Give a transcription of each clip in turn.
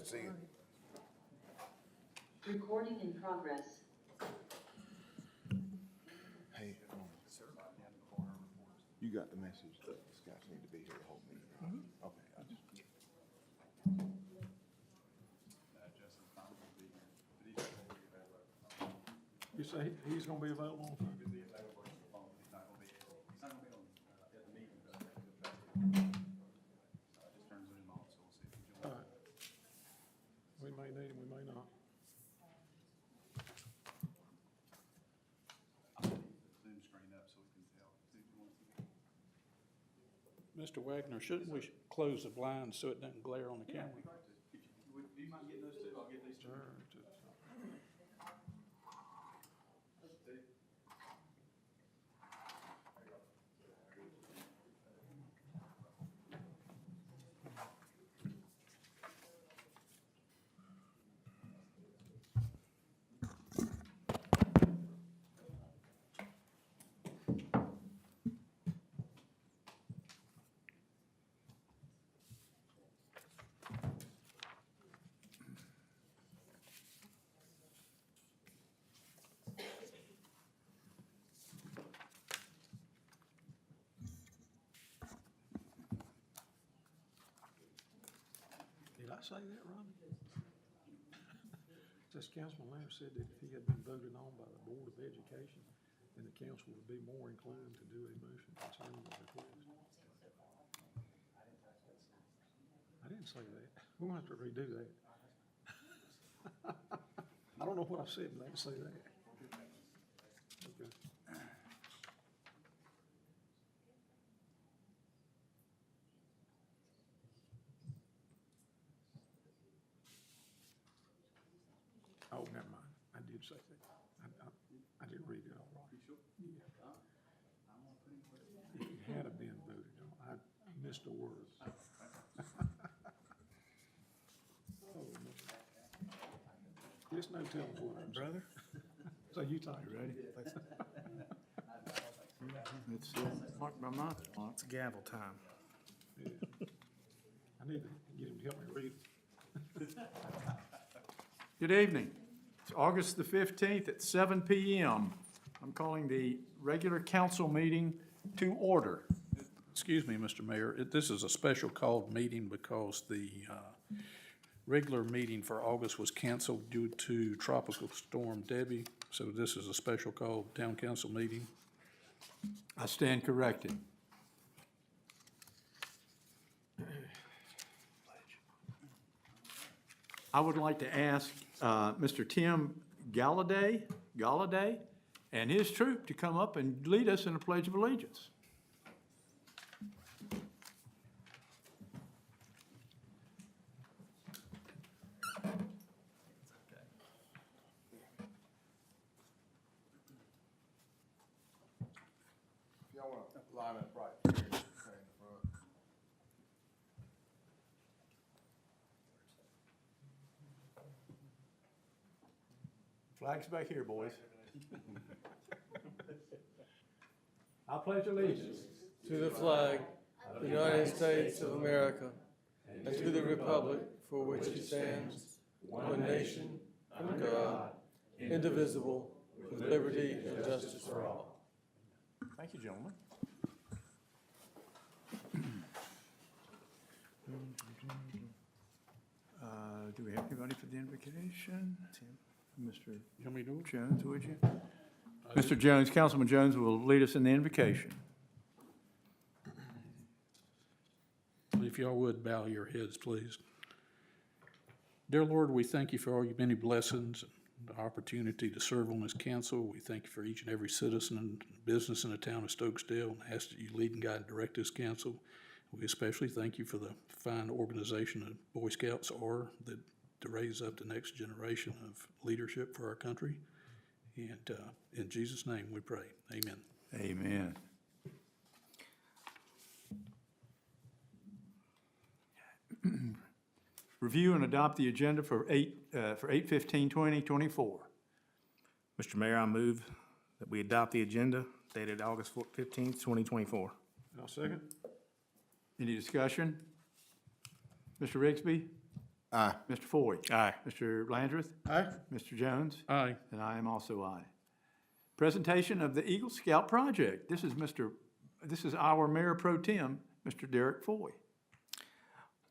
see it. Recording in progress. Hey, you got the message that the Scouts need to be here the whole meeting, right? Okay, I just. Justin's not gonna be here, but he's gonna be available. You say he's gonna be available on Friday? He'll be available on the phone. He's not gonna be on, at the meeting, but just turn Zoom on, so we'll see if he joins. All right. We may need him, we may not. I'll leave the Zoom screen up so we can tell who joins. Mr. Wagner, shouldn't we close the blinds so it doesn't glare on the Yeah, camera? we'd like to. If you mind getting those two, I'll get these two. Did I say that, Ronnie? Just Councilman Lamb said that if he had been voted on by the Board of Education, then the council would be more inclined to do a motion concerning the request. I didn't say that. We're gonna have to redo that. I don't know what I said, but I didn't say that. Okay. Oh, never mind. I did say that. I didn't read it all right. You sure? Yeah. I'm gonna put him where. It had to been voted on. I missed a word. Oh, no. There's no telling what I'm saying. Brother, So you talk. ready? It's mark my mouth. It's gavel time. Yeah. I need to get him to help me read it. Good evening. It's August the 15th at 7 PM. I'm calling the regular council meeting to order. Excuse me, Mr. Mayor, this is a special called meeting because the regular meeting for August was canceled due to Tropical Storm Debbie. So this is a special called town council meeting. I stand corrected. I would like to ask Mr. Tim Galladay and his troop to come up and lead us in a Pledge of Allegiance. If y'all wanna line up right here, okay, in the front. Flags back here, boys. I pledge allegiance to the flag of the United States of America and to the republic for which it stands, one nation, under God, indivisible, with liberty and justice for all. Thank you, gentlemen. Do we have anybody for the invocation? Mr. You want me to do it? Jones, would you? Mr. Jones, Councilman Jones will lead us in the invocation. If y'all would bow your heads, please. Dear Lord, we thank you for all your many blessings and the opportunity to serve on this council. We thank you for each and every citizen and business in the town of Stokesdale, and ask that you lead and guide and direct this council. We especially thank you for the fine organization that Boy Scouts are, that to raise up the next generation of leadership for our country. And in Jesus' name we pray. Amen. Amen. Review and adopt the agenda for 8/15/2024. Mr. Mayor, I move that we adopt the agenda dated August 15th, 2024. And I'll second. Any discussion? Mr. Rigsby? Aye. Mr. Foy. Aye. Mr. Landrith. Aye. Mr. Jones. Aye. And I am also aye. Presentation of the Eagle Scout Project. This is our Mayor Pro Tem, Mr. Derek Foy.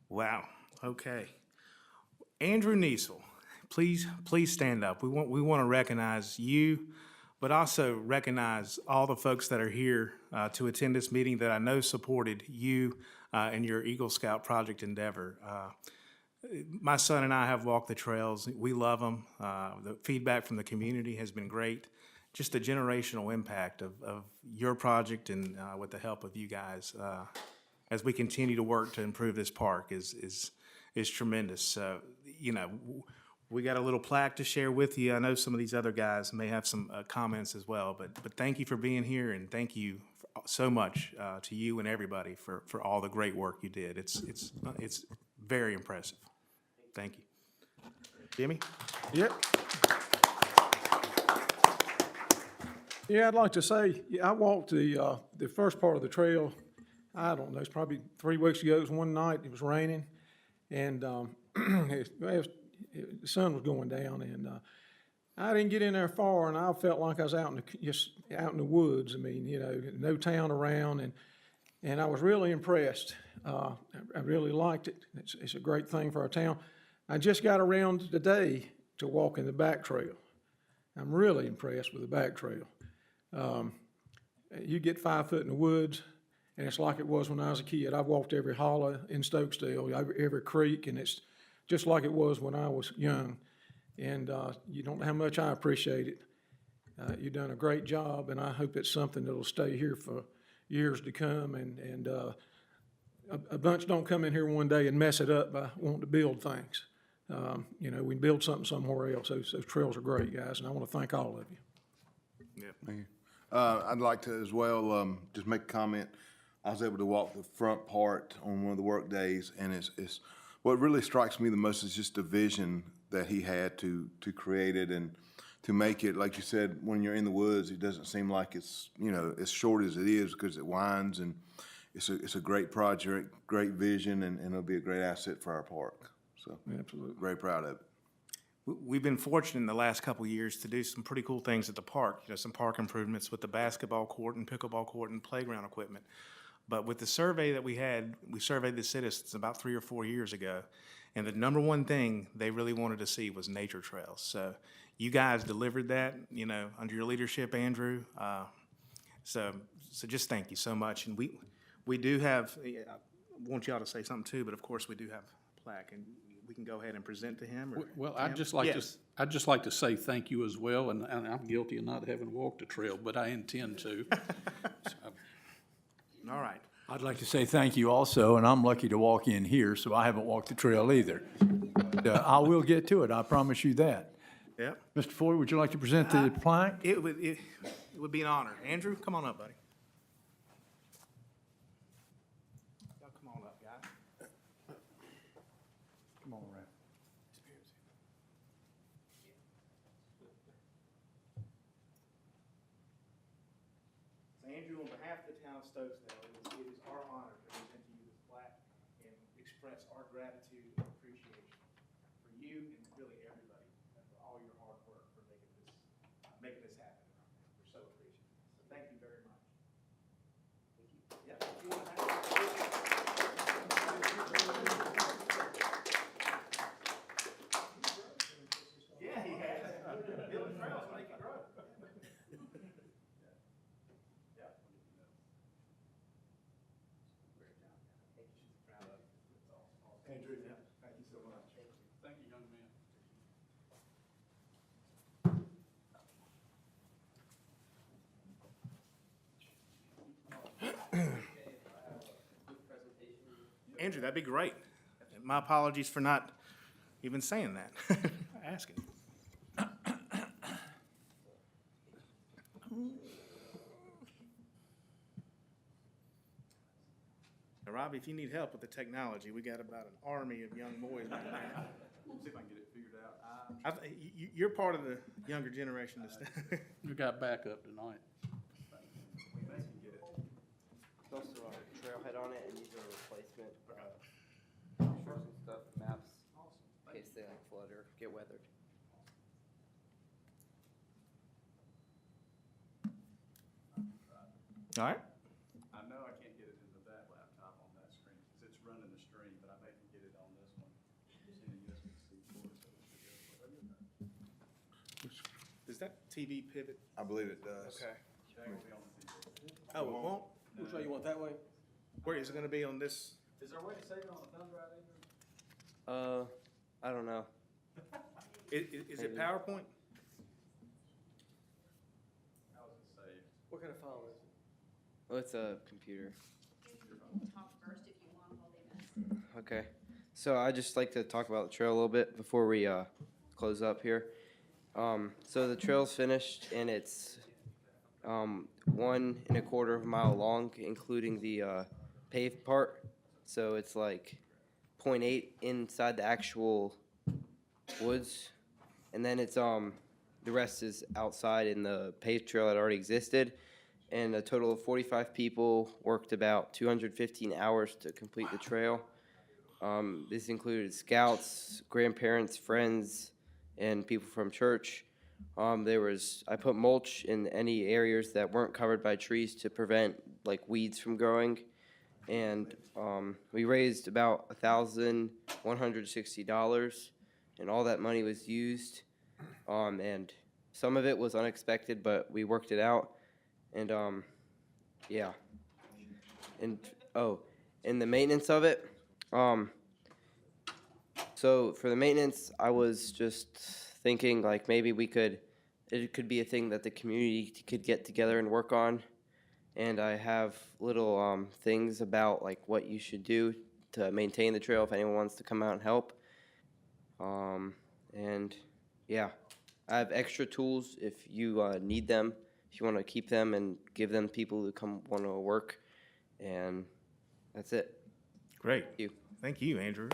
Wow, okay. Andrew Niesel, please stand up. We want to recognize you, but also recognize all the folks that are here to attend this meeting that I know supported you and your Eagle Scout Project endeavor. My son and I have walked the trails. We love them. The feedback from the community has been great. Just the generational impact of your project and with the help of you guys as we continue to work to improve this park is tremendous. So, you know, we got a little plaque to share with you. I know some of these other guys may have some comments as well, but thank you for being here, and thank you so much to you and everybody for all the great work you did. It's very impressive. Thank you. Jimmy? Yep. Yeah, I'd like to say, I walked the first part of the trail, I don't know, it's probably 3 weeks ago. It was one night, it was raining, and the sun was going down, and I didn't get in there far, and I felt like I was just out in the woods. I mean, you know, no town around, and I was really impressed. I really liked it. It's a great thing for our town. I just got around today to walking the back trail. I'm really impressed with the back trail. You get 5 foot in the woods, and it's like it was when I was a kid. I've walked every hollow in Stokesdale, every creek, and it's just like it was when I was young. And you don't know how much I appreciate it. You've done a great job, and I hope it's something that'll stay here for years to come. And a bunch don't come in here one day and mess it up by wanting to build things. You know, we can build something somewhere else. Those trails are great, guys, and I want to thank all of you. Thank you. I'd like to as well, just make a comment. I was able to walk the front part on one of the work days, and it's what really strikes me the most is just the vision that he had to create it and to make it, like you said, when you're in the woods, it doesn't seem like it's, you know, as short as it is because it winds, and it's a great project, great vision, and it'll be a great asset for our park. So, Absolutely. very proud of it. We've been fortunate in the last couple of years to do some pretty cool things at the park, you know, some park improvements with the basketball court and pickleball court and playground equipment. But with the survey that we had, we surveyed the citizens about 3 or 4 years ago, and the number one thing they really wanted to see was nature trails. So you guys delivered that, you know, under your leadership, Andrew. So just thank you so much. And we do have, I want y'all to say something too, but of course we do have a plaque, and we can go ahead and present to him. Or Well, Tim? I'd just like Yes. to say thank you as well, and I'm guilty of not having walked the trail, but I intend to. So, All right. I'd like to say thank you also, and I'm lucky to walk in here, so I haven't walked the trail either. But, I will get to it, I promise you that. Yep. Mr. Foy, would you like to present the plaque? It would be an honor. Andrew, come on up, buddy. Y'all come on up, guys. Come on, Ralph. So Andrew, on behalf of the town of Stokesdale, it is our honor to present to you this plaque and express our gratitude and appreciation for you and really everybody and for all your hard work for making this happen. We're so appreciative. So thank you very much. Thank you. Yeah, if you want to Yeah, he has. Building trails make it grow. Andrew, thank you so much. Thank you, young man. Andrew, that'd be great. My apologies for not even saying that, asking. Now, Robbie, if you need help with the technology, we got about an army of young boys right now. See if I can get it figured out. You're part of the younger generation. We got backup tonight. There's also a trailhead on it, and these are replacement shorts and stuff, maps. flood or get weathered. All right. I know I can't get it into that laptop on that screen, because it's running the stream, but I may can get it on this one. It's in a USB-C port, so it should go. Does that TV pivot? I believe it does. Okay. That will be on the TV. Oh, it won't? Which way you want, that way? Where is it gonna be on this? Is there a way to save it on a thumb drive, Adrian? I don't know. Is it PowerPoint? How is it saved? What kind of file is it? Well, it's a computer. Talk first if you want while they mess. Okay. So I'd just like to talk about the trail a little bit before we close up here. So the trail's finished and it's 1.25 of a mile long, including the paved part. So it's like 0.8 inside the actual woods, and then it's the rest is outside in the paved trail that already existed. And a total of 45 people worked about 215 hours to complete the trail. This included scouts, grandparents, friends, and people from church. I put mulch in any areas that weren't covered by trees to prevent like weeds from growing. And we raised about $1,160, and all that money was used. And some of it was unexpected, but we worked it out. And yeah. And and the maintenance of it. So for the maintenance, I was just thinking like maybe it could be a thing that the community could get together and work on. And I have little things about like what you should do to maintain the trail if anyone wants to come out and help. And yeah, I have extra tools if you need them, if you want to keep them and give them people who come want to work. And that's it. Great. Thank you. Thank you, Andrew.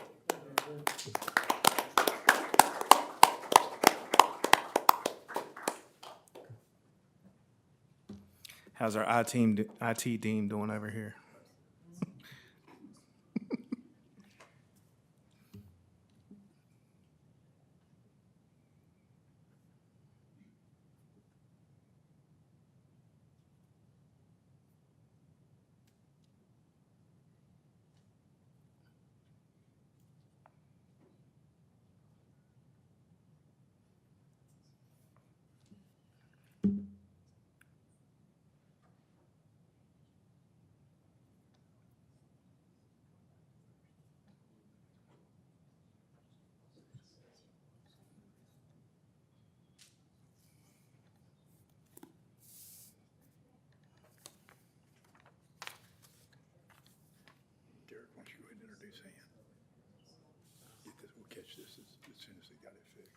How's our IT team doing over here? Derek, why don't you go ahead and introduce him? We'll catch this as soon as they got it fixed.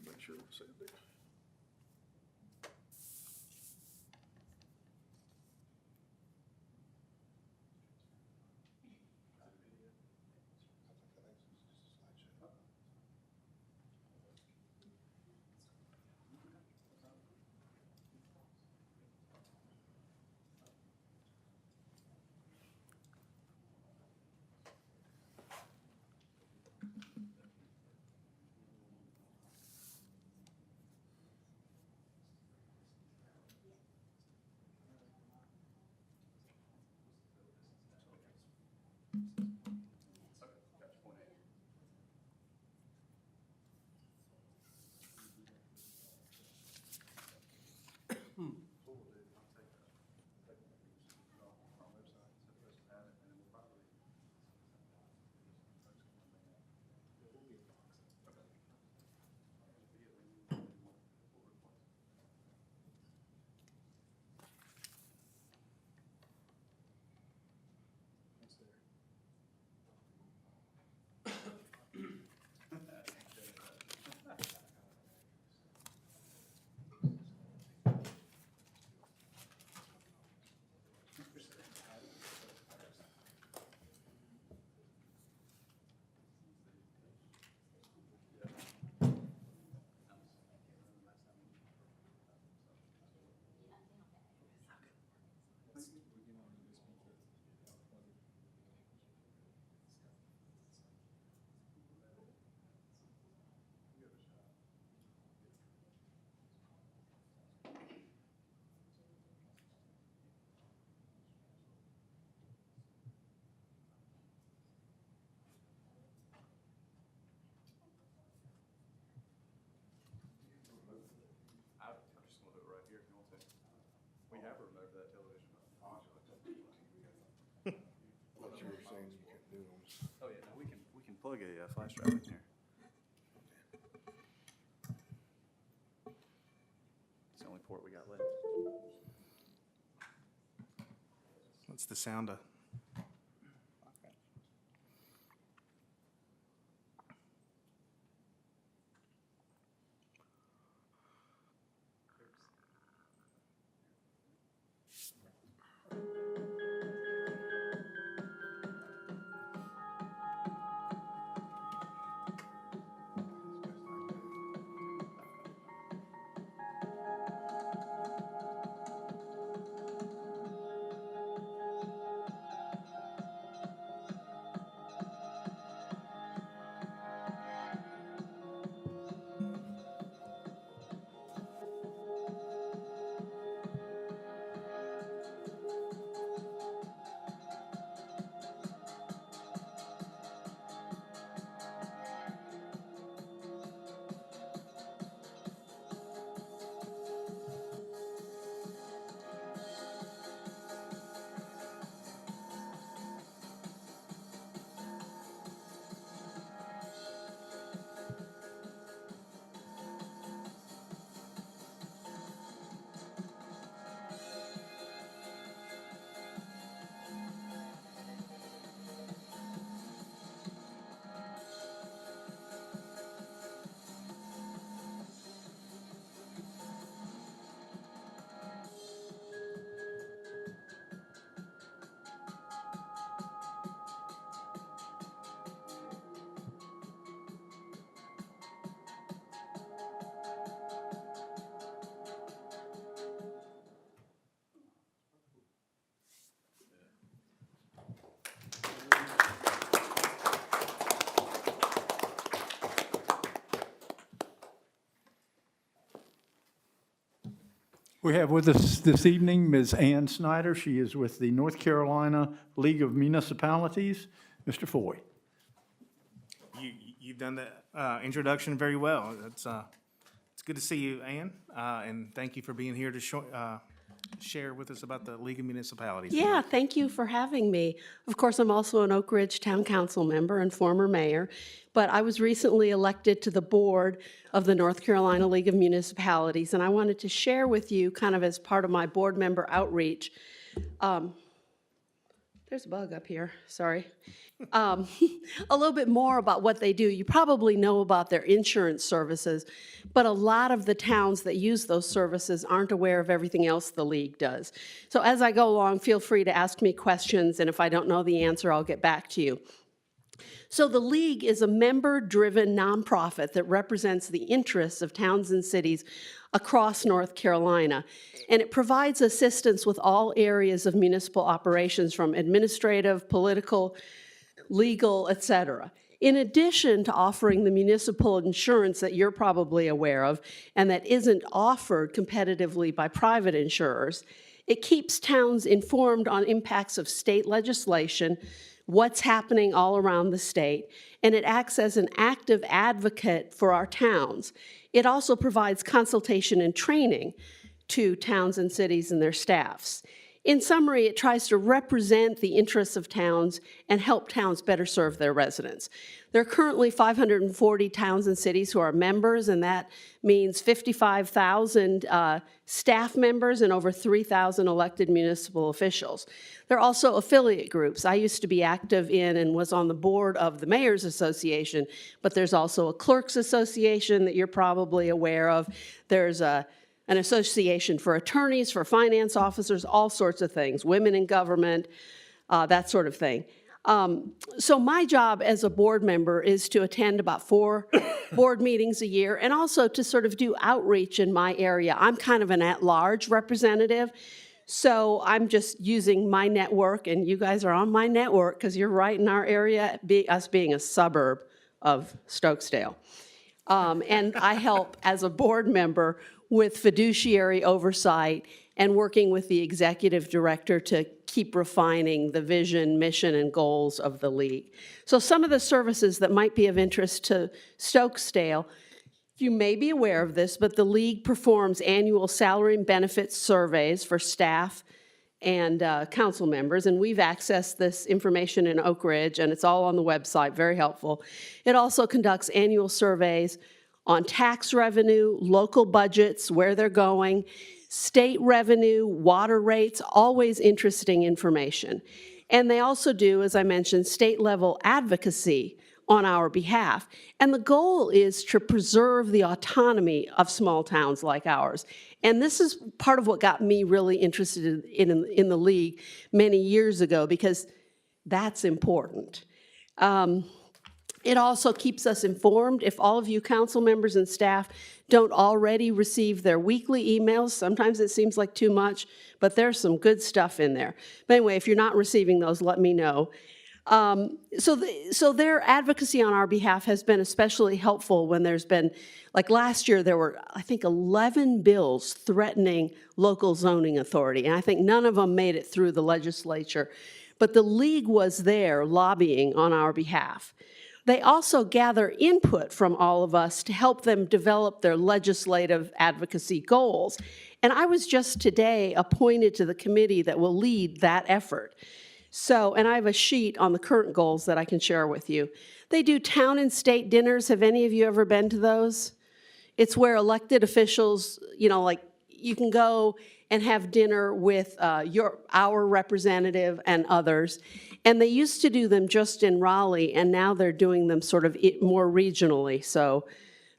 Make sure we'll save it. plug a flash drive in here. It's the only port we got left. What's the sound of? We have with us this evening Ms. Ann Snyder. She is with the North Carolina League of Municipalities. Mr. Foy. You've done the introduction very well. It's good to see you, Ann, and thank you for being here to share with us about the League of Municipalities. Yeah, thank you for having me. Of course, I'm also an Oak Ridge Town Council member and former mayor, but I was recently elected to the board of the North Carolina League of Municipalities, and I wanted to share with you, kind of as part of my board member outreach, there's a bug up here, sorry. A little bit more about what they do. You probably know about their insurance services, but a lot of the towns that use those services aren't aware of everything else the league does. So as I go along, feel free to ask me questions, and if I don't know the answer, I'll get back to you. So the League is a member-driven nonprofit that represents the interests of towns and cities across North Carolina, and it provides assistance with all areas of municipal operations, from administrative, political, legal, et cetera. In addition to offering the municipal insurance that you're probably aware of and that isn't offered competitively by private insurers, it keeps towns informed on impacts of state legislation, what's happening all around the state, and it acts as an active advocate for our towns. It also provides consultation and training to towns and cities and their staffs. In summary, it tries to represent the interests of towns and help towns better serve their residents. There are currently 540 towns and cities who are members, and that means 55,000 staff members and over 3,000 elected municipal officials. There are also affiliate groups. I used to be active in and was on the board of the Mayor's Association, but there's also a Clerks Association that you're probably aware of. There's an association for attorneys, for finance officers, all sorts of things, women in government, that sort of thing. So my job as a board member is to attend about 4 board meetings a year and also to sort of do outreach in my area. I'm kind of an at-large representative, so I'm just using my network, and you guys are on my network because you're right in our area, us being a suburb of Stokesdale. And I help as a board member with fiduciary oversight and working with the executive director to keep refining the vision, mission, and goals of the league. So some of the services that might be of interest to Stokesdale, you may be aware of this, but the league performs annual salary and benefits surveys for staff and council members, and we've accessed this information in Oak Ridge, and it's all on the website, very helpful. It also conducts annual surveys on tax revenue, local budgets, where they're going, state revenue, water rates, always interesting information. And they also do, as I mentioned, state-level advocacy on our behalf. And the goal is to preserve the autonomy of small towns like ours. And this is part of what got me really interested in the league many years ago, because that's important. It also keeps us informed. If all of you council members and staff don't already receive their weekly emails, sometimes it seems like too much, but there's some good stuff in there. But anyway, if you're not receiving those, let me know. So their advocacy on our behalf has been especially helpful when there's been, like last year, there were, I think, 11 bills threatening local zoning authority, and I think none of them made it through the legislature. But the league was there lobbying on our behalf. They also gather input from all of us to help them develop their legislative advocacy goals. And I was just today appointed to the committee that will lead that effort. So, and I have a sheet on the current goals that I can share with you. They do town and state dinners. Have any of you ever been to those? It's where elected officials, like you can go and have dinner with our representative and others. And they used to do them just in Raleigh, and now they're doing them sort of more regionally. So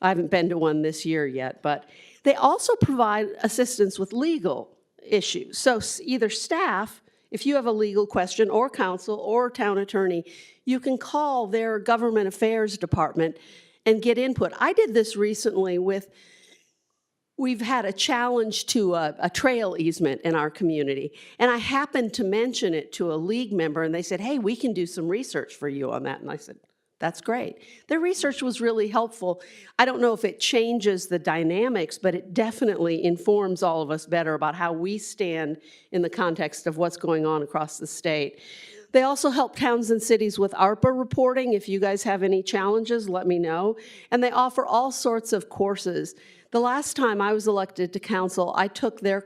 I haven't been to one this year yet, but they also provide assistance with legal issues. So either staff, if you have a legal question, or counsel, or town attorney, you can call their government affairs department and get input. I did this recently we've had a challenge to a trail easement in our community, and I happened to mention it to a league member, and they said, hey, we can do some research for you on that. And I said, that's great. Their research was really helpful. I don't know if it changes the dynamics, but it definitely informs all of us better about how we stand in the context of what's going on across the state. They also help towns and cities with ARPA reporting. If you guys have any challenges, let me know. And they offer all sorts of courses. The last time I was elected to council, I took their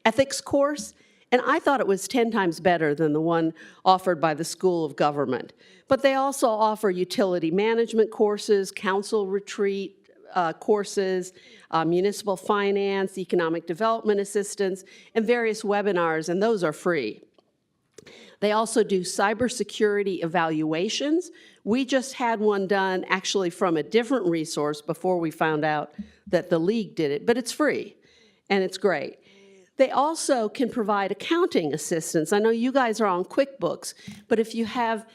ethics course, and I thought it was 10 times better than the one offered by the School of Government. But they also offer utility management courses, council retreat courses, municipal finance, economic development assistance, and various webinars, and those are free. They also do cybersecurity evaluations. We just had one done actually from a different resource before we found out that the league did it, but it's free, and it's great. They also can provide accounting assistance. I know you guys are on QuickBooks, but if you have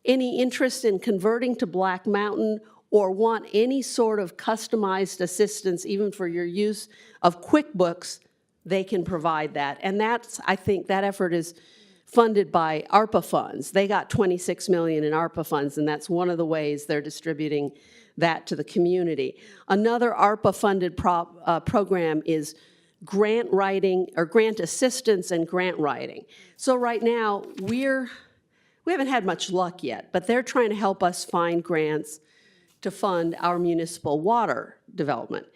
any interest in converting to Black Mountain or want any sort of customized assistance, even for your use of QuickBooks, they can provide that. And I think that effort is funded by ARPA funds. They got $26 million in ARPA funds, and that's one of the ways they're distributing that to the community. Another ARPA-funded program is grant writing, or grant assistance and grant writing. So right now, we haven't had much luck yet, but they're trying to help us find grants to fund our municipal water development.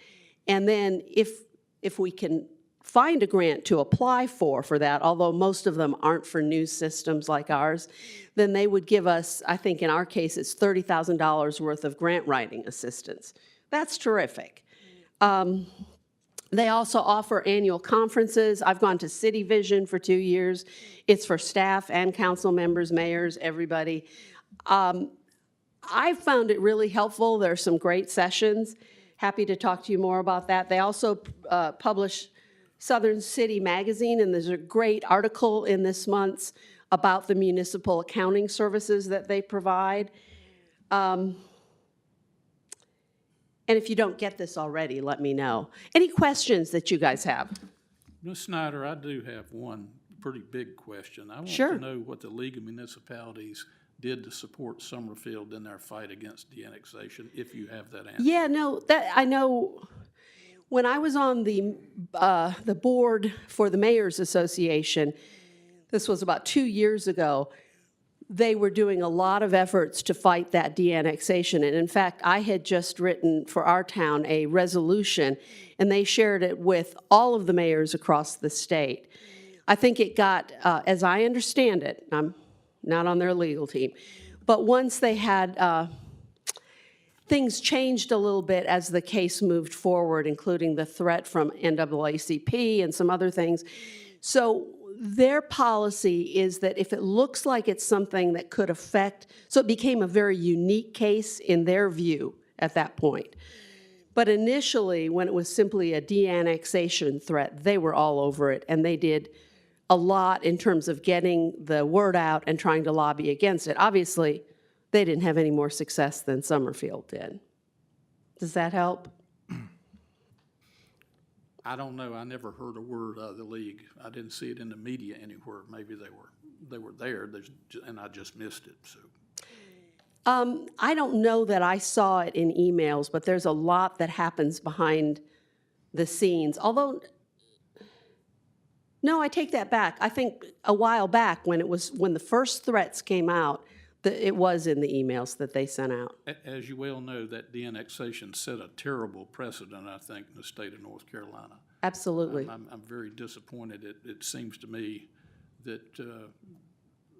And then if we can find a grant to apply for that, although most of them aren't for new systems like ours, then they would give us, I think in our case, it's $30,000 worth of grant writing assistance. That's terrific. They also offer annual conferences. I've gone to City Vision for 2 years. It's for staff and council members, mayors, everybody. I found it really helpful. There are some great sessions. Happy to talk to you more about that. They also publish Southern City Magazine, and there's a great article in this month's about the municipal accounting services that they provide. And if you don't get this already, let me know. Any questions that you guys have? Ms. Snyder, I do have one pretty big question. I want Sure. to know what the League of Municipalities did to support Summerfield in their fight against de-annexation, if you have that answer. Yeah, no, that I know. When I was on the board for the Mayor's Association, this was about 2 years ago, they were doing a lot of efforts to fight that de-annexation. And in fact, I had just written for our town a resolution, and they shared it with all of the mayors across the state. I think it got, as I understand it, I'm not on their legal team, but once they had, things changed a little bit as the case moved forward, including the threat from NAACP and some other things. So their policy is that if it looks like it's something that could affect, so it became a very unique case in their view at that point. But initially, when it was simply a de-annexation threat, they were all over it, and they did a lot in terms of getting the word out and trying to lobby against it. Obviously, they didn't have any more success than Summerfield did. Does that help? I don't know. I never heard a word out of the league. I didn't see it in the media anywhere. Maybe they were there, and I just missed it, so. I don't know that I saw it in emails, but there's a lot that happens behind the scenes. Although, no, I take that back. I think a while back when the first threats came out, it was in the emails that they sent out. As you well know, that de-annexation set a terrible precedent, I think, in the state of North Carolina. Absolutely. I'm very disappointed. It seems to me that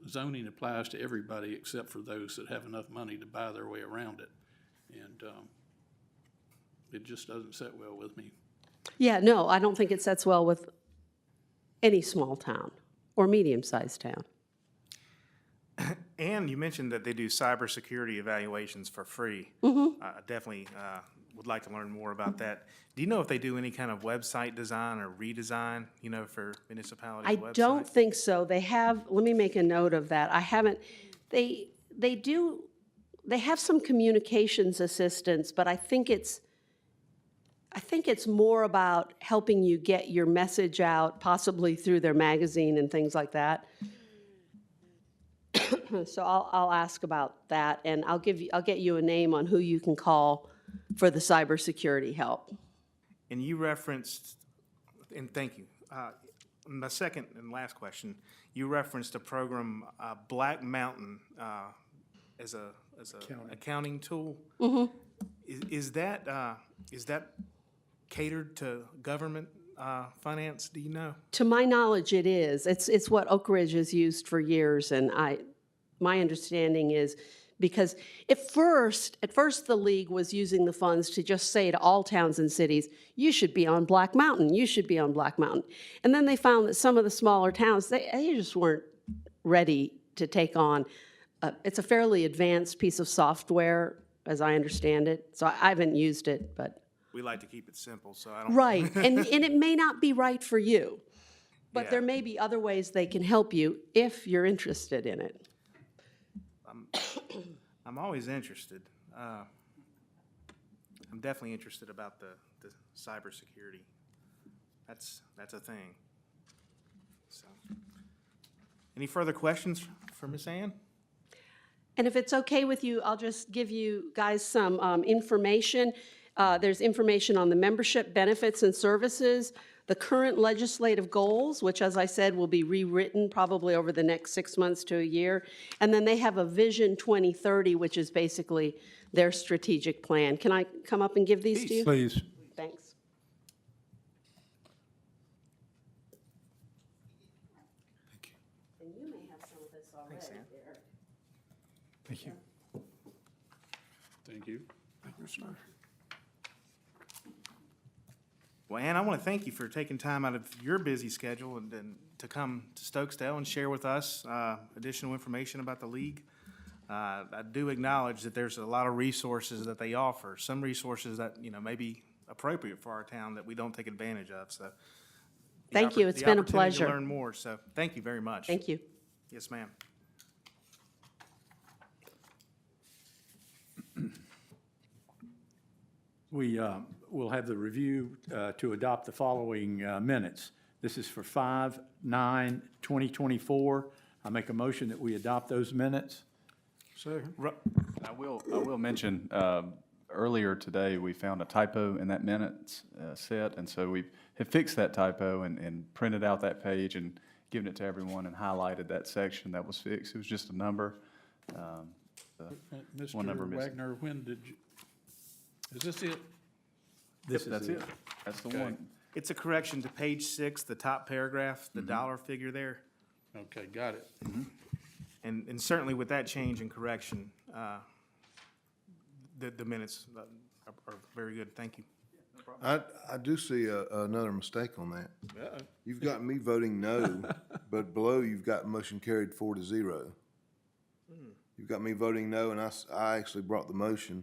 zoning applies to everybody except for those that have enough money to buy their way around it. And it just doesn't sit well with me. Yeah, no, I don't think it sets well with any small town or medium-sized town. And you mentioned that they do cybersecurity evaluations for free. I definitely would like to learn more about that. Do you know if they do any kind of website design or redesign, for municipalities' I websites? don't think so. They have, let me make a note of that. I haven't, they have some communications assistance, but I think it's more about helping you get your message out, possibly through their magazine and things like that. So I'll ask about that, and I'll get you a name on who you can call for the cybersecurity help. And you referenced, and thank you. My second and last question, you referenced a program, Black Mountain, as a accounting tool. Is that catered to government finance? Do you know? To my knowledge, it is. It's what Oak Ridge has used for years, and my understanding is because at first the league was using the funds to just say to all towns and cities, you should be on Black Mountain, you should be on Black Mountain. And then they found that some of the smaller towns, they just weren't ready to take on. It's a fairly advanced piece of software, as I understand it. So I haven't used it, but. We like to keep it simple, so I don't. Right, and it may not be right for you, but Yeah. there may be other ways they can help you if you're interested in it. I'm always interested. I'm definitely interested about the cybersecurity. That's a thing. So, any further questions for Ms. Ann? And if it's okay with you, I'll just give you guys some information. There's information on the membership benefits and services, the current legislative goals, which, as I said, will be rewritten probably over the next 6 months to a year. And then they have a Vision 2030, which is basically their strategic plan. Can I come up and give these to you? Please. Thanks. And you may have some of this already, Derek. Thank you. Thank you. Well, Ann, I want to thank you for taking time out of your busy schedule and to come to Stokesdale and share with us additional information about the league. I do acknowledge that there's a lot of resources that they offer, some resources that, may be appropriate for our town that we don't take advantage of, so. Thank you. It's been a pleasure. The opportunity to learn more, so thank you very much. Thank you. Yes, ma'am. We will have the review to adopt the following minutes. This is for 5/9/2024. I make a motion that we adopt those minutes. Second. I will mention, earlier today, we found a typo in that minutes set, and so we have fixed that typo and printed out that page and given it to everyone and highlighted that section that was fixed. It was just a number. One number Mr. missing. Wagner, when did you, is this it? That's it. That's the one. It's a correction to page 6, the top paragraph, the dollar figure there. Okay, got it. And certainly with that change and correction, the minutes are very good. Thank you. I do see another mistake on that. You've got me voting no, but below you've got motion carried 4-0. You've got me voting no, and I actually brought the motion,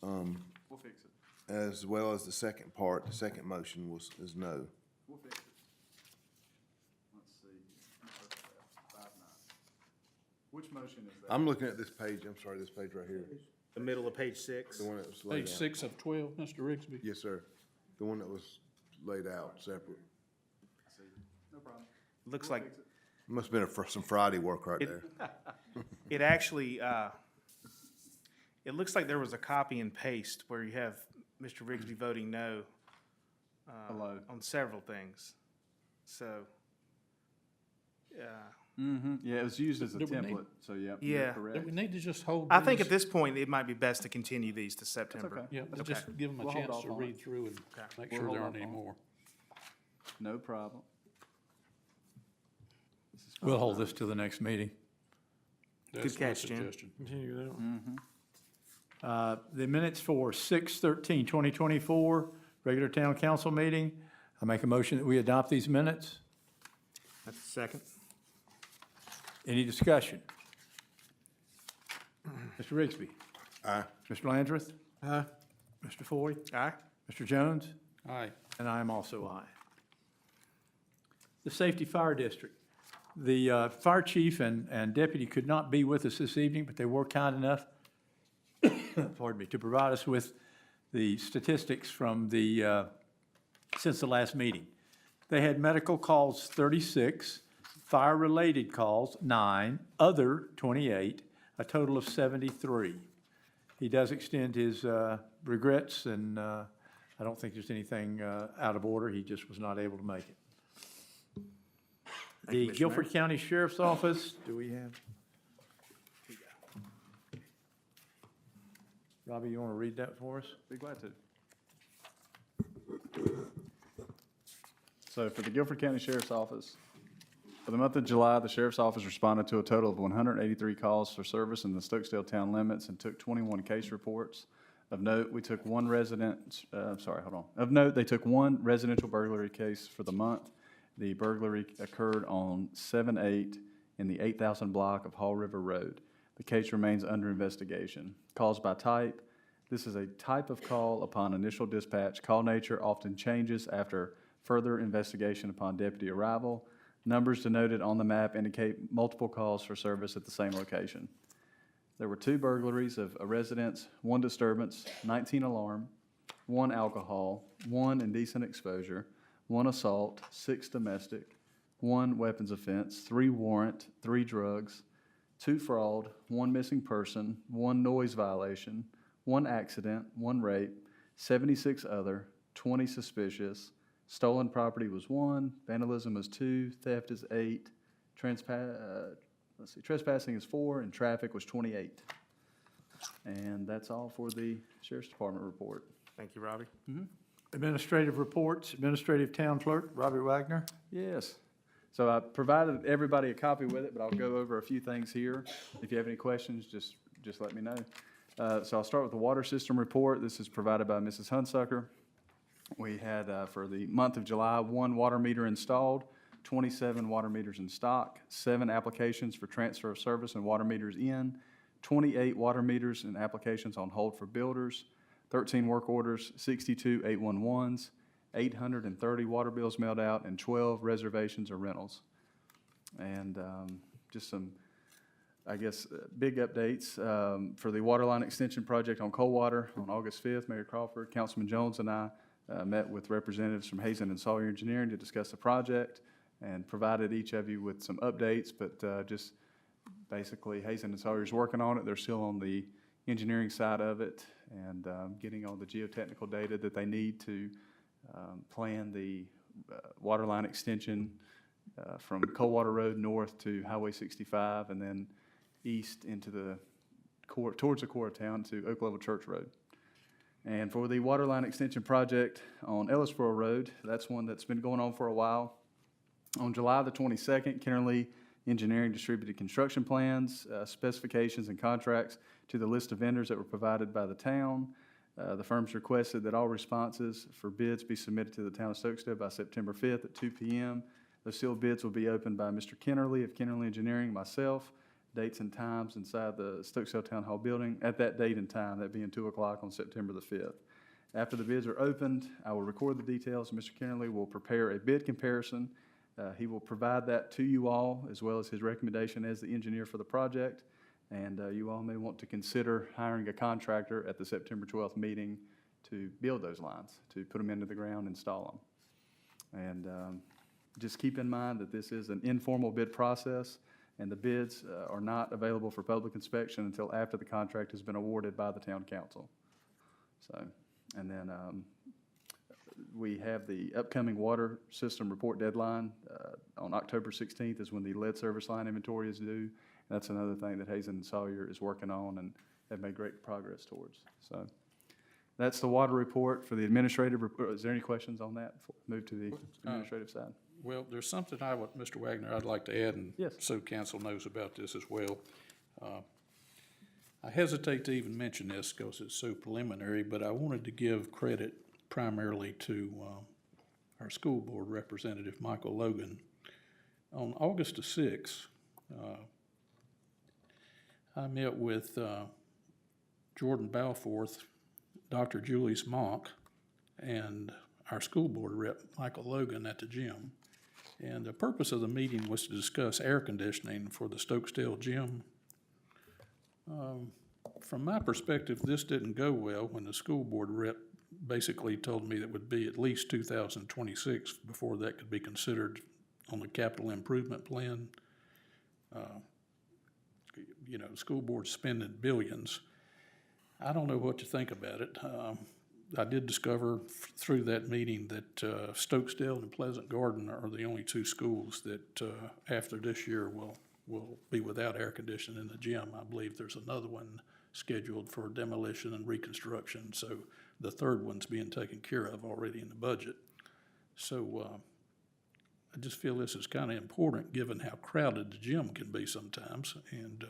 We'll fix it. as well as the second part. The second motion is no. We'll fix it. Let's see. 5-9. Which motion is that? I'm looking at this page, I'm sorry, this page right here, The middle of page 6. the one that was laid Page out. 6 of 12, Mr. Rigsby. Yes, sir. The one that was laid out separate. No problem. Looks like Must've been some Friday work right there. it actually, it looks like there was a copy and paste where you have Mr. Rigsby voting no Below. on several things. So, Yeah, it was used as a Do we need- template, so yeah. Yeah. You're Do correct. we need to just hold I think these? at this point, it might be best to continue these to September. okay. Yeah, let's Okay. just give them a We'll hold chance off to on read it. through and make We'll sure there hold aren't off any on it. more. No problem. We'll hold this till the next meeting. That's my catch, Jim. suggestion. Continue that. The minutes for 6/13/2024, regular town council meeting. I make a motion that we adopt these minutes. That's the second. Any discussion? Mr. Rigsby. Aye. Mr. Landrith. Aye. Mr. Foy. Aye. Mr. Jones. Aye. And I am also aye. The Safety Fire District. The fire chief and deputy could not be with us this evening, but they were kind enough, pardon me, to provide us with the statistics from since the last meeting. They had medical calls 36, fire-related calls 9, other 28, a total of 73. He does extend his regrets, and I don't think there's anything out of order. He just was not able to make it. The Guilford County Sheriff's Office, do we have? Robbie, you want to read that for us? Be glad to. So for the Guilford County Sheriff's Office, for the month of July, the Sheriff's Office responded to a total of 183 calls for service in the Stokesdale town limits and took 21 case reports. Of note, we took one resident, Of note, they took one residential burglary case for the month. The burglary occurred on 7/8 in the 8,000 block of Hall River Road. The case remains under investigation. Calls by type. This is a type of call upon initial dispatch. Call nature often changes after further investigation upon deputy arrival. Numbers denoted on the map indicate multiple calls for service at the same location. There were 2 burglaries of a residence, 1 disturbance, 19 alarm, 1 alcohol, 1 indecent exposure, 1 assault, 6 domestic, 1 weapons offense, 3 warrant, 3 drugs, 2 fraud, 1 missing person, 1 noise violation, 1 accident, 1 rape, 76 other, 20 suspicious, stolen property was 1, vandalism was 2, theft is 8, trespassing is 4, and traffic was 28. And that's all for the Sheriff's Department report. Thank you, Robbie. Administrative reports, Administrative Town Clerk, Robbie Wagner. Yes. So I provided everybody a copy with it, but I'll go over a few things here. If you have any questions, just let me know. So I'll start with the water system report. This is provided by Mrs. Hunsucker. We had, for the month of July, 1 water meter installed, 27 water meters in stock, 7 applications for transfer of service and water meters in, 28 water meters and applications on hold for builders, 13 work orders, 62 811s, 830 water bills mailed out, and 12 reservations or rentals. And just some, I guess, big updates. For the water line extension project on Coldwater on August 5th, Mayor Crawford, Councilman Jones, and I met with representatives from Hazen and Sawyer Engineering to discuss the project and provided each of you with some updates, but just basically Hazen and Sawyer is working on it. They're still on the engineering side of it and getting all the geotechnical data that they need to plan the water line extension from Coldwater Road north to Highway 65, and then east into the core, towards the core of town to Oak Level Church Road. And for the water line extension project on Ellisboro Road, that's one that's been going on for a while. On July the 22nd, Kennerly Engineering distributed construction plans, specifications, and contracts to the list of vendors that were provided by the town. The firms requested that all responses for bids be submitted to the town of Stokesdale by September 5th at 2 p.m. The sealed bids will be opened by Mr. Kennerly of Kennerly Engineering, myself, dates and times inside the Stokesdale Town Hall building at that date and time, that being 2 o'clock on September the 5th. After the bids are opened, I will record the details. Mr. Kennerly will prepare a bid comparison. He will provide that to you all, as well as his recommendation as the engineer for the project. And you all may want to consider hiring a contractor at the September 12th meeting to build those lines, to put them into the ground, install them. And just keep in mind that this is an informal bid process, and the bids are not available for public inspection until after the contract has been awarded by the town council. So, and then we have the upcoming water system report deadline on October 16th is when the lead service line inventory is due. That's another thing that Hazen and Sawyer is working on and have made great progress towards. So that's the water report. For the administrative report, is there any questions on that before we move to the administrative side? Well, there's something Mr. Wagner, I'd like to add, and Yes. so council knows about this as well. I hesitate to even mention this because it's so preliminary, but I wanted to give credit primarily to our school board representative, Michael Logan. On August the 6th, I met with Jordan Balforth, Dr. Julius Monk, and our school board rep, Michael Logan, at the gym. And the purpose of the meeting was to discuss air conditioning for the Stokesdale gym. From my perspective, this didn't go well when the school board rep basically told me that it would be at least 2026 before that could be considered on the capital improvement plan. You know, the school board's spending billions. I don't know what to think about it. I did discover through that meeting that Stokesdale and Pleasant Garden are the only two schools that after this year will be without air conditioning in the gym. I believe there's another one scheduled for demolition and reconstruction, so the third one's being taken care of already in the budget. So I just feel this is kind of important given how crowded the gym can be sometimes, and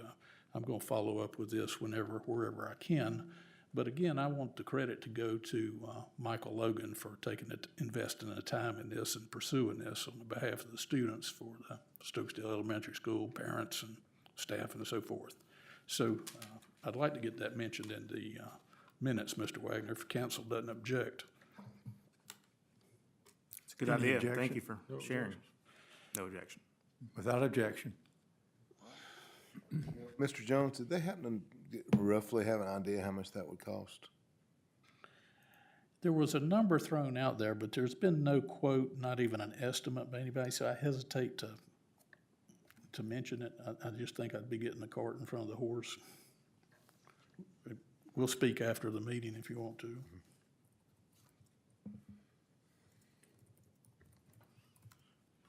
I'm going to follow up with this wherever I can. But again, I want the credit to go to Michael Logan for investing the time in this and pursuing this on behalf of the students for the Stokesdale Elementary School, parents and staff and so forth. So I'd like to get that mentioned in the minutes, Mr. Wagner, if council doesn't object. It's a good Any idea. objection? Thank you for sharing. No objection. Without objection. Mr. Jones, did they happen to roughly have an idea how much that would cost? There was a number thrown out there, but there's been no quote, not even an estimate by anybody, so I hesitate to mention it. I just think I'd be getting the cart in front of the horse. We'll speak after the meeting if you want to.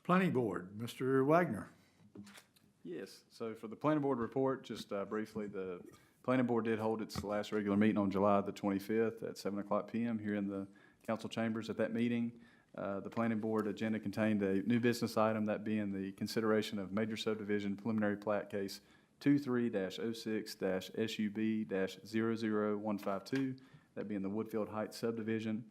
Planning Board, Mr. Wagner. Yes, so for the planning board report, just briefly, the planning board did hold its last regular meeting on July the 25th at 7 o'clock p.m. here in the council chambers. At that meeting, the planning board agenda contained a new business item, that being the consideration of major subdivision preliminary plat case 23-06-SUB-00152, that being the Woodfield Heights subdivision.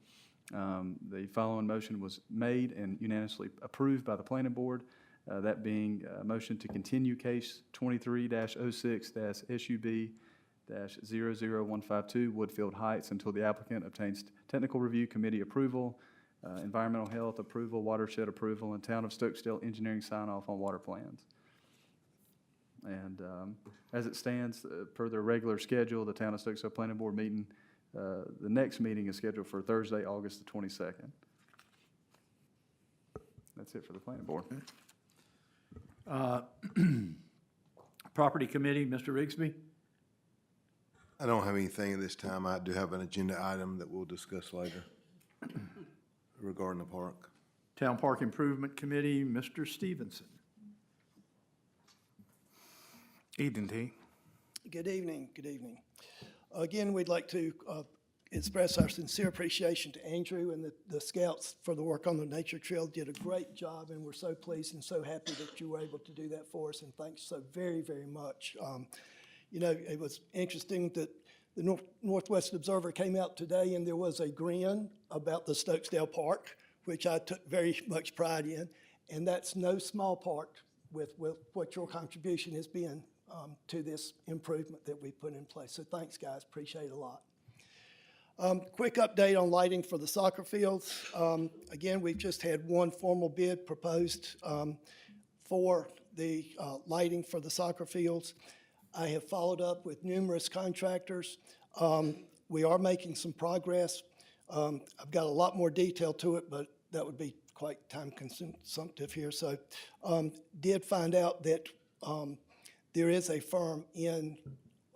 The following motion was made and unanimously approved by the planning board. That being a motion to continue case 23-06-SUB-00152 Woodfield Heights until the applicant obtains technical review committee approval, environmental health approval, watershed approval, and town of Stokesdale engineering sign-off on water plans. And as it stands, per their regular schedule, the town of Stokesdale Planning Board meeting, the next meeting is scheduled for Thursday, August the 22nd. That's it for the planning board. Property Committee, Mr. Rigsby. I don't have anything at this time. I do have an agenda item that we'll discuss later regarding the park. Town Park Improvement Committee, Mr. Stevenson. Evening, T. Good evening, good evening. Again, we'd like to express our sincere appreciation to Andrew and the scouts for the work on the nature trail. Did a great job, and we're so pleased and so happy that you were able to do that for us, and thanks so very, very much. You know, it was interesting that the Northwest Observer came out today, and there was a grin about the Stokesdale Park, which I took very much pride in, and that's no small part with what your contribution has been to this improvement that we put in place. So thanks, guys, appreciate it a lot. Quick update on lighting for the soccer fields. Again, we've just had one formal bid proposed for the lighting for the soccer fields. I have followed up with numerous contractors. We are making some progress. I've got a lot more detail to it, but that would be quite time consumptive here. So did find out that there is a firm in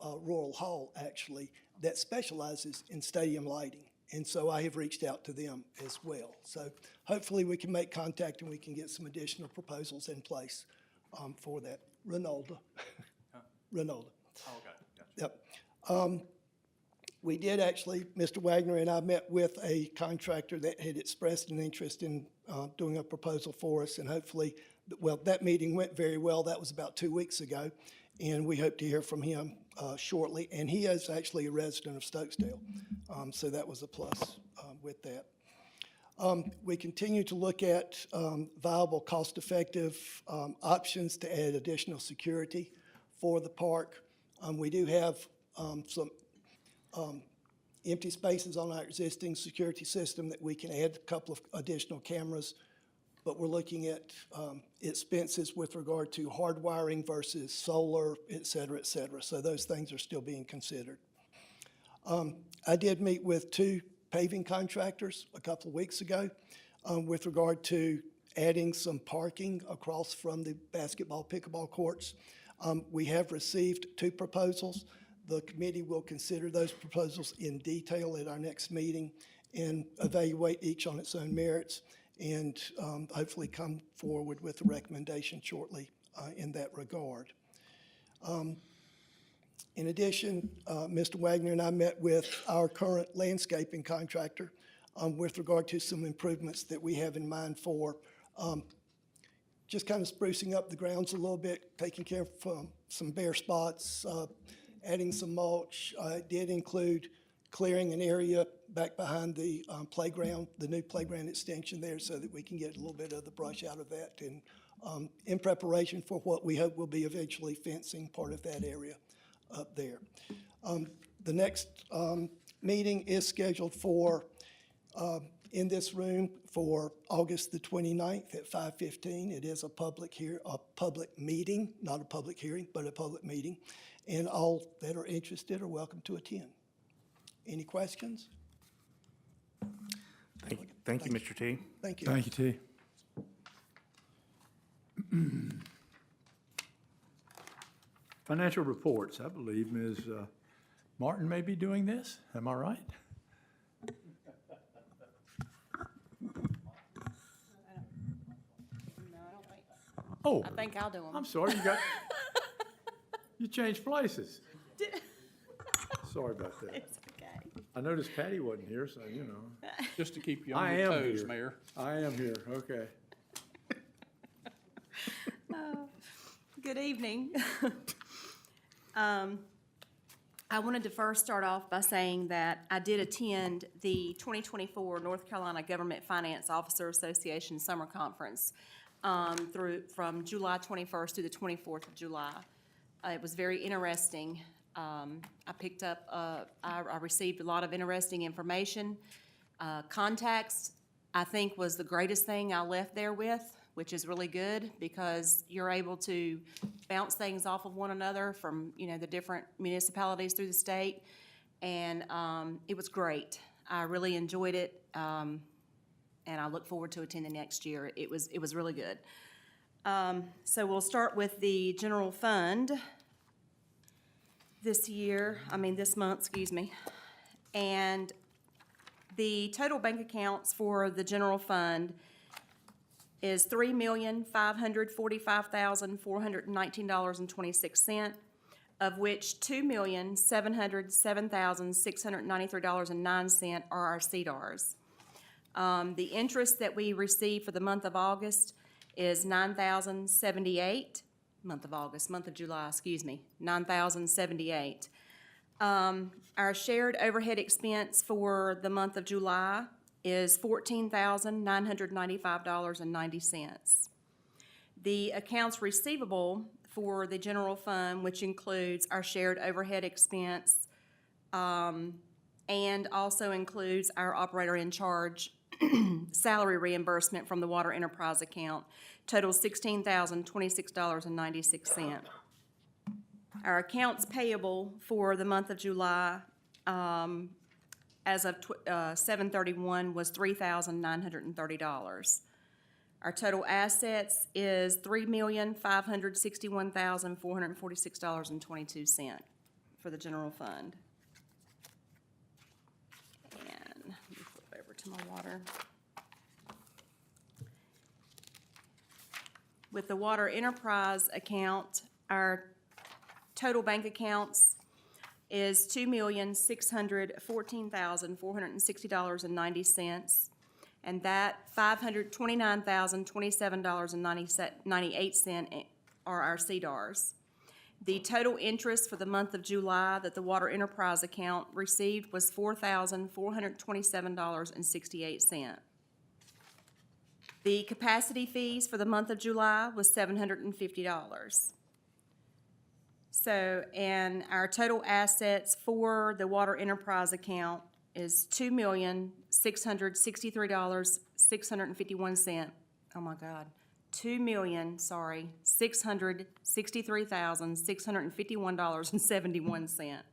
Rural Hall, actually, that specializes in stadium lighting. And so I have reached out to them as well. So hopefully we can make contact and we can get some additional proposals in place for that. Ronaldo. Ronaldo. Oh, okay. Yep. We did actually, Mr. Wagner and I met with a contractor that had expressed an interest in doing a proposal for us, and hopefully, well, that meeting went very well. That was about 2 weeks ago, and we hope to hear from him shortly. And he is actually a resident of Stokesdale, so that was a plus with that. We continue to look at viable, cost-effective options to add additional security for the park. We do have some empty spaces on our existing security system that we can add a couple of additional cameras, but we're looking at expenses with regard to hardwiring versus solar, et cetera, et cetera. So those things are still being considered. I did meet with 2 paving contractors a couple of weeks ago with regard to adding some parking across from the basketball, pickleball courts. We have received 2 proposals. The committee will consider those proposals in detail at our next meeting and evaluate each on its own merits, and hopefully come forward with a recommendation shortly in that regard. In addition, Mr. Wagner and I met with our current landscaping contractor with regard to some improvements that we have in mind for just kind of sprucing up the grounds a little bit, taking care of some bare spots, adding some mulch. It did include clearing an area back behind the playground, the new playground extension there, so that we can get a little bit of the brush out of that, and in preparation for what we hope will be eventually fencing part of that area up there. The next meeting is scheduled for, in this room, for August the 29th at 5:15. It is a public meeting, not a public hearing, but a public meeting. And all that are interested are welcome to attend. Any questions? Thank you, Mr. T. Thank you. Thank you, T. Financial reports. I believe Ms. Martin may be doing this. Am I right? Oh, I think I'll do them. I'm sorry, you changed places. Sorry about that. It's okay. I noticed Patty wasn't here, so, you know. Just to keep you I on your am toes, here. Mayor. I am here, okay. Good evening. I wanted to first start off by saying that I did attend the 2024 North Carolina Government Finance Officer Association Summer Conference from July 21st to the 24th of July. It was very interesting. I picked up, I received a lot of interesting information. Context, I think, was the greatest thing I left there with, which is really good because you're able to bounce things off of one another from, you know, the different municipalities through the state. And it was great. I really enjoyed it. And I look forward to attending next year. It was really good. So we'll start with the general fund this month, excuse me. And the total bank accounts for the general fund is $3,545,419.26, of which $2,707,693.09 are our CDRs. The interest that we received for the month of August is $9,078, month of July, excuse me, $9,078. Our shared overhead expense for the month of July is $14,995.90. The accounts receivable for the general fund, which includes our shared overhead expense, and also includes our operator in charge salary reimbursement from the water enterprise account, totals $16,026.96. Our accounts payable for the month of July, as of 7/31, was $3,930. Our total assets is $3,561,446.22 for the general fund. And let me flip over to my water. With the water enterprise account, our total bank accounts is $2,614,460.90, and that $529,027.98 are our CDRs. The total interest for the month of July that the water enterprise account received was $4,427.68. The capacity fees for the month of July was $750. So, and our total assets for the water enterprise account is $2,663,651. Oh my God, $2,663,651.71.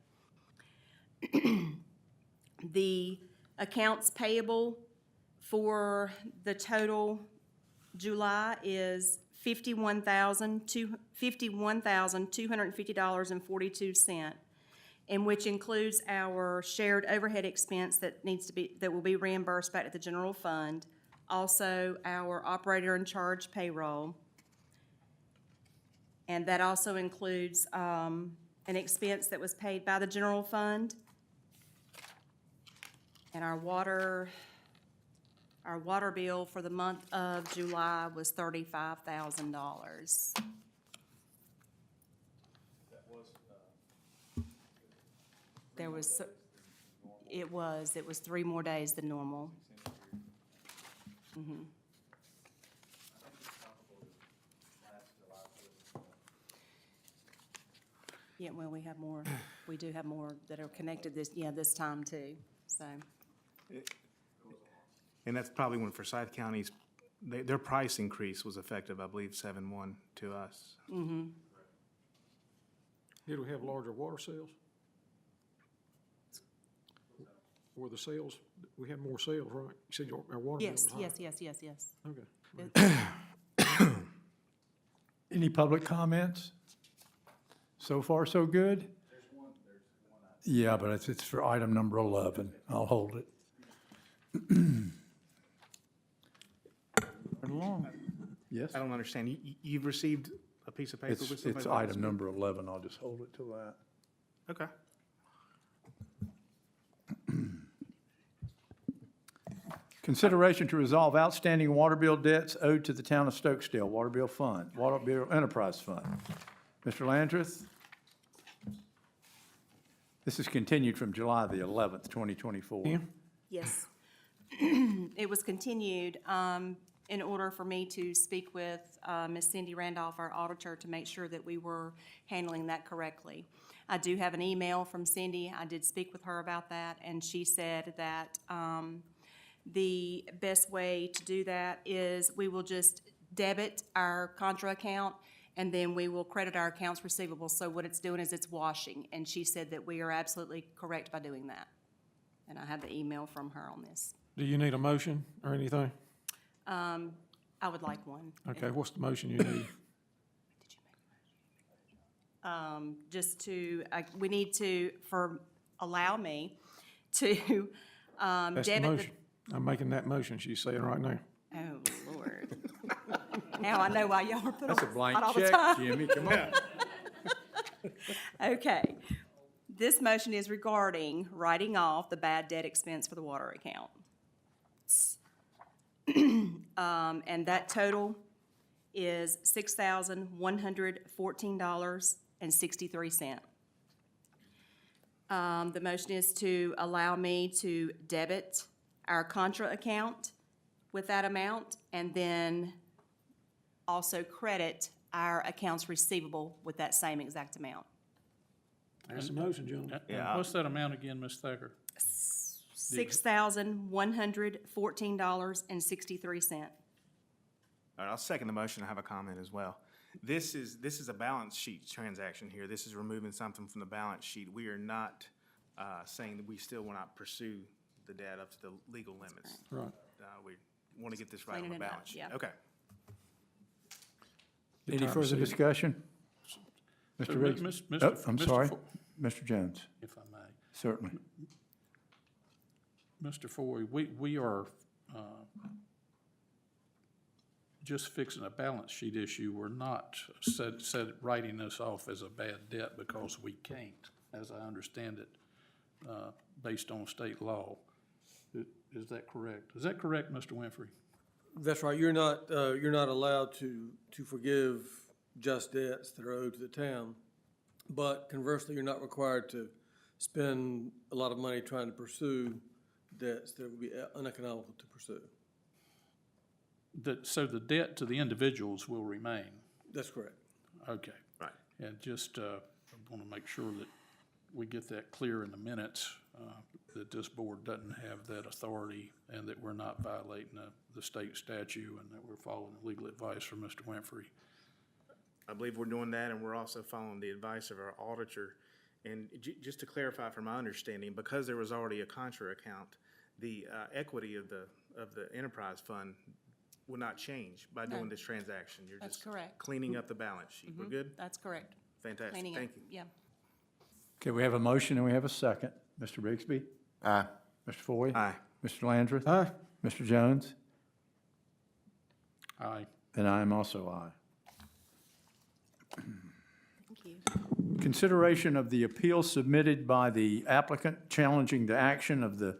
The accounts payable for the total July is $51,250.42, and which includes our shared overhead expense that will be reimbursed back to the general fund, also our operator in charge payroll, and that also includes an expense that was paid by the general fund, and our water bill for the month of July was $35,000. It was 3 more days than normal. Mhm. Yeah, well, we do have more that are connected this time too, so. And that's probably when Forsyth County's, their price increase was effective, I believe, 7/1 to us. Mm-hmm. Did we have larger water sales? Were the sales, we had more sales, right? You said our water bill was higher. Yes. Okay. Any public comments? So far, so good? Yeah, but it's for item number 11. I'll hold it. Right along. Yes? I don't understand. You've received a piece of paper with somebody? It's item number 11. I'll just hold it till that. Okay. Consideration to resolve outstanding water bill debts owed to the town of Stokesdale, Water Bill Fund, Water Bill Enterprise Fund. Mr. Landrith? This is continued from July the 11th, 2024. Yeah. Yes. It was continued in order for me to speak with Ms. Cindy Randolph, our auditor, to make sure that we were handling that correctly. I do have an email from Cindy. I did speak with her about that, and she said that the best way to do that is we will just debit our contra account, and then we will credit our accounts receivable. So what it's doing is it's washing, and she said that we are absolutely correct by doing that. And I have the email from her on this. Do you need a motion or anything? I would like one. Okay, what's the motion you need? Just to, we need to, allow me to That's the debit motion. I'm making that motion, she's saying right now. Oh, Lord. Now I know why y'all are put on That's a the blank spot all the check, time. Jimmy, come on. Okay. This motion is regarding writing off the bad debt expense for the water account. And that total is $6,114.63. The motion is to allow me to debit our contra account with that amount, and then also credit our accounts receivable with that same exact amount. That's the motion, gentlemen. And what's that amount again, Ms. Thacker? $6,114.63. All right, I'll second the motion. I have a comment as well. This is a balance sheet transaction here. This is removing something from the balance sheet. We are not saying that we still will not pursue the debt up to the legal limits. Right. We want to get this right on Cleaning the it up, balance sheet. yeah. Okay. Any further discussion? So, Mr. Riggs? Mr. Oh, I'm Mr. sorry, Fo- Mr. Jones, If I may. certainly. Mr. Foy, we are just fixing a balance sheet issue. We're not writing this off as a bad debt because we can't, as I understand it, based on state law. Is that correct? Is that correct, Mr. Winfrey? That's right, you're not allowed to forgive just debts that are owed to the town. But conversely, you're not required to spend a lot of money trying to pursue debts that would be uneconomical to pursue. So the debt to the individuals will remain? That's correct. Okay. Right. And just, I want to make sure that we get that clear in the minutes, that this board doesn't have that authority and that we're not violating the state statute and that we're following legal advice from Mr. Winfrey. I believe we're doing that, and we're also following the advice of our auditor. And just to clarify from my understanding, because there was already a contra account, the equity of the enterprise fund will not change by doing this transaction. You're That's just correct. cleaning up the balance sheet. We're good? That's correct. Fantastic. Cleaning Thank it, you. yeah. Okay, we have a motion and we have a second. Mr. Rigsby? Aye. Mr. Foy? Aye. Mr. Landrith? Aye. Mr. Jones? Aye. And I am also aye. Thank you. Consideration of the appeal submitted by the applicant challenging the action of the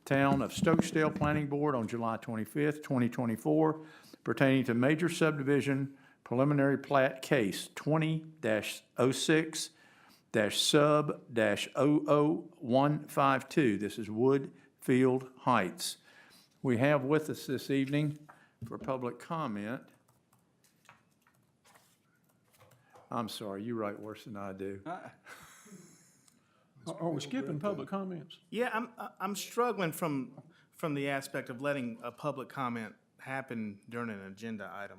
Town of Stokesdale Planning Board on July 25th, 2024, pertaining to major subdivision preliminary plat case 20-06-sub-00152. This is Woodfield Heights. We have with us this evening for public comment. I'm sorry, you write worse than I do. Are we skipping public comments? Yeah, I'm struggling from the aspect of letting a public comment happen during an agenda item.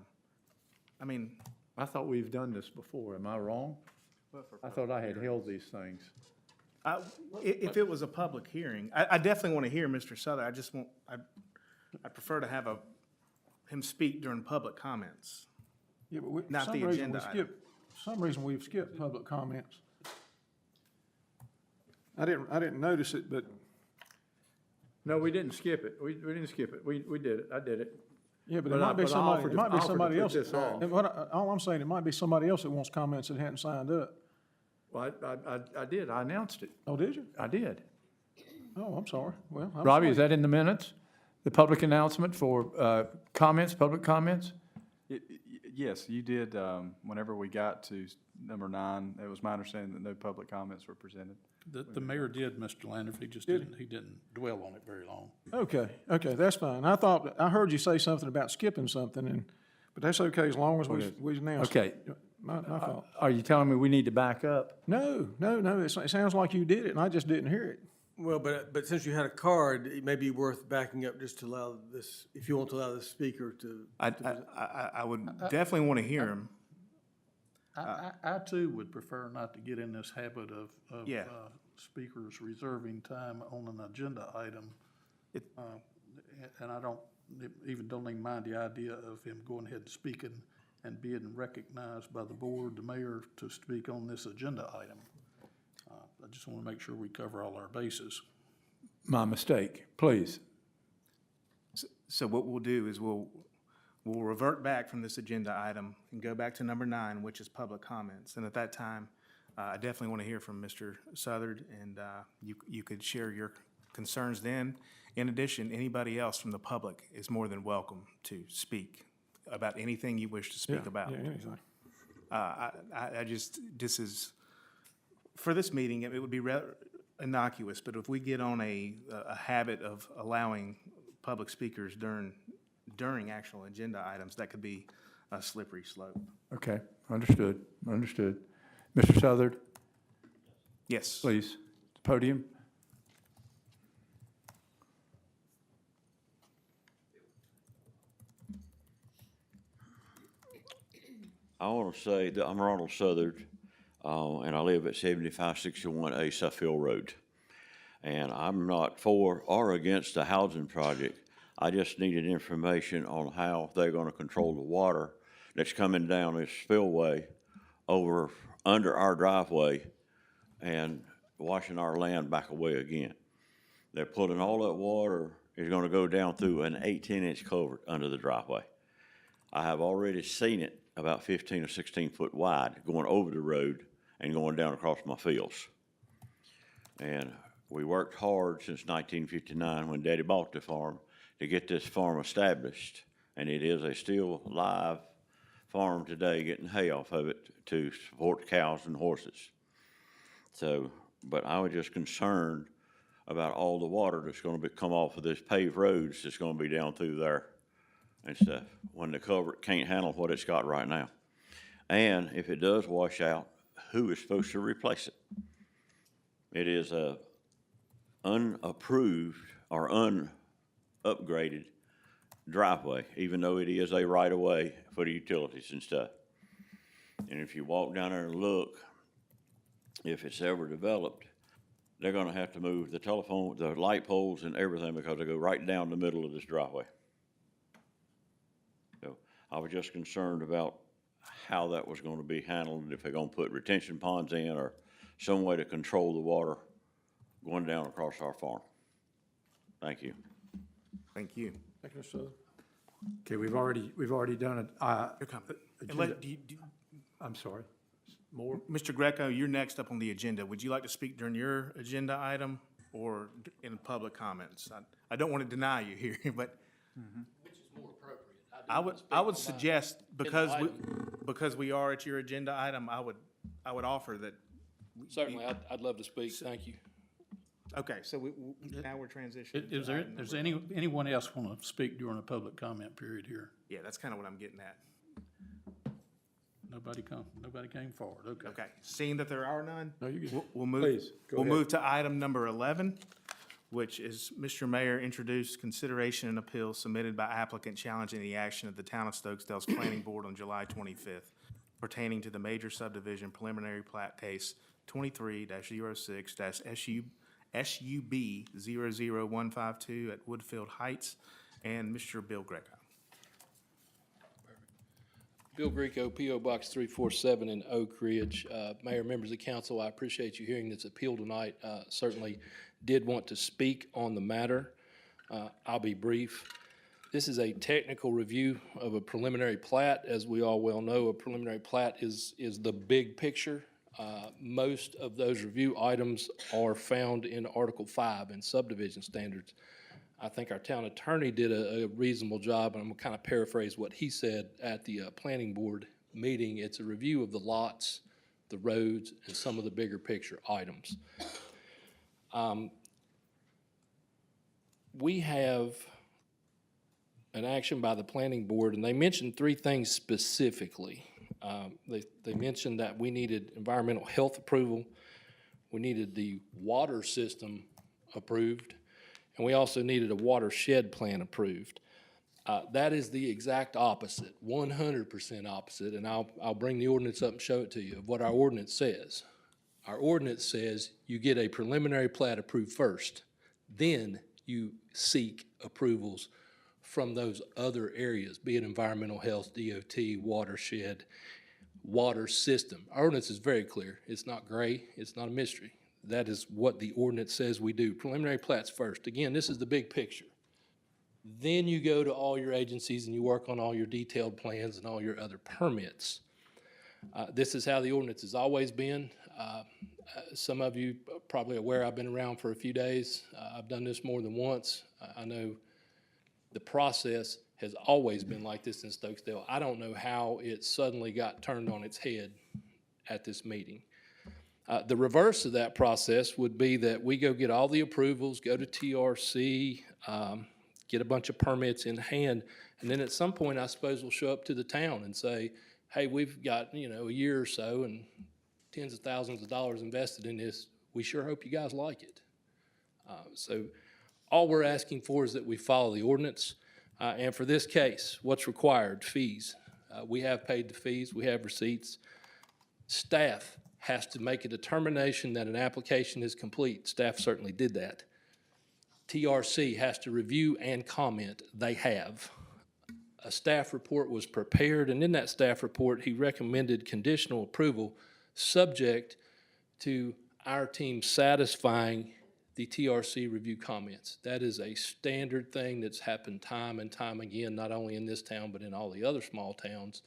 I mean, I thought we've done this before. Am I wrong? I thought I had held these things. if it was a public hearing, I definitely want to hear Mr. Souther. I prefer to have him speak during public comments. Yeah, but for Not some the reason agenda we item. skipped- some reason we've skipped public comments. I didn't notice it, but, No, we didn't skip it. We didn't skip it. We did it. I did it. yeah, but But it might be I somebody, offered it to- might be offered to somebody put else. this off. And all I'm saying, it might be somebody else that wants comments that hadn't signed up. Well, I did. I announced it. Oh, did you? I did. Oh, I'm sorry. Well, I'm Robbie, is sorry. that in the minutes? The public announcement for comments, public comments? Yes, you did, whenever we got to number 9, it was my understanding that no public comments were presented. The mayor did, Mr. Landers, he just didn't dwell on it very long. Okay, that's fine. I heard you say something about skipping something, but that's okay as long as we announced. Okay. My fault. Are you telling me we need to back up? No, it sounds like you did it, and I just didn't hear it. Well, but since you had a card, it may be worth backing up just to allow this, if you want to allow the speaker to. I would definitely want to hear him. I too would prefer not to get in this habit of Yeah. speakers reserving time on an agenda item. And I don't even mind the idea of him going ahead and speaking and being recognized by the board, the mayor, to speak on this agenda item. I just want to make sure we cover all our bases. My mistake, please. So what we'll do is we'll we'll revert back from this agenda item and go back to number 9, which is public comments. And at that time, I definitely want to hear from Mr. Southard, and you could share your concerns then. In addition, anybody else from the public is more than welcome to speak about anything you wish to speak about. Yeah, anything. This is, for this meeting, it would be innocuous, but if we get on a habit of allowing public speakers during actual agenda items, that could be a slippery slope. Okay, understood. Mr. Southard, Yes. please, podium. I want to say that I'm Ronald Southard, and I live at 7561A Suffield Road. And I'm not for or against the housing project. I just needed information on how they're going to control the water that's coming down this spillway under our driveway and washing our land back away again. They're putting all that water is going to go down through an 18-inch culvert under the driveway. I have already seen it about 15 or 16 foot wide going over the road and going down across my fields. And we worked hard since 1959 when Daddy bought the farm to get this farm established. And it is a still live farm today, getting hay off of it to support cows and horses. So, but I was just concerned about all the water that's going to come off of this paved roads that's going to be down through there and stuff when the culvert can't handle what it's got right now. And if it does wash out, who is supposed to replace it? It is a unapproved or unupgraded driveway, even though it is a right-of-way for the utilities and stuff. And if you walk down there and look, if it's ever developed, they're gonna have to move the light poles and everything because they go right down the middle of this driveway. So I was just concerned about how that was gonna be handled, if they're gonna put retention ponds in or some way to control the water going down across our farm. Thank you. Thank you. Thank you, Mr. Southern. Okay, we've already done it. Your comment. And I'm sorry. More? Mr. Greco, you're next up on the agenda. Would you like to speak during your agenda item or in public comments? I don't want to deny you here, but Which is more appropriate? I would suggest, because we are at your agenda item, I would offer that. Certainly, I'd love to speak, thank you. Okay, so now we're transitioning. Is anyone else want to speak during a public comment period here? Yeah, that's kind of what I'm getting at. Nobody came forward, okay. Okay, seeing that there are none, No, you can. we'll move. Please, go We'll ahead. move to item number 11, which is Mr. Mayor introduced consideration and appeal submitted by applicant challenging the action of the Town of Stokesdale's Planning Board on July 25th pertaining to the major subdivision preliminary plat case 23-06-SUB 00152 at Woodfield Heights, and Mr. Bill Greco. Bill Greco, P.O. Box 347 in Oak Ridge. Mayor, members of council, I appreciate you hearing this appeal tonight. Certainly did want to speak on the matter. I'll be brief. This is a technical review of a preliminary plat. As we all well know, a preliminary plat is the big picture. Most of those review items are found in Article 5 in subdivision standards. I think our town attorney did a reasonable job, and I'm gonna kind of paraphrase what he said at the planning board meeting. It's a review of the lots, the roads, and some of the bigger picture items. We have an action by the planning board, and they mentioned three things specifically. They mentioned that we needed environmental health approval, we needed the water system approved, and we also needed a watershed plan approved. That is the exact opposite, 100% opposite, and I'll bring the ordinance up and show it to you, of what our ordinance says. Our ordinance says you get a preliminary plat approved first, then you seek approvals from those other areas, be it environmental health, DOT, watershed, water system. Our ordinance is very clear. It's not gray, it's not a mystery. That is what the ordinance says we do. Preliminary plats first. Again, this is the big picture. Then you go to all your agencies and you work on all your detailed plans and all your other permits. This is how the ordinance has always been. Some of you are probably aware I've been around for a few days. I've done this more than once. I know the process has always been like this in Stokesdale. I don't know how it suddenly got turned on its head at this meeting. The reverse of that process would be that we go get all the approvals, go to TRC, get a bunch of permits in hand, and then at some point, I suppose we'll show up to the town and say, hey, we've got, a year or so and tens of thousands of dollars invested in this. We sure hope you guys like it. So all we're asking for is that we follow the ordinance. And for this case, what's required? Fees. We have paid the fees. We have receipts. Staff has to make a determination that an application is complete. Staff certainly did that. TRC has to review and comment. They have. A staff report was prepared, and in that staff report, he recommended conditional approval subject to our team satisfying the TRC review comments. That is a standard thing that's happened time and time again, not only in this town, but in all the other small towns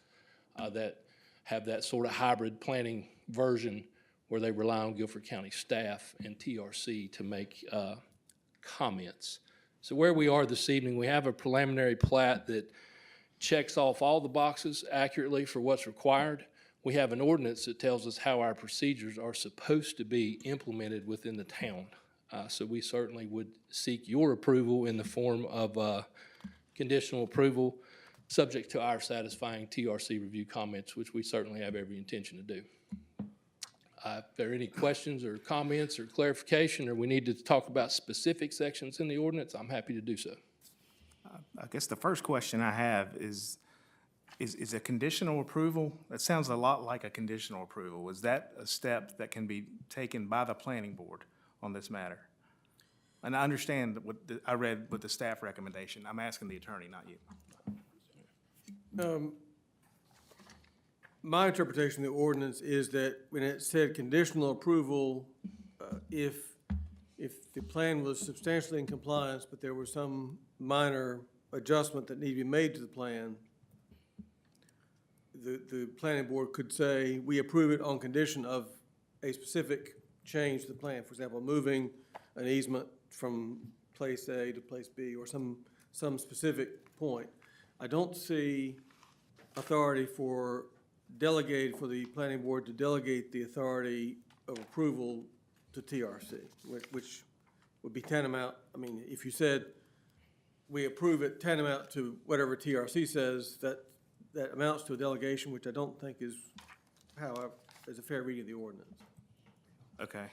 that have that sort of hybrid planning version where they rely on Guilford County staff and TRC to make comments. So where we are this evening, we have a preliminary plat that checks off all the boxes accurately for what's required. We have an ordinance that tells us how our procedures are supposed to be implemented within the town. So we certainly would seek your approval in the form of conditional approval, subject to our satisfying TRC review comments, which we certainly have every intention to do. If there are any questions or comments or clarification, or we need to talk about specific sections in the ordinance, I'm happy to do so. I guess the first question I have is a conditional approval? That sounds a lot like a conditional approval. Is that a step that can be taken by the planning board on this matter? And I understand I read with the staff recommendation. I'm asking the attorney, not you. My interpretation of the ordinance is that when it said conditional approval, if the plan was substantially in compliance, but there was some minor adjustment that needed to be made to the plan, the planning board could say, we approve it on condition of a specific change to the plan. For example, moving an easement from place A to place B, or some specific point. I don't see authority for the planning board to delegate the authority of approval to TRC, which would be tantamount. I mean, if you said we approve it tantamount to whatever TRC says, that amounts to a delegation, which I don't think is is a fair reading of the ordinance. Okay.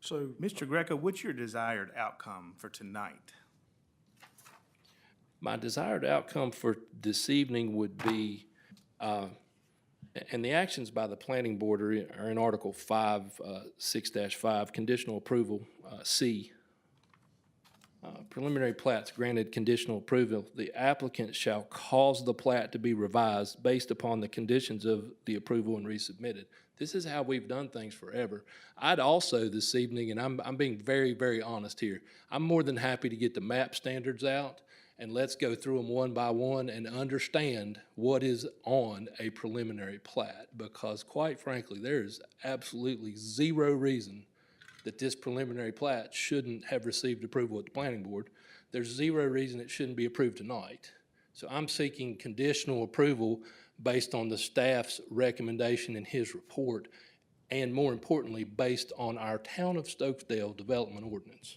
So, Mr. Greco, what's your desired outcome for tonight? My desired outcome for this evening would be, and the actions by the planning board are in Article 5, 6-5, conditional approval, C. Preliminary plats granted conditional approval. The applicant shall cause the plat to be revised based upon the conditions of the approval and resubmitted. This is how we've done things forever. I'd also this evening, and I'm being very, very honest here, I'm more than happy to get the map standards out and let's go through them one by one and understand what is on a preliminary plat, because quite frankly, there is absolutely zero reason that this preliminary plat shouldn't have received approval at the planning board. There's zero reason it shouldn't be approved tonight. So I'm seeking conditional approval based on the staff's recommendation in his report, and more importantly, based on our Town of Stokesdale Development Ordinance.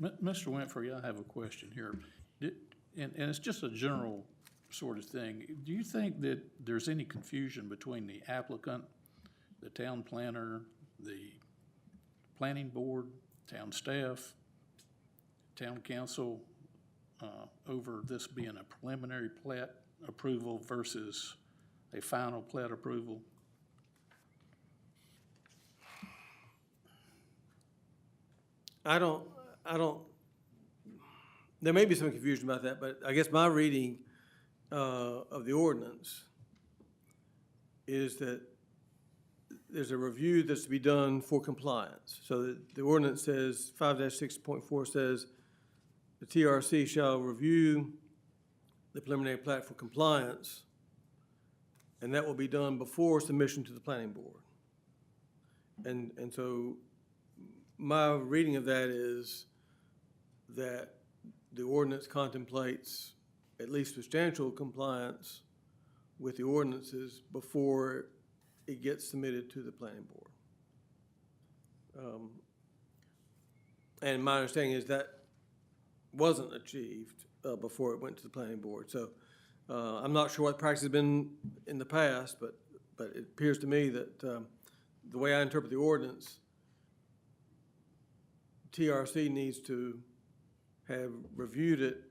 Mr. Winfrey, I have a question here. And it's just a general sort of thing. Do you think that there's any confusion between the applicant, the town planner, the planning board, town staff, town council, over this being a preliminary plat approval versus a final plat approval? I don't, there may be some confusion about that, but I guess my reading of the ordinance is that there's a review that's to be done for compliance. So the ordinance says, 5-6.4 says, the TRC shall review the preliminary plat for compliance, and that will be done before submission to the planning board. And so my reading of that is that the ordinance contemplates at least substantial compliance with the ordinances before it gets submitted to the planning board. And my understanding is that wasn't achieved before it went to the planning board. So I'm not sure what practice has been in the past, but it appears to me that the way I interpret the ordinance, TRC needs to have reviewed it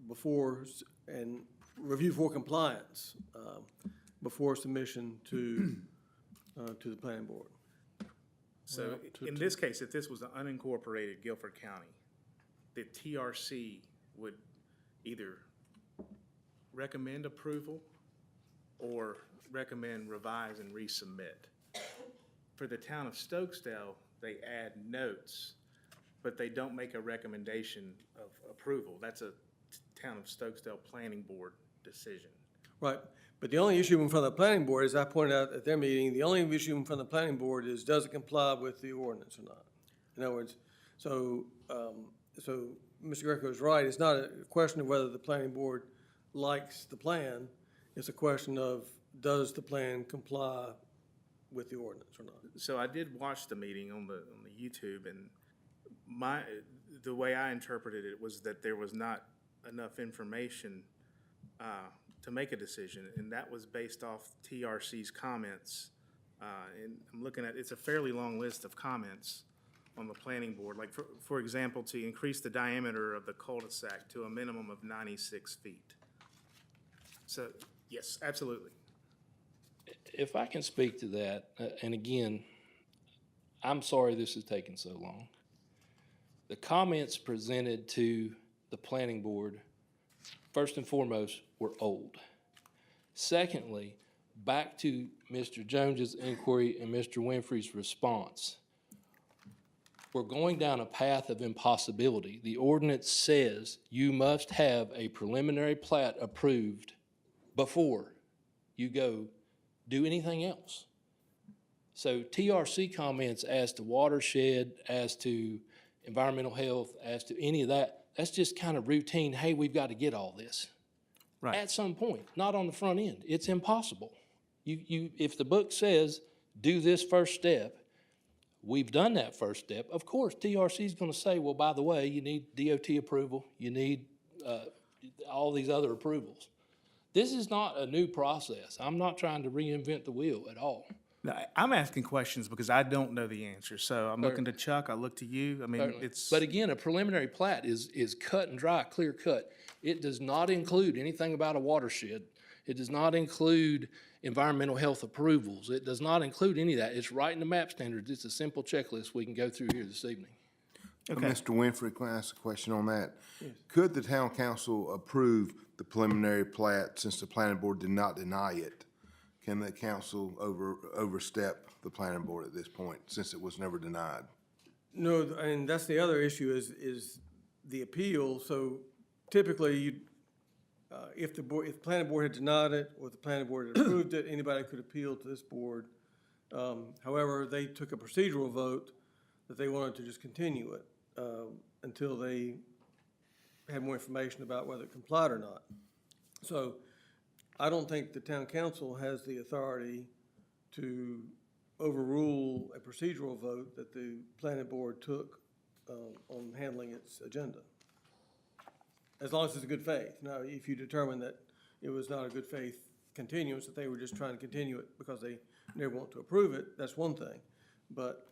before and review for compliance before submission to the planning board. So in this case, if this was an unincorporated Guilford County, the TRC would either recommend approval or recommend revise and resubmit. For the town of Stokesdale, they add notes, but they don't make a recommendation of approval. That's a town of Stokesdale Planning Board decision. Right, but the only issue in front of the planning board, as I pointed out at their meeting, the only issue in front of the planning board is, does it comply with the ordinance or not? In other words, so Mr. Greco is right, it's not a question of whether the planning board likes the plan, it's a question of, does the plan comply with the ordinance or not? So I did watch the meeting on the YouTube, and the way I interpreted it was that there was not enough information to make a decision, and that was based off TRC's comments. And I'm looking at, it's a fairly long list of comments on the planning board. Like, for example, to increase the diameter of the cul-de-sac to a minimum of 96 feet. So, yes, absolutely. If I can speak to that, and again, I'm sorry this is taking so long. The comments presented to the planning board, first and foremost, were old. Secondly, back to Mr. Jones's inquiry and Mr. Winfrey's response. We're going down a path of impossibility. The ordinance says you must have a preliminary plat approved before you go do anything else. So TRC comments as to watershed, as to environmental health, as to any of that, that's just kind of routine, hey, we've got to get all this. Right. At some point, not on the front end. It's impossible. If the book says, do this first step, we've done that first step. Of course, TRC is going to say, well, by the way, you need DOT approval, you need all these other approvals. This is not a new process. I'm not trying to reinvent the wheel at all. No, I'm asking questions because I don't know the answer. So I'm looking to Chuck, I look to you. I mean, Certainly. it's. But again, a preliminary plat is cut and dry, clear cut. It does not include anything about a watershed. It does not include environmental health approvals. It does not include any of that. It's right in the map standards. It's a simple checklist we can go through here this evening. Okay. Mr. Winfrey, can I ask a question on that? Yes. Could the town council approve the preliminary plat since the planning board did not deny it? Can the council overstep the planning board at this point, since it was never denied? No, and that's the other issue is the appeal. So typically, if the planning board had denied it or the planning board had approved it, anybody could appeal to this board. However, they took a procedural vote that they wanted to just continue it until they had more information about whether it complied or not. So I don't think the town council has the authority to overrule a procedural vote that the planning board took on handling its agenda, as long as it's a good faith. Now, if you determine that it was not a good faith continuance, that they were just trying to continue it because they never want to approve it, that's one thing. But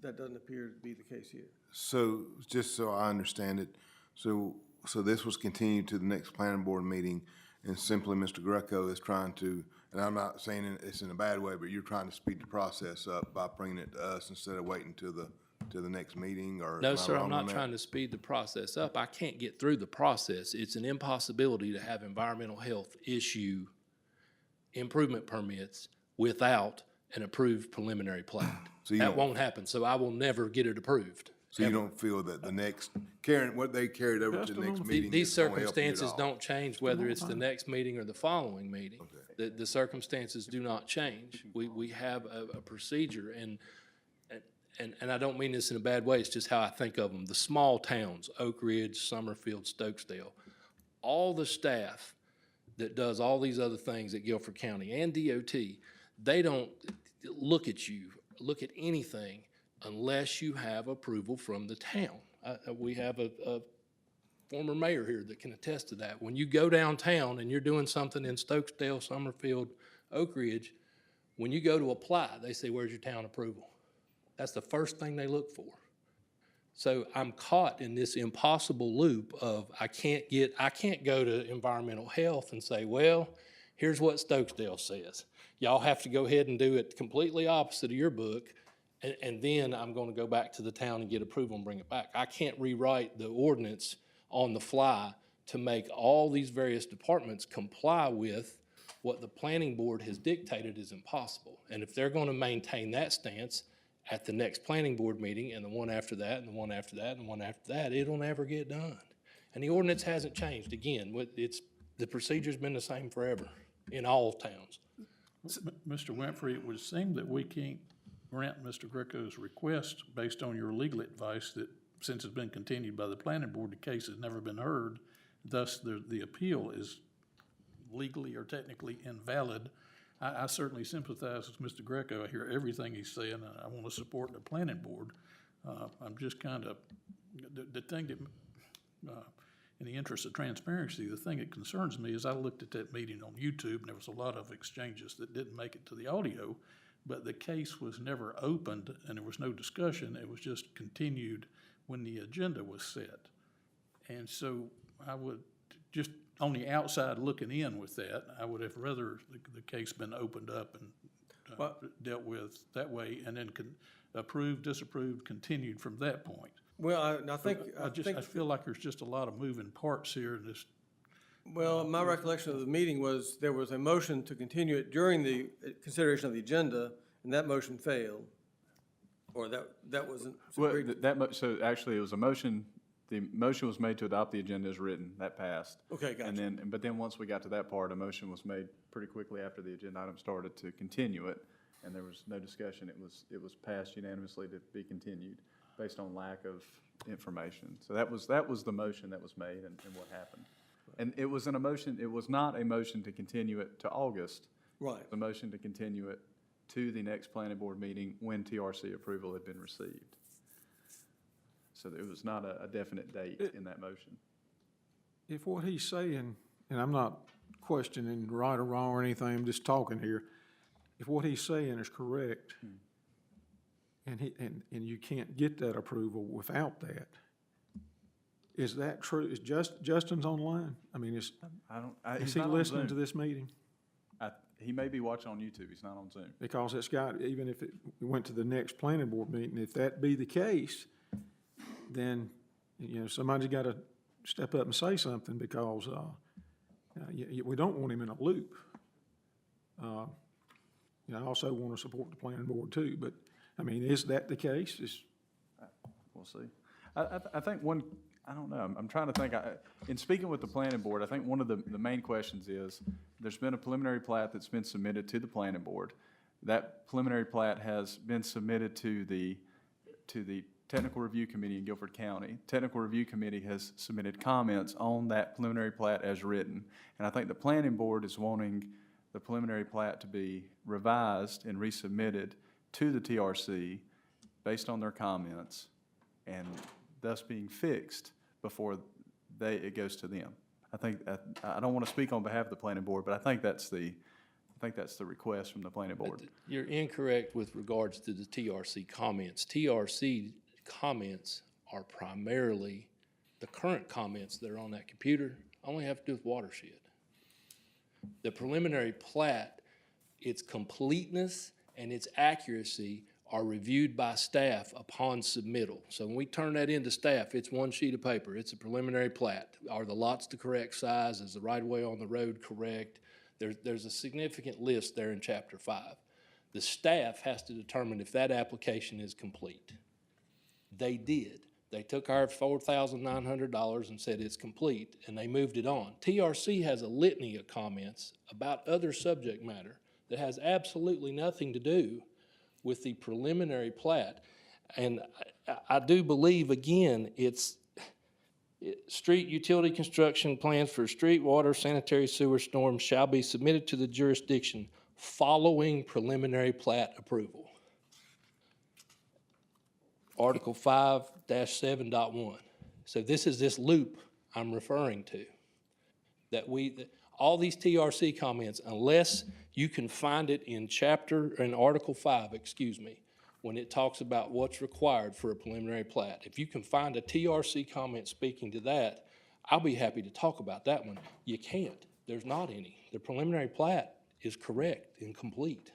that doesn't appear to be the case here. So, just so I understand it, so this was continued to the next planning board meeting, and simply Mr. Greco is trying to, and I'm not saying it's in a bad way, but you're trying to speed the process up by bringing it to us instead of waiting to the next meeting, or? No, sir, I'm not trying to speed the process up. I can't get through the process. It's an impossibility to have environmental health issue improvement permits without an approved preliminary plat. So you That don't- won't happen, so I will never get it approved. So you don't feel that the next, what they carried over to the next meeting These is gonna help you at circumstances all? don't change whether it's the next meeting or the following meeting. The circumstances do not change. We have a procedure, and I don't mean this in a bad way, it's just how I think of them. The small towns, Oak Ridge, Summerfield, Stokesdale, all the staff that does all these other things at Guilford County and DOT, they don't look at anything unless you have approval from the town. We have a former mayor here that can attest to that. When you go downtown and you're doing something in Stokesdale, Summerfield, Oak Ridge, when you go to apply, they say, where's your town approval? That's the first thing they look for. So I'm caught in this impossible loop of I can't go to environmental health and say, well, here's what Stokesdale says. Y'all have to go ahead and do it completely opposite of your book, and then I'm going to go back to the town and get approval and bring it back. I can't rewrite the ordinance on the fly to make all these various departments comply with what the planning board has dictated is impossible. And if they're going to maintain that stance at the next planning board meeting and the one after that and the one after that and the one after that, it'll never get done. And the ordinance hasn't changed. Again, the procedure's been the same forever in all towns. Mr. Winfrey, it would seem that we can't grant Mr. Greco's request based on your legal advice that since it's been continued by the planning board, the case has never been heard. Thus, the appeal is legally or technically invalid. I certainly sympathize with Mr. Greco. I hear everything he's saying, and I want to support the planning board. I'm just kind of, the thing that, in the interest of transparency, the thing that concerns me is I looked at that meeting on YouTube, and there was a lot of exchanges that didn't make it to the audio, but the case was never opened, and there was no discussion. It was just continued when the agenda was set. And so I would, just on the outside looking in with that, I would have rather the case been opened up and dealt with that way, and then approved, disapproved, continued from that point. Well, I think, I feel like there's just a lot of moving parts here in this. well, my recollection of the meeting was there was a motion to continue it during the consideration of the agenda, and that motion failed. Or that wasn't. Well, so actually, it was a motion, the motion was made to adopt the agenda as written, that passed. Okay, gotcha. But then once we got to that part, a motion was made pretty quickly after the agenda item started to continue it, and there was no discussion. It was passed unanimously to be continued based on lack of information. So that was the motion that was made and what happened. And it was not a motion to continue it to August. Right. The motion to continue it to the next planning board meeting when TRC approval had been received. So there was not a definite date in that motion. If what he's saying, and I'm not questioning right or wrong or anything, I'm just talking here. If what he's saying is correct, and you can't get that approval without that, is that true? Is Justin's online? I mean, is He's he not on listening Zoom. to this meeting? He may be watching on YouTube. He's not on Zoom. Because it's got, even if it went to the next planning board meeting, if that be the case, then, somebody's got to step up and say something because we don't want him in a loop. I also want to support the planning board too, but, I mean, is that the case? We'll see. I think I don't know, I'm trying to think, in speaking with the planning board, I think one of the main questions is, there's been a preliminary plat that's been submitted to the planning board. That preliminary plat has been submitted to the Technical Review Committee in Guilford County. Technical Review Committee has submitted comments on that preliminary plat as written. And I think the planning board is wanting the preliminary plat to be revised and resubmitted to the TRC based on their comments and thus being fixed before it goes to them. I think, I don't want to speak on behalf of the planning board, but I think that's the request from the planning board. You're incorrect with regards to the TRC comments. TRC comments are primarily the current comments that are on that computer, only have to do with watershed. The preliminary plat, its completeness and its accuracy are reviewed by staff upon submittal. So when we turn that into staff, it's one sheet of paper. It's a preliminary plat. Are the lots the correct size? Is the right-of-way on the road correct? There's a significant list there in Chapter 5. The staff has to determine if that application is complete. They did. They took our $4,900 and said it's complete, and they moved it on. TRC has a litany of comments about other subject matter that has absolutely nothing to do with the preliminary plat. And I do believe, again, street utility construction plans for street, water, sanitary sewer, storms shall be submitted to the jurisdiction following preliminary plat approval. Article 5-7.1. So this is this loop I'm referring to. That all these TRC comments, unless you can find it in Article 5, when it talks about what's required for a preliminary plat. If you can find a TRC comment speaking to that, I'll be happy to talk about that one. You can't. There's not any. The preliminary plat is correct and complete.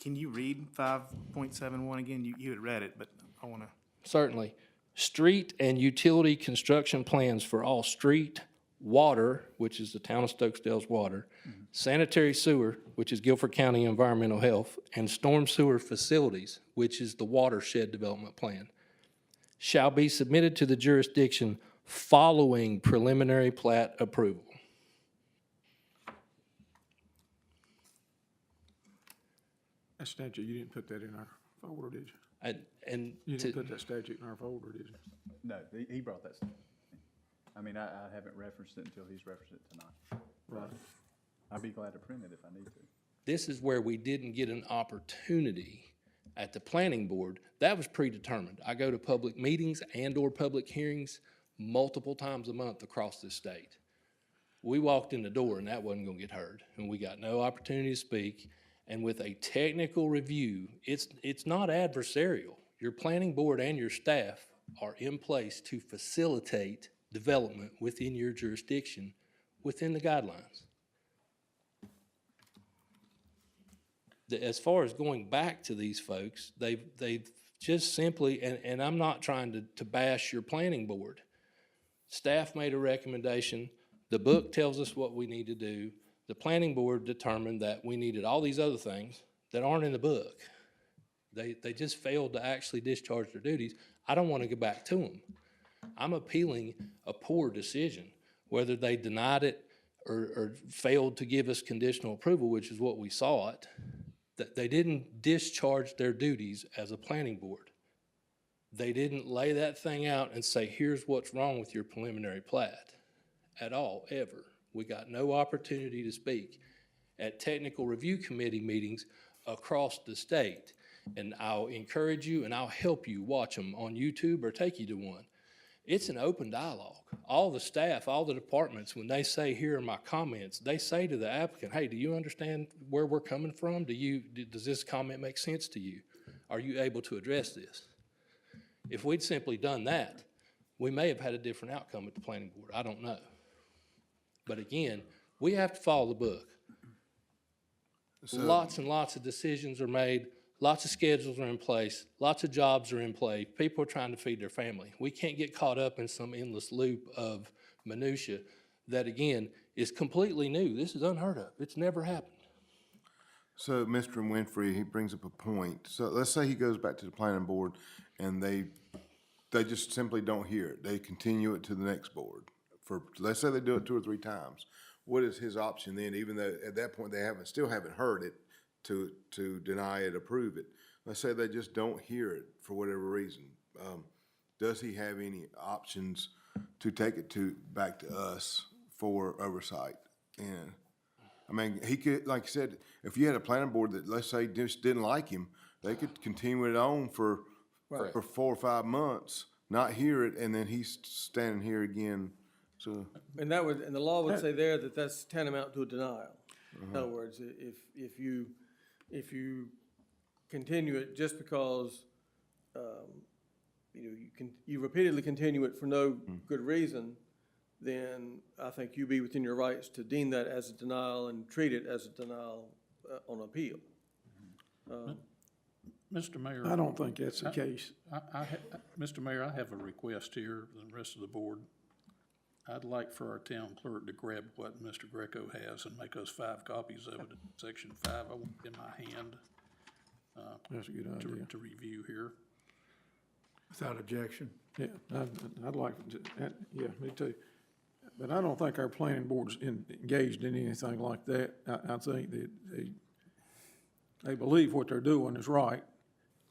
Can you read 5.71 again? You had read it, but I want to. Certainly. Street and utility construction plans for all street, water, which is the town of Stokesdale's water, sanitary sewer, which is Guilford County Environmental Health, and storm sewer facilities, which is the watershed development plan, shall be submitted to the jurisdiction following preliminary plat approval. That statute, you didn't put that in our folder, did you? And You didn't put that statute in our folder, did you? No, he brought that stuff. I mean, I haven't referenced it until he's referenced it tonight. Right. I'd be glad to print it if I need to. this is where we didn't get an opportunity at the planning board. That was predetermined. I go to public meetings and/or public hearings multiple times a month across this state. We walked in the door and that wasn't gonna get heard, and we got no opportunity to speak. And with a technical review, it's not adversarial. Your planning board and your staff are in place to facilitate development within your jurisdiction, within the guidelines. As far as going back to these folks, they've just simply, and I'm not trying to bash your planning board. Staff made a recommendation. The book tells us what we need to do. The planning board determined that we needed all these other things that aren't in the book. They just failed to actually discharge their duties. I don't want to go back to them. I'm appealing a poor decision, whether they denied it or failed to give us conditional approval, which is what we sought, that they didn't discharge their duties as a planning board. They didn't lay that thing out and say, here's what's wrong with your preliminary plat at all, ever. We got no opportunity to speak at technical review committee meetings across the state. And I'll encourage you and I'll help you watch them on YouTube or take you to one. It's an open dialogue. All the staff, all the departments, when they say, here are my comments, they say to the applicant, hey, do you understand where we're coming from? Does this comment make sense to you? Are you able to address this? If we'd simply done that, we may have had a different outcome at the planning board. I don't know. But again, we have to follow the book. Lots and lots of decisions are made. Lots of schedules are in place. Lots of jobs are in play. People are trying to feed their family. We can't get caught up in some endless loop of minutia that, again, is completely new. This is unheard of. It's never happened. So Mr. Winfrey, he brings up a point. So let's say he goes back to the planning board and they just simply don't hear it. They continue it to the next board. Let's say they do it 2 or 3 times. What is his option then, even though at that point they still haven't heard it, to deny it, approve it? Let's say they just don't hear it for whatever reason. Does he have any options to take it back to us for oversight? And I mean, he could, like you said, if you had a planning board that, let's say, just didn't like him, they could continue it on for 4 or 5 months, not hear it, and then he's standing here again. So, And the law would say there that that's tantamount to a denial. In other words, if you continue it just because, you repeatedly continue it for no good reason, then I think you'd be within your rights to deem that as a denial and treat it as a denial on appeal. Mr. Mayor. I don't think that's the case. Mr. Mayor, I have a request here, the rest of the board. I'd like for our town clerk to grab what Mr. Greco has and make us 5 copies of it. Section 5, I want it in my hand. That's a good idea. to review here. Without objection. Yeah, I'd like to, yeah, me too. But I don't think our planning board's engaged in anything like that. I think that they believe what they're doing is right,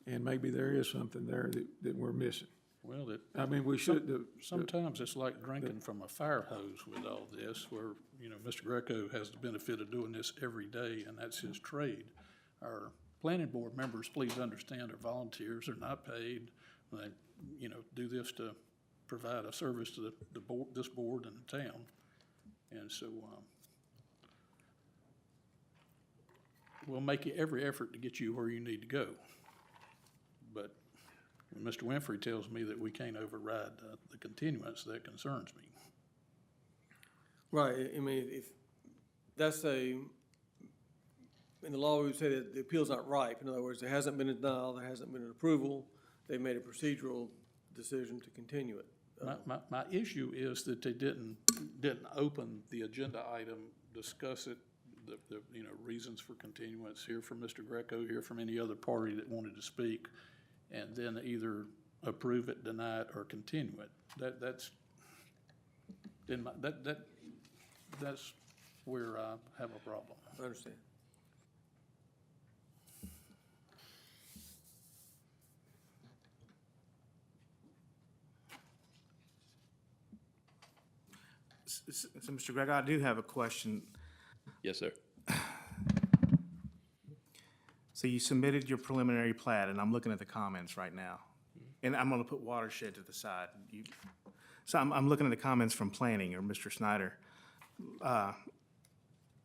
and maybe there is something there that we're missing. Well, I mean, we should, sometimes it's like drinking from a fire hose with all this, where, you know, Mr. Greco has the benefit of doing this every day, and that's his trade. Our planning board members, please understand, are volunteers, they're not paid. They, you know, do this to provide a service to the board, this board and the town. And so, we'll make every effort to get you where you need to go. But when Mr. Winfrey tells me that we can't override the continuance, that concerns me. Right, I mean, if that's in the law, we would say that the appeal's not ripe. In other words, there hasn't been a denial, there hasn't been an approval. They made a procedural decision to continue it. My issue is that they didn't open the agenda item, discuss it, the you know, reasons for continuance, hear from Mr. Greco, hear from any other party that wanted to speak, and then either approve it, deny it, or continue it. That's where I have a problem. I understand. So, Mr. Gregg, I do have a question. Yes, sir. So you submitted your preliminary plat, and I'm looking at the comments right now. And I'm gonna put watershed to the side. So I'm looking at the comments from planning, or Mr. Snyder.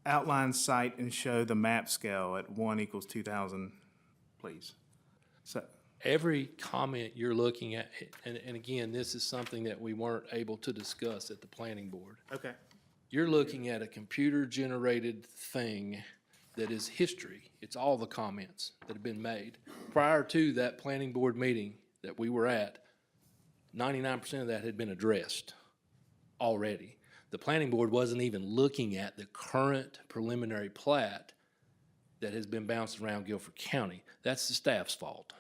Outline site and show the map scale at 1=2,000, please. So, Every comment you're looking at, and again, this is something that we weren't able to discuss at the planning board. okay, You're looking at a computer-generated thing that is history. It's all the comments that have been made. Prior to that planning board meeting that we were at, 99% of that had been addressed already. The planning board wasn't even looking at the current preliminary plat that has been bounced around Guilford County. That's the staff's fault.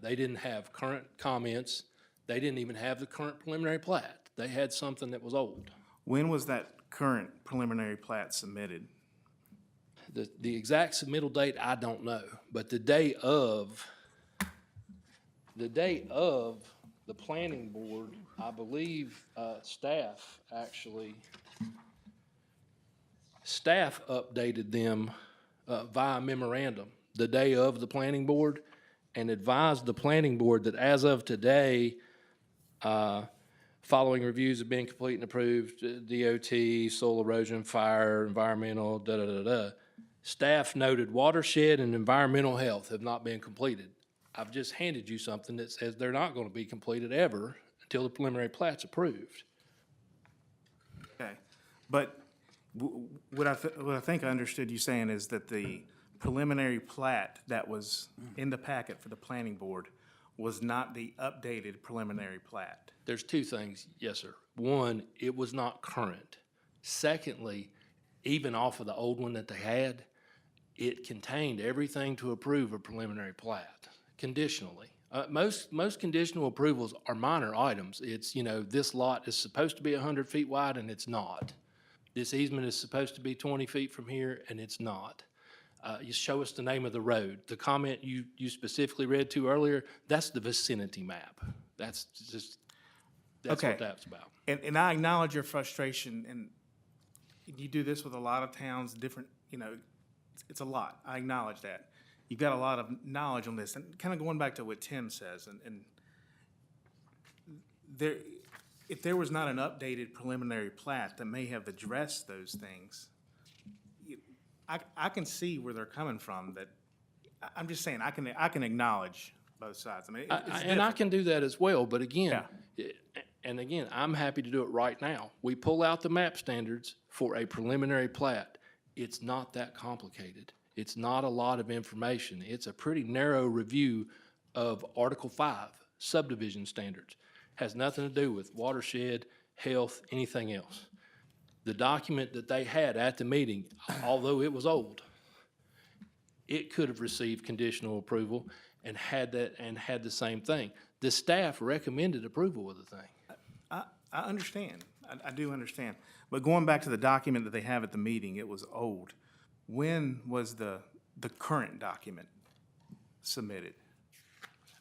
They didn't have current comments. They didn't even have the current preliminary plat. They had something that was old. when was that current preliminary plat submitted? The exact submittal date, I don't know, but the day of the planning board, I believe, staff updated them via memorandum the day of the planning board and advised the planning board that as of today, following reviews have been complete and approved, DOT, soil erosion, fire, environmental, da-da-da-da. Staff noted watershed and environmental health have not been completed. I've just handed you something that says they're not going to be completed ever until the preliminary plat's approved. Okay, but what I think I understood you saying is that the preliminary plat that was in the packet for the planning board was not the updated preliminary plat. There's two things, yes, sir. One, it was not current. Secondly, even off of the old one that they had, it contained everything to approve a preliminary plat conditionally. Most conditional approvals are minor items. It's, you know, this lot is supposed to be 100 feet wide and it's not. This easement is supposed to be 20 feet from here and it's not. You show us the name of the road. The comment you specifically read to earlier, that's the vicinity map. That's Okay. what that's about. And I acknowledge your frustration, and you do this with a lot of towns, different, you know, it's a lot. I acknowledge that. You've got a lot of knowledge on this, and kind of going back to what Tim says, and there, if there was not an updated preliminary plat that may have addressed those things, I can see where they're coming from, that, I'm just saying, I can acknowledge both sides. I mean, it's And I different. can do that as well, but again, and again, I'm happy to do it right now. We pull out the map standards for a preliminary plat. It's not that complicated. It's not a lot of information. It's a pretty narrow review of Article 5 subdivision standards. Has nothing to do with watershed, health, anything else. The document that they had at the meeting, although it was old, it could have received conditional approval and had the same thing. The staff recommended approval of the thing. I understand. I do understand. But going back to the document that they have at the meeting, it was old. When was the current document submitted?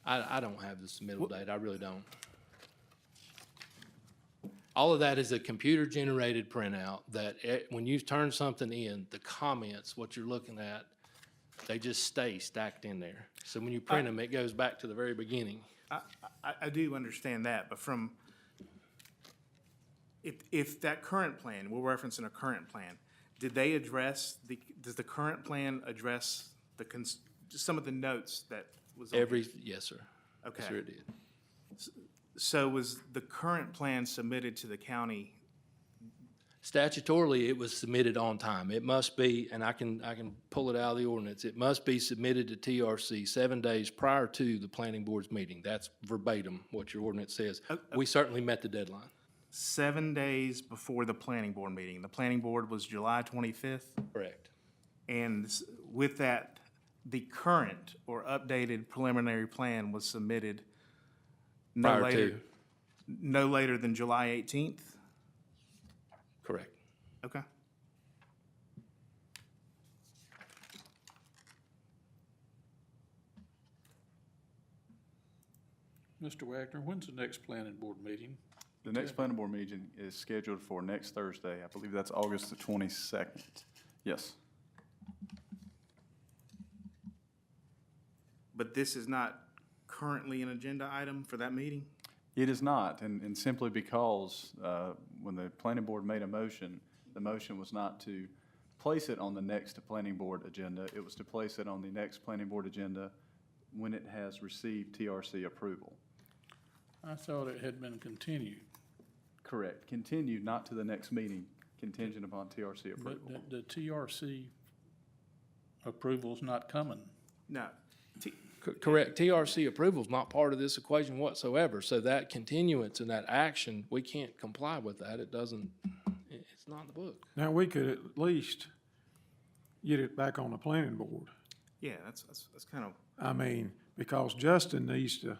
I don't have the submittal date, I really don't. All of that is a computer-generated printout that when you turn something in, the comments, what you're looking at, they just stay stacked in there. So when you print them, it goes back to the very beginning. I do understand that, but if that current plan, we're referencing a current plan, did they address does the current plan address some of the notes that was on here? Yes, sir. Okay. Yes, sir, it did. So was the current plan submitted to the county? Statutorily, it was submitted on time. It must be, and I can pull it out of the ordinance, it must be submitted to TRC 7 days prior to the planning board's meeting. That's verbatim what your ordinance says. We certainly met the deadline. 7 days before the planning board meeting. The planning board was July 25th? Correct. And with that, the current or updated preliminary plan was submitted no later than July 18th? Correct. Okay. Mr. Wagner, when's the next planning board meeting? The next planning board meeting is scheduled for next Thursday. I believe that's August the 22nd. Yes. But this is not currently an agenda item for that meeting? It is not, and simply because when the planning board made a motion, the motion was not to place it on the next planning board agenda. It was to place it on the next planning board agenda when it has received TRC approval. I thought it had been continued. Correct. Continued, not to the next meeting, contingent upon TRC approval. But the TRC approval's not coming. No. Correct. TRC approval is not part of this equation whatsoever. So that continuance and that action, we can't comply with that. It doesn't, it's not in the book. Now, we could at least get it back on the planning board. Yeah, that's kind of, I mean, because Justin needs to,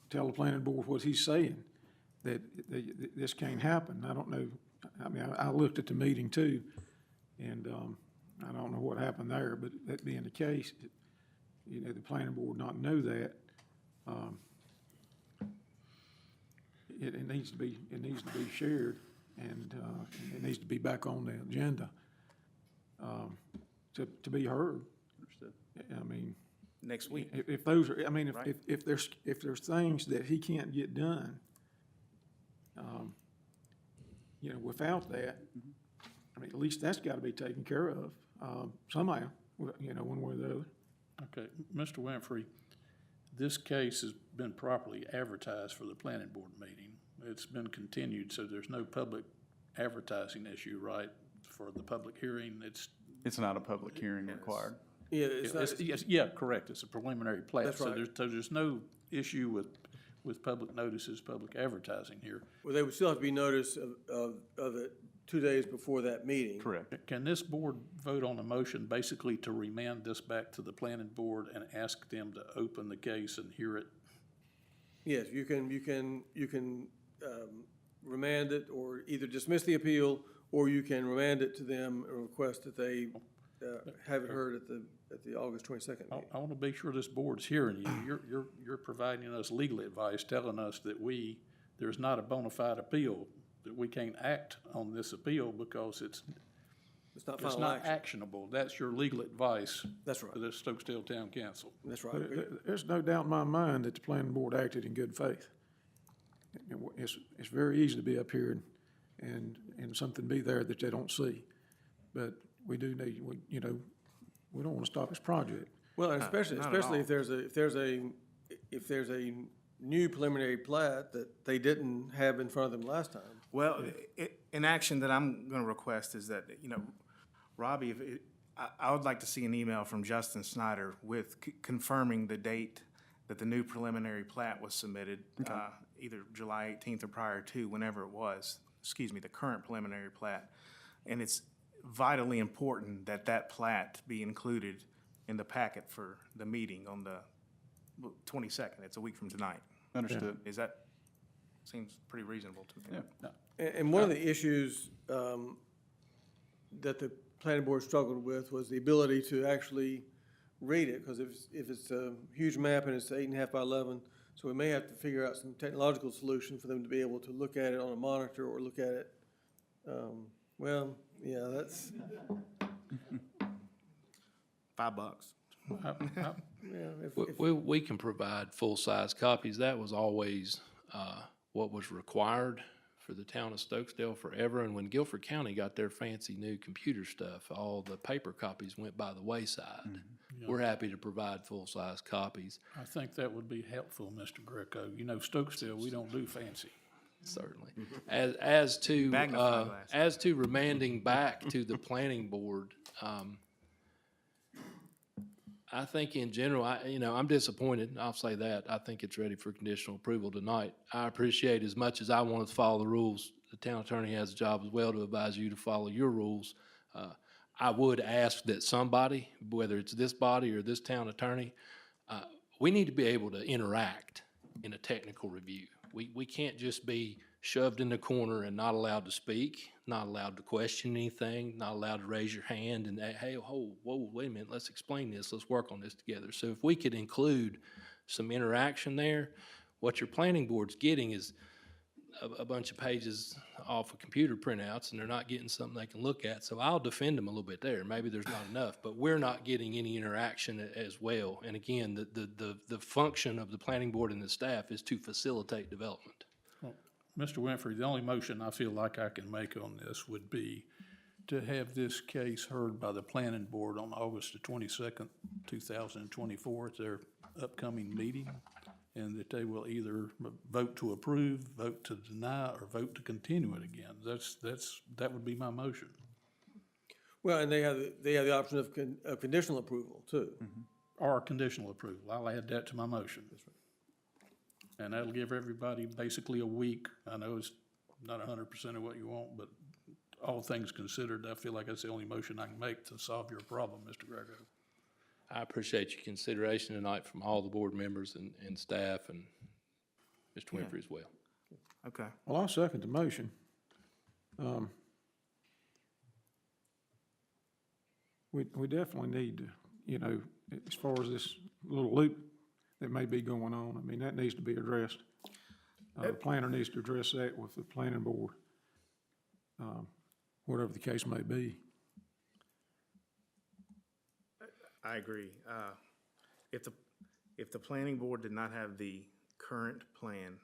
tell the planning board what he's saying, that this can't happen. I don't know, I mean, I looked at the meeting too, and I don't know what happened there, but that being the case, the planning board not know that, it needs to be shared, and it needs to be back on the agenda to be heard. Understood. I mean, next week. if those are, I mean, Right. if there's things that he can't get done, without that, I mean, at least that's got to be taken care of somehow, one way or the other. Okay, Mr. Winfrey, this case has been properly advertised for the planning board meeting. It's been continued, so there's no public advertising issue, right, for the public hearing? It's not a public hearing required. Yeah, it's not, Yes, yeah, correct, it's a preliminary plat. That's right. So there's no issue with public notices, public advertising here. well, they would still have to be noticed of it 2 days before that meeting. Correct. Can this board vote on a motion basically to remand this back to the planning board and ask them to open the case and hear it? Yes, you can remand it, or either dismiss the appeal, or you can remand it to them and request that they have it heard at the August 22nd meeting. I want to be sure this board's hearing you. You're providing us legal advice, telling us that there's not a bona fide appeal, that we can't act on this appeal because it's It's not final not action. actionable. That's your legal advice That's right. to the Stokesdale Town Council. That's right. But there's no doubt in my mind that the planning board acted in good faith. It's very easy to be up here and something be there that they don't see. But we do need, we don't want to stop this project. Well, and especially not at all. if there's a new preliminary plat that they didn't have in front of them last time. well, an action that I'm going to request is that, Robbie, I would like to see an email from Justin Snyder with confirming the date that the new preliminary plat was submitted, either July 18th or prior to, whenever it was, the current preliminary plat. And it's vitally important that that plat be included in the packet for the meeting on the 22nd. It's a week from tonight. Understood. Is that, seems pretty reasonable to me. Yeah. And one of the issues that the planning board struggled with was the ability to actually read it, because if it's a huge map and it's 8.5 by 11, so we may have to figure out some technological solution for them to be able to look at it on a monitor or look at it. Well, yeah, that's, $5. yeah. We can provide full-size copies. That was always what was required for the town of Stokesdale forever. And when Guilford County got their fancy new computer stuff, all the paper copies went by the wayside. We're happy to provide full-size copies. I think that would be helpful, Mr. Greco. You know, Stokesdale, we don't do fancy. Certainly. As to, Magnifying glass. as to remanding back to the planning board, I think in general, I'm disappointed. I'll say that. I think it's ready for conditional approval tonight. I appreciate as much as I want to follow the rules, the town attorney has a job as well to advise you to follow your rules. I would ask that somebody, whether it's this body or this town attorney, we need to be able to interact in a technical review. We can't just be shoved in the corner and not allowed to speak, not allowed to question anything, not allowed to raise your hand and, hey, whoa, wait a minute, let's explain this, let's work on this together. So if we could include some interaction there, what your planning board's getting is a bunch of pages off of computer printouts, and they're not getting something they can look at. So I'll defend them a little bit there. Maybe there's not enough, but we're not getting any interaction as well. And again, the function of the planning board and the staff is to facilitate development. Well, Mr. Winfrey, the only motion I feel like I can make on this would be to have this case heard by the planning board on August the 22nd, 2024 at their upcoming meeting, and that they will either vote to approve, vote to deny, or vote to continue it again. That would be my motion. Well, and they have the option of conditional approval too. Or conditional approval. I'll add that to my motion. And that'll give everybody basically a week. I know it's not 100% of what you want, but all things considered, I feel like that's the only motion I can make to solve your problem, Mr. Greco. I appreciate your consideration tonight from all the board members and staff and Mr. Winfrey as well. Okay. Well, I'll second the motion. We definitely need to, as far as this little loop that may be going on, I mean, that needs to be addressed. The planner needs to address that with the planning board, whatever the case may be. I agree. If the planning board did not have the current plan,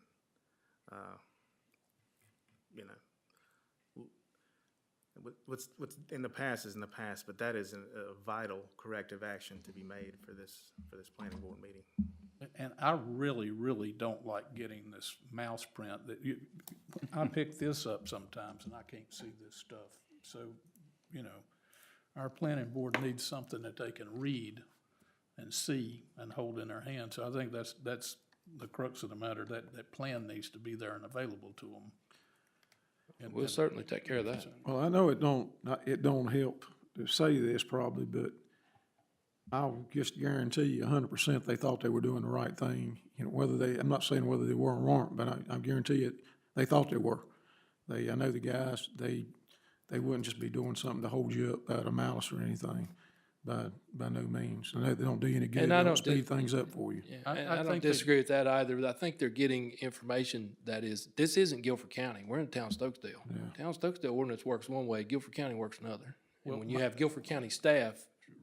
what's in the past is in the past, but that is a vital corrective action to be made for this planning board meeting. And I really, really don't like getting this mouse print I pick this up sometimes and I can't see this stuff. So, our planning board needs something that they can read and see and hold in their hand. So I think that's the crux of the matter. That plan needs to be there and available to them. And We'll certainly take care of that. Well, I know it don't help to say this probably, but I'll just guarantee you 100% they thought they were doing the right thing. I'm not saying whether they were or weren't, but I guarantee you they thought they were. I know the guys, they wouldn't just be doing something to hold you up out of malice or anything, by no means. I know they don't do you any good, And they I don't don't speed things up for you. Yeah, I don't disagree with that either, but I think they're getting information this isn't Guilford County. We're in the town of Stokesdale. Town of Stokesdale ordinance works one way, Guilford County works another. And when you have Guilford County staff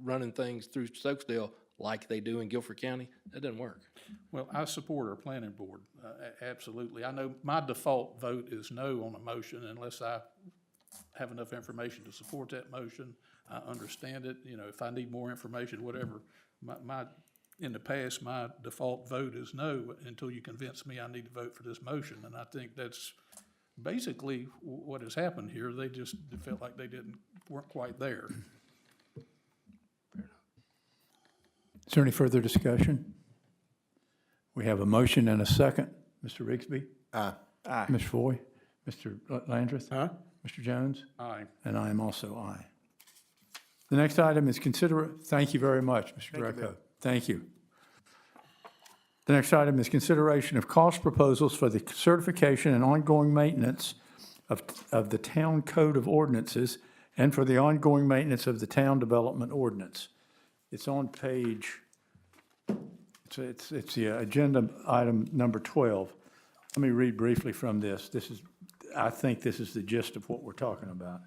running things through Stokesdale like they do in Guilford County, that doesn't work. Well, I support our planning board, absolutely. I know my default vote is no on a motion unless I have enough information to support that motion. I understand it, if I need more information, whatever. In the past, my default vote is no until you convince me I need to vote for this motion. And I think that's basically what has happened here. They just felt like they weren't quite there. Is there any further discussion? We have a motion and a second. Mr. Rigsby? Aye. Ms. Foy? Mr. Landreth? Aye. Mr. Jones? Aye. And I am also aye. The next item is thank you very much, Mr. Greco. Thank you. The next item is consideration of cost proposals for the certification and ongoing maintenance of the Town Code of Ordinances and for the ongoing maintenance of the Town Development Ordinance. It's on page, it's the agenda item number 12. Let me read briefly from this. I think this is the gist of what we're talking about.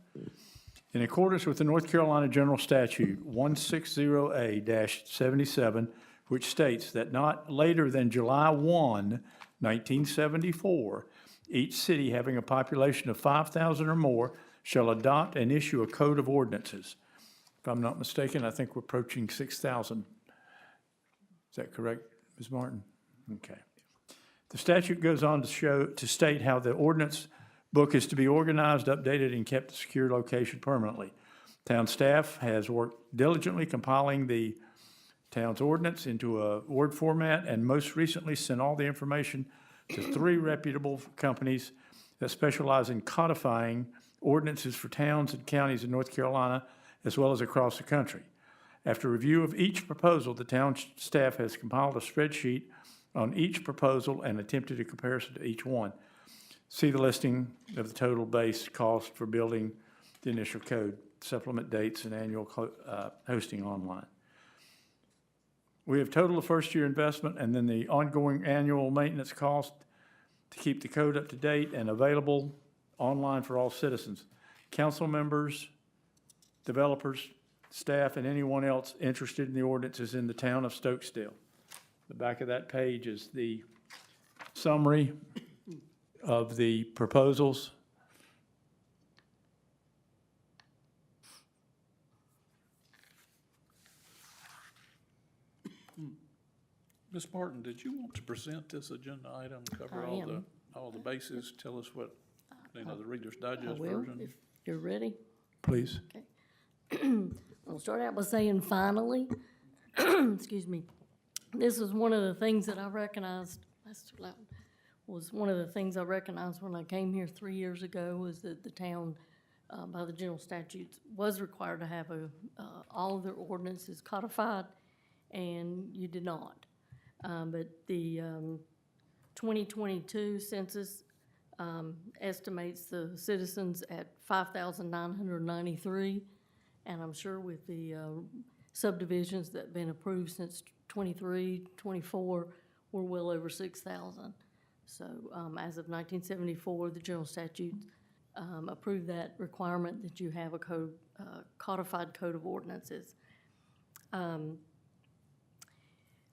In accordance with the North Carolina General Statute 160A-77, which states that not later than July 1, 1974, each city having a population of 5,000 or more shall adopt and issue a code of ordinances. If I'm not mistaken, I think we're approaching 6,000. Is that correct, Ms. Martin? Okay. The statute goes on to state how the ordinance book is to be organized, updated, and kept in a secure location permanently. Town staff has worked diligently compiling the town's ordinance into a Word format and most recently sent all the information to 3 reputable companies that specialize in codifying ordinances for towns and counties in North Carolina as well as across the country. After review of each proposal, the town staff has compiled a spreadsheet on each proposal and attempted a comparison to each one. See the listing of the total base cost for building the initial code, supplement dates, and annual hosting online. We have total of first-year investment and then the ongoing annual maintenance cost to keep the code up to date and available online for all citizens. Council members, developers, staff, and anyone else interested in the ordinances in the town of Stokesdale. The back of that page is the summary of the proposals. Ms. Martin, did you want to present this agenda item, cover all the bases? Tell us what, the Reader's Digest version? If you're ready. Please. I'll start out by saying finally, excuse me, this is one of the things that I recognized, that's too loud, was one of the things I recognized when I came here 3 years ago was that the town, by the general statutes, was required to have all of their ordinances codified, and you did not. But the 2022 census estimates the citizens at 5,993, and I'm sure with the subdivisions that have been approved since 23, 24, we're well over 6,000. So as of 1974, the general statute approved that requirement that you have a codified code of ordinances. I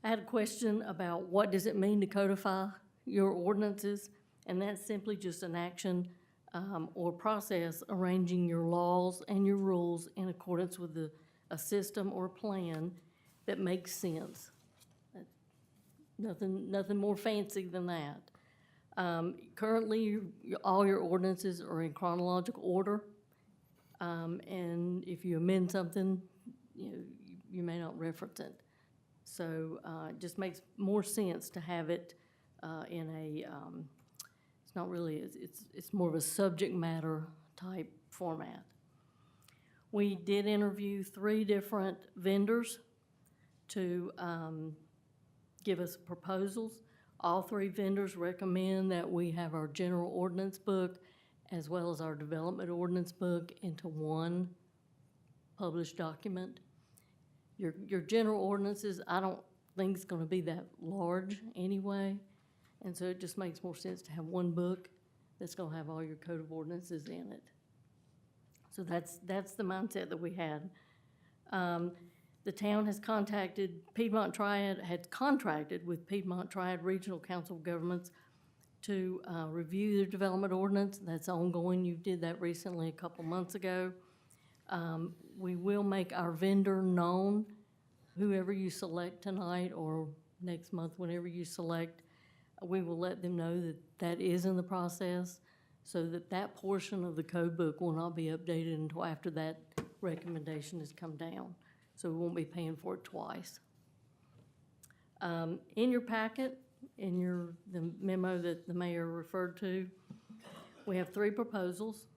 had a question about what does it mean to codify your ordinances, and that's simply just an action or process arranging your laws and your rules in accordance with a system or plan that makes sense. Nothing more fancy than that. Currently, all your ordinances are in chronological order, and if you amend something, you may not reference it. So it just makes more sense to have it in a, it's not really, it's more of a subject matter type format. We did interview 3 different vendors to give us proposals. All 3 vendors recommend that we have our general ordinance book as well as our development ordinance book into one published document. Your general ordinances, I don't think it's gonna be that large anyway, and so it just makes more sense to have one book that's gonna have all your code of ordinances in it. So that's the mindset that we had. The town has contracted with Piedmont Triad Regional Council of Governments to review their development ordinance. That's ongoing. You did that recently a couple months ago. We will make our vendor known, whoever you select tonight or next month, whenever you select, we will let them know that that is in the process so that that portion of the code book will not be updated until after that recommendation has come down. So we won't be paying for it twice. In your packet, the memo that the mayor referred to, we have 3 proposals.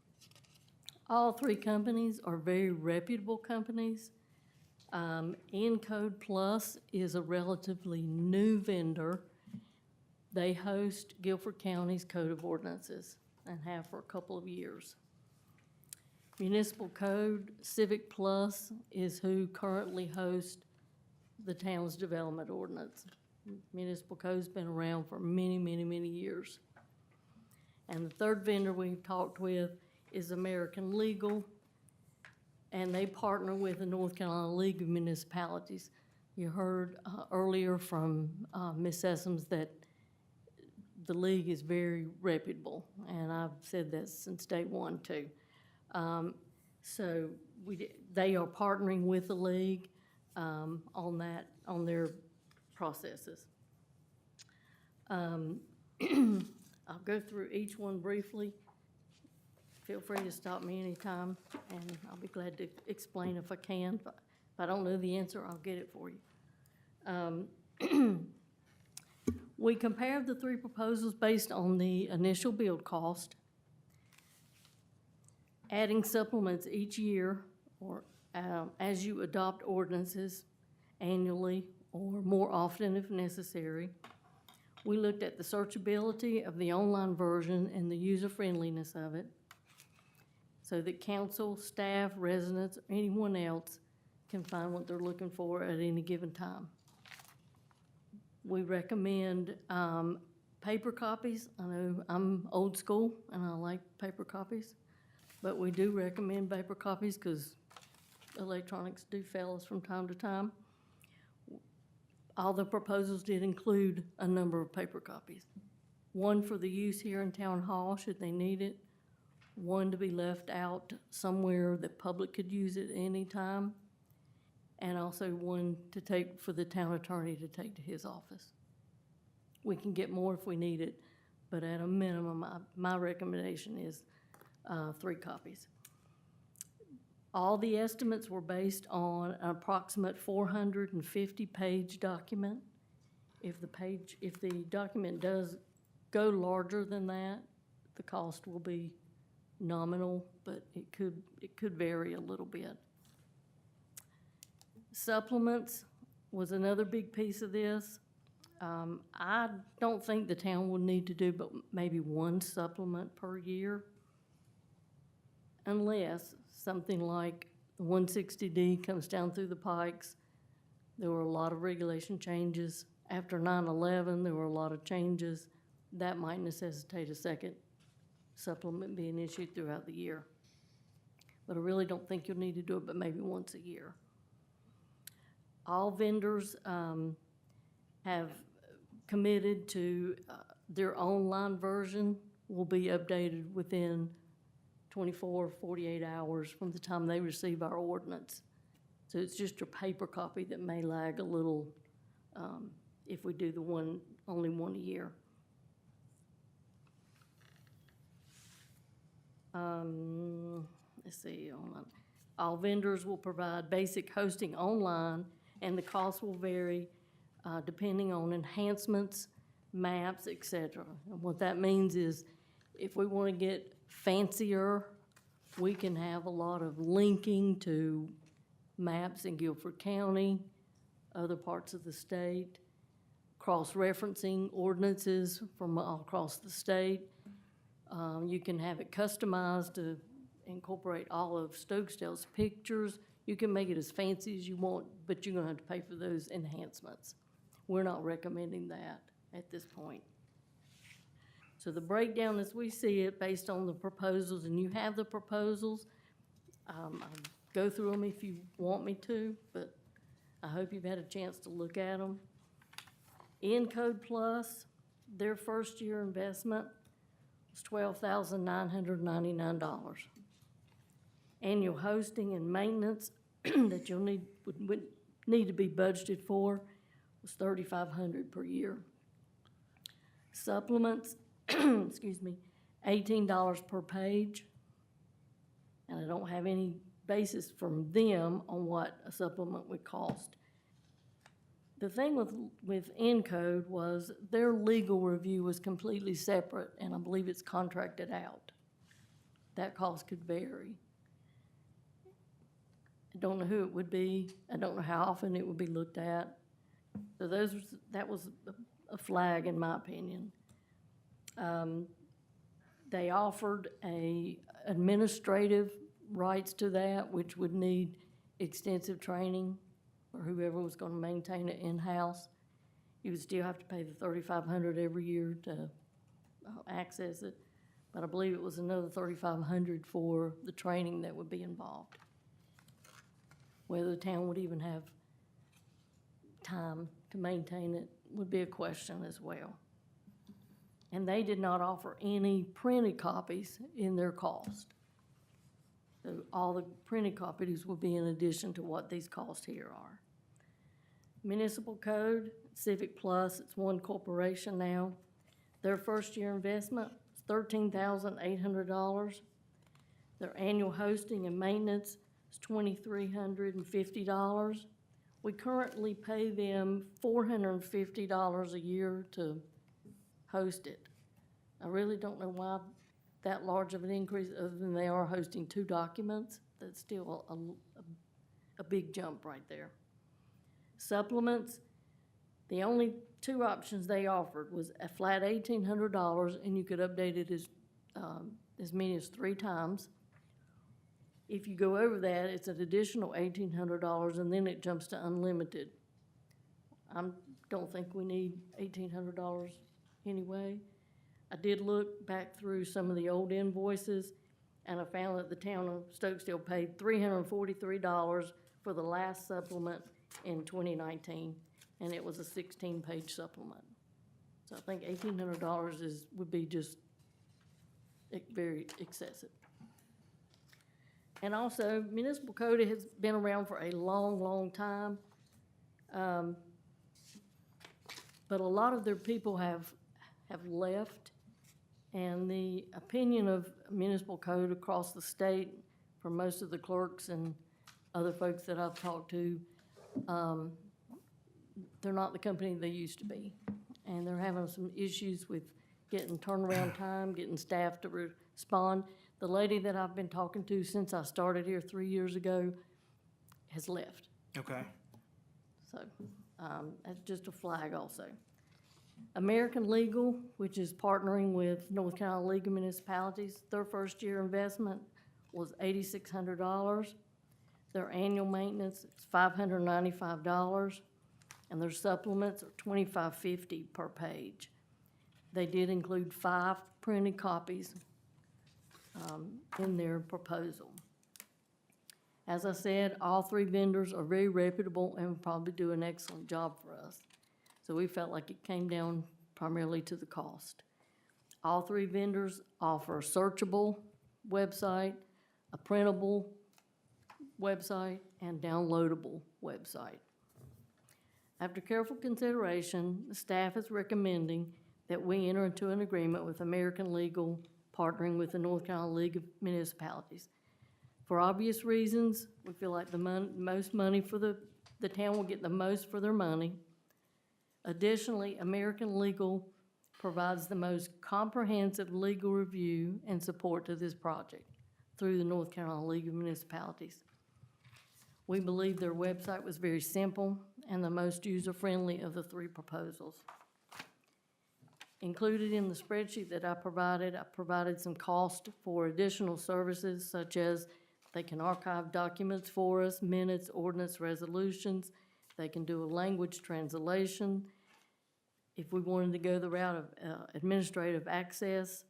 All three companies are very reputable companies. Encode Plus is a relatively new vendor. They host Guilford County's Code of Ordinances and have for a couple of years. Municipal Code, Civic Plus is who currently hosts the town's development ordinance. Municipal Code's been around for many, many, many years. And the third vendor we've talked with is American Legal, and they partner with the North Carolina League of Municipalities. You heard earlier from Ms. Sessoms that the league is very reputable, and I've said that since day one too. So they are partnering with the league on their processes. I'll go through each one briefly. Feel free to stop me anytime, and I'll be glad to explain if I can. But if I don't know the answer, I'll get it for you. We compared the three proposals based on the initial build cost, adding supplements each year or as you adopt ordinances annually or more often if necessary. We looked at the searchability of the online version and the user-friendliness of it so that council, staff, residents, or anyone else can find what they're looking for at any given time. We recommend paper copies. I know I'm old school and I like paper copies, but we do recommend paper copies because electronics do fail us from time to time. All the proposals did include a number of paper copies. One for the use here in Town Hall, should they need it. One to be left out somewhere that public could use it any time. And also one to take for the town attorney to take to his office. We can get more if we need it, but at a minimum, my recommendation is 3 copies. All the estimates were based on an approximate 450-page document. If the document does go larger than that, the cost will be nominal, but it could vary a little bit. Supplements was another big piece of this. I don't think the town will need to do but maybe 1 supplement per year, unless something like the 160D comes down through the pikes. There were a lot of regulation changes. After 9/11, there were a lot of changes. That might necessitate a second supplement being issued throughout the year. But I really don't think you'll need to do it but maybe once a year. All vendors have committed to their online version will be updated within 24, 48 hours from the time they receive our ordinance. So it's just a paper copy that may lag a little if we do only one a year. Let's see, all vendors will provide basic hosting online, and the cost will vary depending on enhancements, maps, etc. And what that means is if we want to get fancier, we can have a lot of linking to maps in Guilford County, other parts of the state, cross-referencing ordinances from all across the state. You can have it customized to incorporate all of Stokesdale's pictures. You can make it as fancy as you want, but you're gonna have to pay for those enhancements. We're not recommending that at this point. So the breakdown as we see it, based on the proposals, and you have the proposals, I'll go through them if you want me to, but I hope you've had a chance to look at them. Encode Plus, their first year investment was $12,999. Annual hosting and maintenance that you'll would need to be budgeted for was $3,500 per year. Supplements, excuse me, $18 per page. And I don't have any basis from them on what a supplement would cost. The thing with Encode was their legal review was completely separate, and I believe it's contracted out. That cost could vary. I don't know who it would be. I don't know how often it would be looked at. So that was a flag in my opinion. They offered administrative rights to that, which would need extensive training for whoever was gonna maintain it in-house. You would still have to pay the $3,500 every year to access it, but I believe it was another $3,500 for the training that would be involved. Whether the town would even have time to maintain it would be a question as well. And they did not offer any printed copies in their cost. So all the printed copies will be in addition to what these costs here are. Municipal Code, Civic Plus, it's one corporation now. Their first year investment is $13,800. Their annual hosting and maintenance is $2,350. We currently pay them $450 a year to host it. I really don't know why that large of an increase, other than they are hosting 2 documents. That's still a big jump right there. Supplements, the only 2 options they offered was a flat $1,800, and you could update it as many as 3 times. If you go over that, it's an additional $1,800, and then it jumps to unlimited. I don't think we need $1,800 anyway. I did look back through some of the old invoices, and I found that the town of Stokesdale paid $343 for the last supplement in 2019, and it was a 16-page supplement. So I think $1,800 would be just very excessive. And also, Municipal Code has been around for a long, long time. But a lot of their people have left, and the opinion of Municipal Code across the state, for most of the clerks and other folks that I've talked to, they're not the company they used to be. And they're having some issues with getting turnaround time, getting staff to respond. The lady that I've been talking to since I started here 3 years ago has left. Okay. So that's just a flag also. American Legal, which is partnering with North Carolina League of Municipalities, their first year investment was $8,600. Their annual maintenance is $595, and their supplements are $25.50 per page. They did include 5 printed copies in their proposal. As I said, all 3 vendors are very reputable and will probably do an excellent job for us. So we felt like it came down primarily to the cost. All 3 vendors offer a searchable website, a printable website, and downloadable website. After careful consideration, the staff is recommending that we enter into an agreement with American Legal, partnering with the North Carolina League of Municipalities. For obvious reasons, we feel like the most money for the town will get the most for their money. Additionally, American Legal provides the most comprehensive legal review and support to this project through the North Carolina League of Municipalities. We believe their website was very simple and the most user-friendly of the 3 proposals. Included in the spreadsheet that I provided some cost for additional services, such as they can archive documents for us, minutes, ordinance, resolutions. They can do a language translation. If we wanted to go the route of administrative access,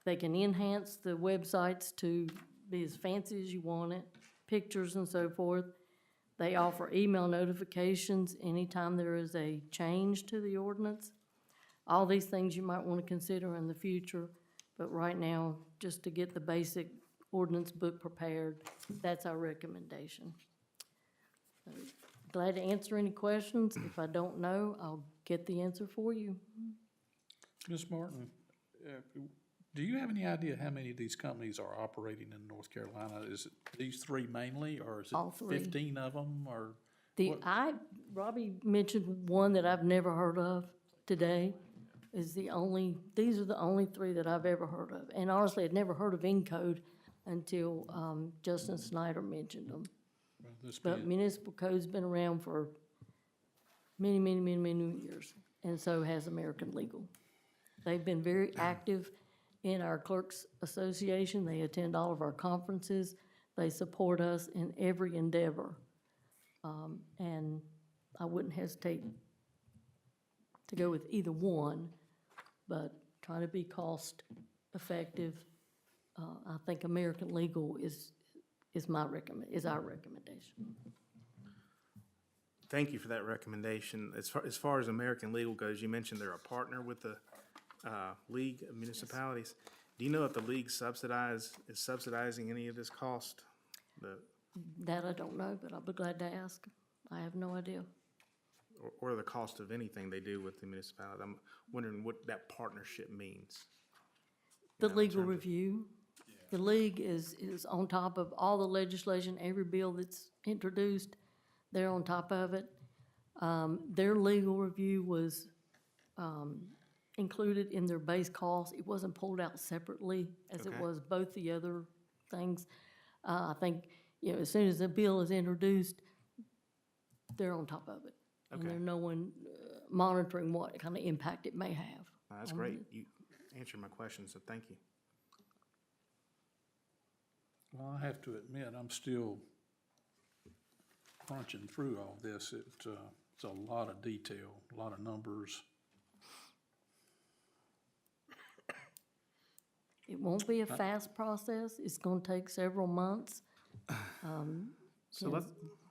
they can enhance the websites to be as fancy as you want it, pictures and so forth. They offer email notifications anytime there is a change to the ordinance. All these things you might want to consider in the future, but right now, just to get the basic ordinance book prepared, that's our recommendation. So, glad to answer any questions. If I don't know, I'll get the answer for you. Ms. Martin, do you have any idea how many of these companies are operating in North Carolina? Is it these 3 mainly, or is it All 3. 15 of them, or? Robbie mentioned one that I've never heard of today. These are the only 3 that I've ever heard of. And honestly, I'd never heard of Encode until Justin Snyder mentioned them. Well, this But being- municipal code's been around for many, many, many, many years, and so has American Legal. They've been very active in our clerks association. They attend all of our conferences. They support us in every endeavor. And I wouldn't hesitate to go with either one, but try to be cost effective. I think American Legal is our recommendation. Thank you for that recommendation. As far as American Legal goes, you mentioned they're a partner with the League of Municipalities. Do you know if the league is subsidizing any of this cost? That I don't know, but I'll be glad to ask. I have no idea. Or the cost of anything they do with the municipality? I'm wondering what that partnership means. The legal review, the league is on top of all the legislation, every bill that's introduced, they're on top of it. Their legal review was included in their base cost. It wasn't pulled out separately as it Okay. was both the other things. I think, as soon as the bill is introduced, they're on top of it. And Okay. there's no one monitoring what kind of impact it may have. That's great. You answered my question, so thank you. Well, I have to admit, I'm still crunching through all this. It's a lot of detail, a lot of numbers. It won't be a fast process. It's gonna take several months. So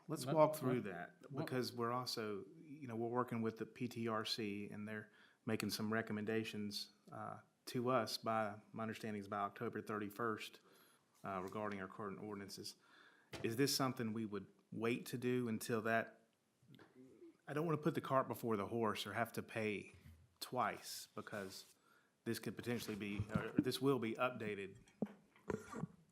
let's walk through that, because we're also, we're working with the PTRC, and they're making some recommendations to us by, my understanding is by October 31st, regarding our current ordinances. Is this something we would wait to do until that? I don't want to put the cart before the horse or have to pay twice, because this could potentially be, or this will be updated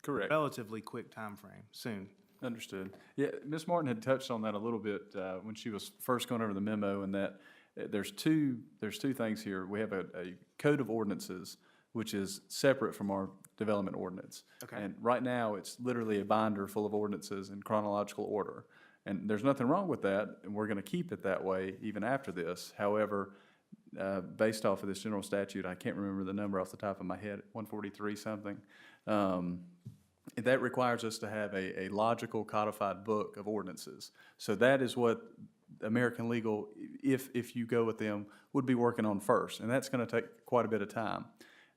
Correct. relatively quick timeframe soon. Understood. Yeah, Ms. Martin had touched on that a little bit when she was first going over the memo, and that there's two things here. We have a code of ordinances, which is separate from our development ordinance. Okay. And right now, it's literally a binder full of ordinances in chronological order. And there's nothing wrong with that, and we're going to keep it that way even after this. However, based off of this general statute, I can't remember the number off the top of my head, 143 something. That requires us to have a logical codified book of ordinances. So that is what American Legal, if you go with them, would be working on first, and that's going to take quite a bit of time.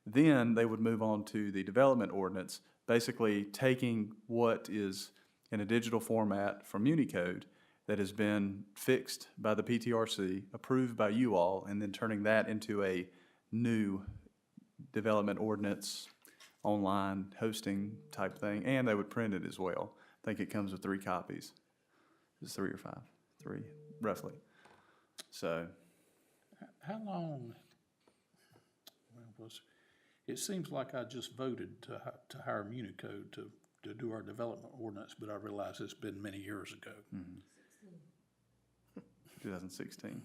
Then they would move on to the development ordinance, basically taking what is in a digital format from Unicode that has been fixed by the PTRC, approved by you all, and then turning that into a new development ordinance, online hosting type thing, and they would print it as well. I think it comes with 3 copies. Is it 3 or 5? 3, roughly. So, How long, it seems like I just voted to hire Municode to do our development ordinance, but I realize it's been many years ago. 2016.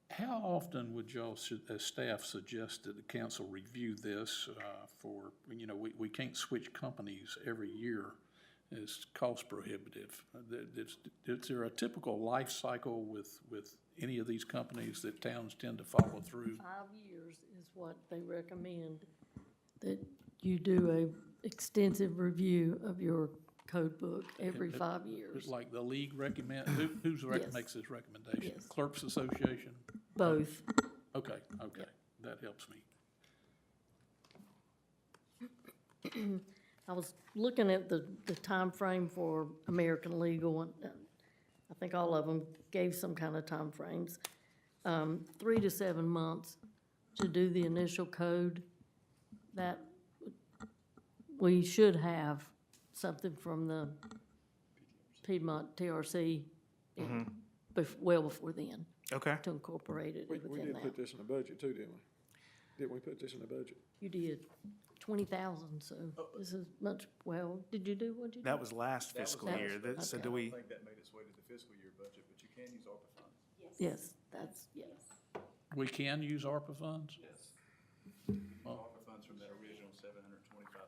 How often would y'all, as staff, suggest that the council review this for, we can't switch companies every year. It's cost prohibitive. Is there a typical life cycle with any of these companies that towns tend to follow through? 5 years is what they recommend, that you do a extensive review of your code book every 5 years. It's like the league recommend, who's Yes. makes this recommendation? Yes. Clerks Association? Both. Okay, that helps me. I was looking at the timeframe for American Legal, and I think all of them gave some kind of timeframes. 3 to 7 months to do the initial code. That, we should have something from the Piedmont TRC well before then, Okay. to incorporate it We within did put that. this in the budget too, didn't we? Didn't we put this in the budget? You did 20,000, so this is much, did you do, what'd you do? That was last fiscal That year. was- So okay. do we, think that made its way to the fiscal year budget, but you can use ARPA funds. Yes, that's, yes. We can use ARPA funds? Yes. ARPA funds funds from that original $725,000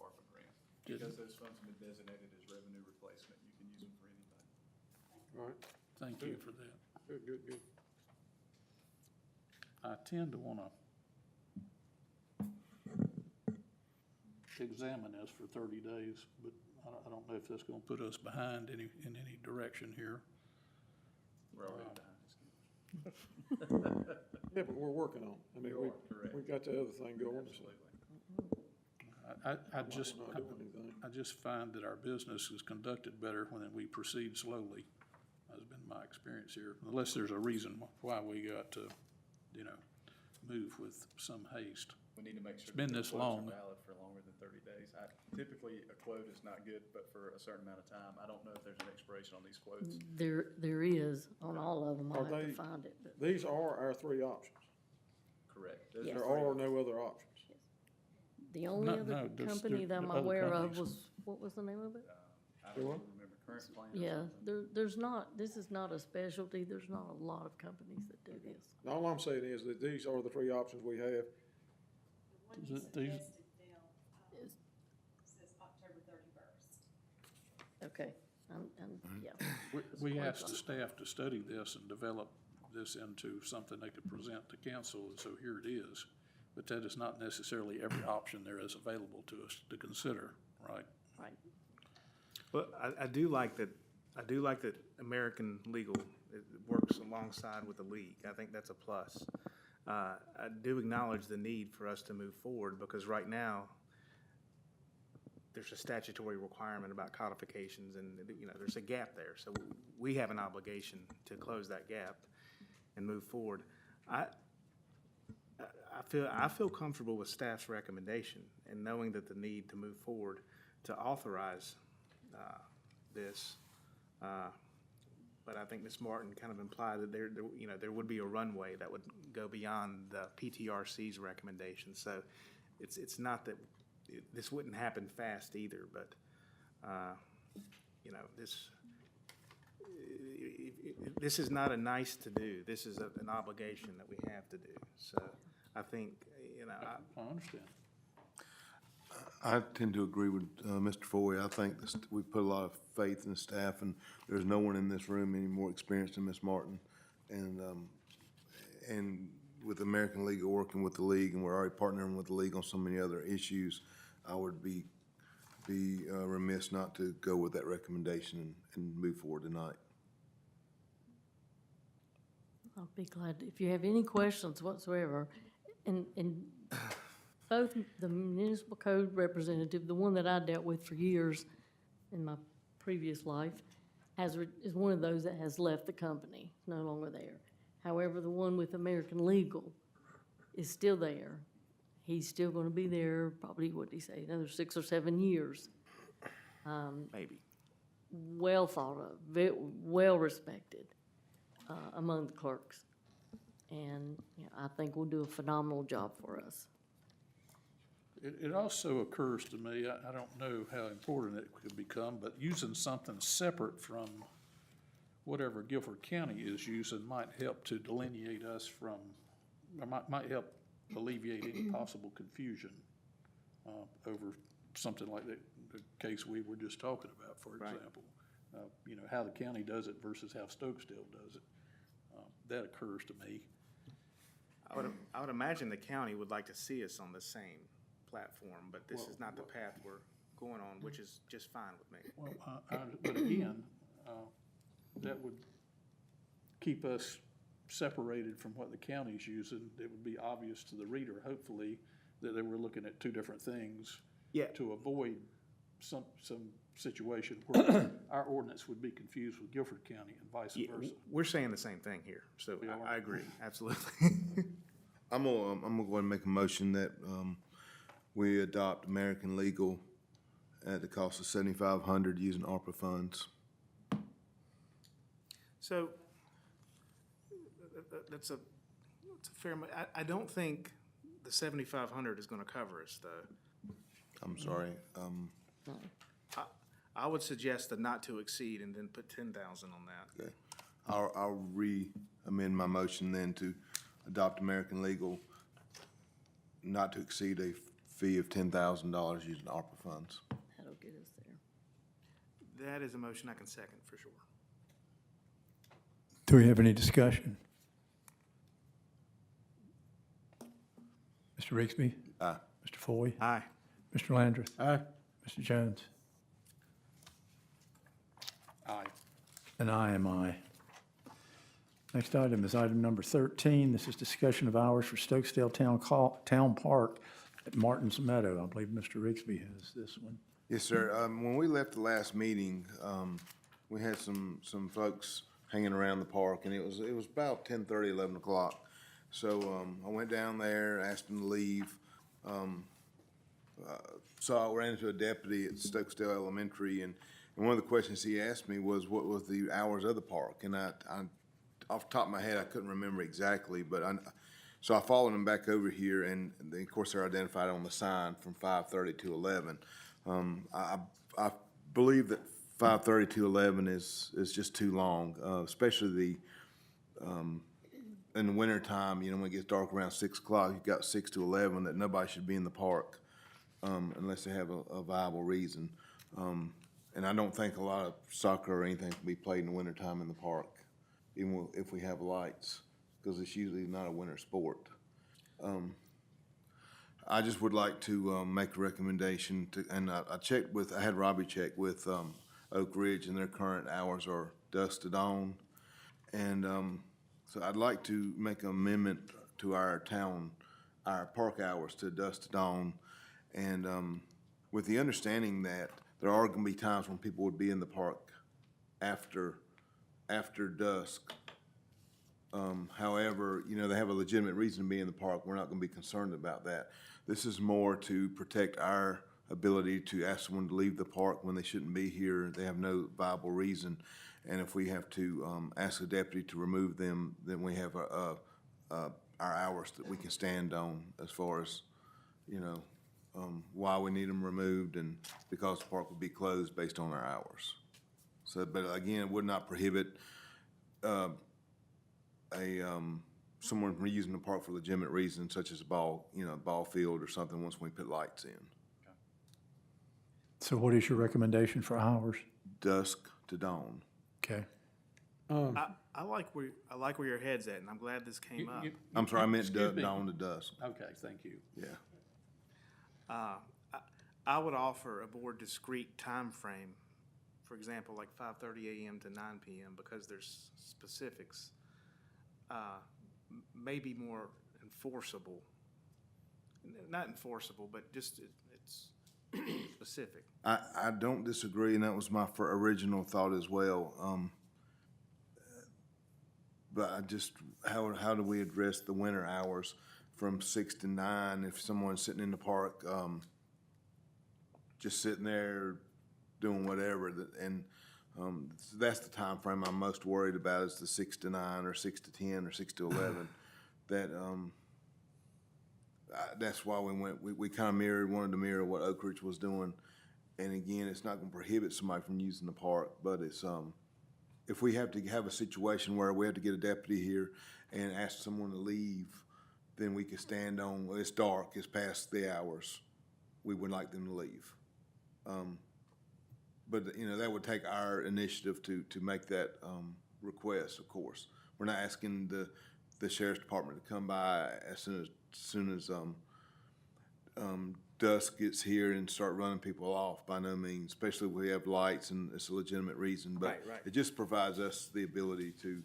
ARPA grant. Because those funds have been designated as revenue replacement, you can use them for anything. All right, thank you for that. Good. I tend to want to examine this for 30 days, but I don't know if that's going to put us behind in any direction here. We're already behind. Yeah, but we're working on it. I mean, we've got the other thing going. I just, We're not doing anything. I just find that our business is conducted better when we proceed slowly. That's been my experience here, unless there's a reason why we got to, move with some haste. We need to make sure. It's been that the this quotes are long. valid for longer than 30 days. Typically, a quote is not good, but for a certain amount of time. I don't know if there's an expiration on these quotes. There is, on all of them, I'll Are have to they- find it, but These are our three options. Correct. Yes. There are no other options. the only No, other there's company that I'm other aware of companies. was, what was the name of it? I don't remember current plan. or Yeah, something. there's not, this is not a specialty, there's not a lot of companies that do this. All I'm saying is that these are the three options we have. These, Says October 31st. Okay, yeah. we asked the staff to study this and develop this into something they could present to council, and so here it is. But that is not necessarily every option there is available to us to consider, right? Right. Well, I do like that American Legal works alongside with the league. I think that's a plus. I do acknowledge the need for us to move forward because right now, there's a statutory requirement about codifications and, there's a gap there. So we have an obligation to close that gap and move forward. I feel comfortable with staff's recommendation and knowing that the need to move forward to authorize this. But I think Ms. Martin kind of implied that there would be a runway that would go beyond the PTRC's recommendation. So it's not that this wouldn't happen fast either, but this is not a nice to do. This is an obligation that we have to do. So I think I understand. I tend to agree with Mr. Foy. I think we put a lot of faith in the staff, and there's no one in this room any more experienced than Ms. Martin. And with American League, working with the league, and we're already partnering with the league on so many other issues, I would be remiss not to go with that recommendation and move forward tonight. I'll be glad, if you have any questions whatsoever, and both the municipal code representative, the one that I dealt with for years in my previous life, is one of those that has left the company, no longer there. However, the one with American Legal is still there. He's still gonna be there probably, what did he say, another 6 or 7 years. maybe. Well thought of, well respected among the clerks. And I think will do a phenomenal job for us. It also occurs to me, I don't know how important it could become, but using something separate from whatever Guilford County is using might help to delineate us from, or might help alleviate any possible confusion over something like the case we were just talking about, for example. How the county does it versus how Stokesdale does it. That occurs to me. I would imagine the county would like to see us on the same platform, but this is not the path we're going on, which is just fine with me. Well, but again, that would keep us separated from what the county's using. It would be obvious to the reader, hopefully, that they were looking at two different things. Yeah. To avoid some situation where our ordinance would be confused with Guilford County and vice versa. We're saying the same thing here, so We are. I agree, absolutely. I'm gonna go ahead and make a motion that we adopt American Legal at the cost of $7,500 using ARPA funds. So, that's a fair, I don't think the 7,500 is gonna cover us, though. I'm sorry. I would suggest a not to exceed and then put 10,000 on that. Okay. I'll re-amend my motion then to adopt American Legal not to exceed a fee of $10,000 using ARPA funds. That'll get us there. That is a motion I can second for sure. Do we have any discussion? Mr. Rigsby? Aye. Mr. Foy? Aye. Mr. Landrith? Aye. Mr. Jones? Aye. And I am aye. Next item is item number 13. This is discussion of hours for Stokesdale Town Park at Martin's Meadow. I believe Mr. Rigsby has this one. Yes, sir. When we left the last meeting, we had some folks hanging around the park, and it was about 10:30, 11 o'clock. So I went down there, asked them to leave. So I ran into a deputy at Stokesdale Elementary, and one of the questions he asked me was, what was the hours of the park? And I off the top of my head, I couldn't remember exactly, but so I followed him back over here, and of course they're identified on the sign from 5:30 to 11. I believe that 5:30 to 11 is just too long, especially in the wintertime, when it gets dark around 6 o'clock, you've got 6 to 11, that nobody should be in the park unless they have a viable reason. And I don't think a lot of soccer or anything can be played in the wintertime in the park, even if we have lights, because it's usually not a winter sport. I just would like to make a recommendation to, and I had Robbie check with Oak Ridge, and their current hours are dusk to dawn. And so I'd like to make an amendment to our park hours to dusk to dawn, and with the understanding that there are going to be times when people would be in the park after dusk. However, they have a legitimate reason to be in the park. We're not going to be concerned about that. This is more to protect our ability to ask someone to leave the park when they shouldn't be here. They have no viable reason. And if we have to ask a deputy to remove them, then we have our hours that we can stand on as far as, why we need them removed, and because the park would be closed based on our hours. So, but again, it would not prohibit someone from using the park for legitimate reasons, such as a ball field or something, once we put lights in. So what is your recommendation for hours? Dusk to dawn. Okay. I like where your head's at, and I'm glad this came up. I'm sorry, I meant Excuse me. dawn to dusk. Okay, thank you. Yeah. I would offer a more discrete time frame, for example, like 5:30 a.m. to 9 p.m., because there's specifics, maybe more enforceable. Not enforceable, but just it's specific. I don't disagree, and that was my original thought as well. But I just, how do we address the winter hours from 6 to 9 if someone's sitting in the park, just sitting there doing whatever, and that's the time frame I'm most worried about, is the 6 to 9 or 6 to 10 or 6 to 11. That's why we kind of wanted to mirror what Oak Ridge was doing. And again, it's not going to prohibit somebody from using the park, but it's, if we have to have a situation where we have to get a deputy here and ask someone to leave, then we can stand on, well, it's dark, it's past the hours, we would like them to leave. But, that would take our initiative to make that request, of course. We're not asking the sheriff's department to come by as soon as dusk gets here and start running people off, by no means, especially if we have lights and it's a legitimate reason. But Right. it just provides us the ability to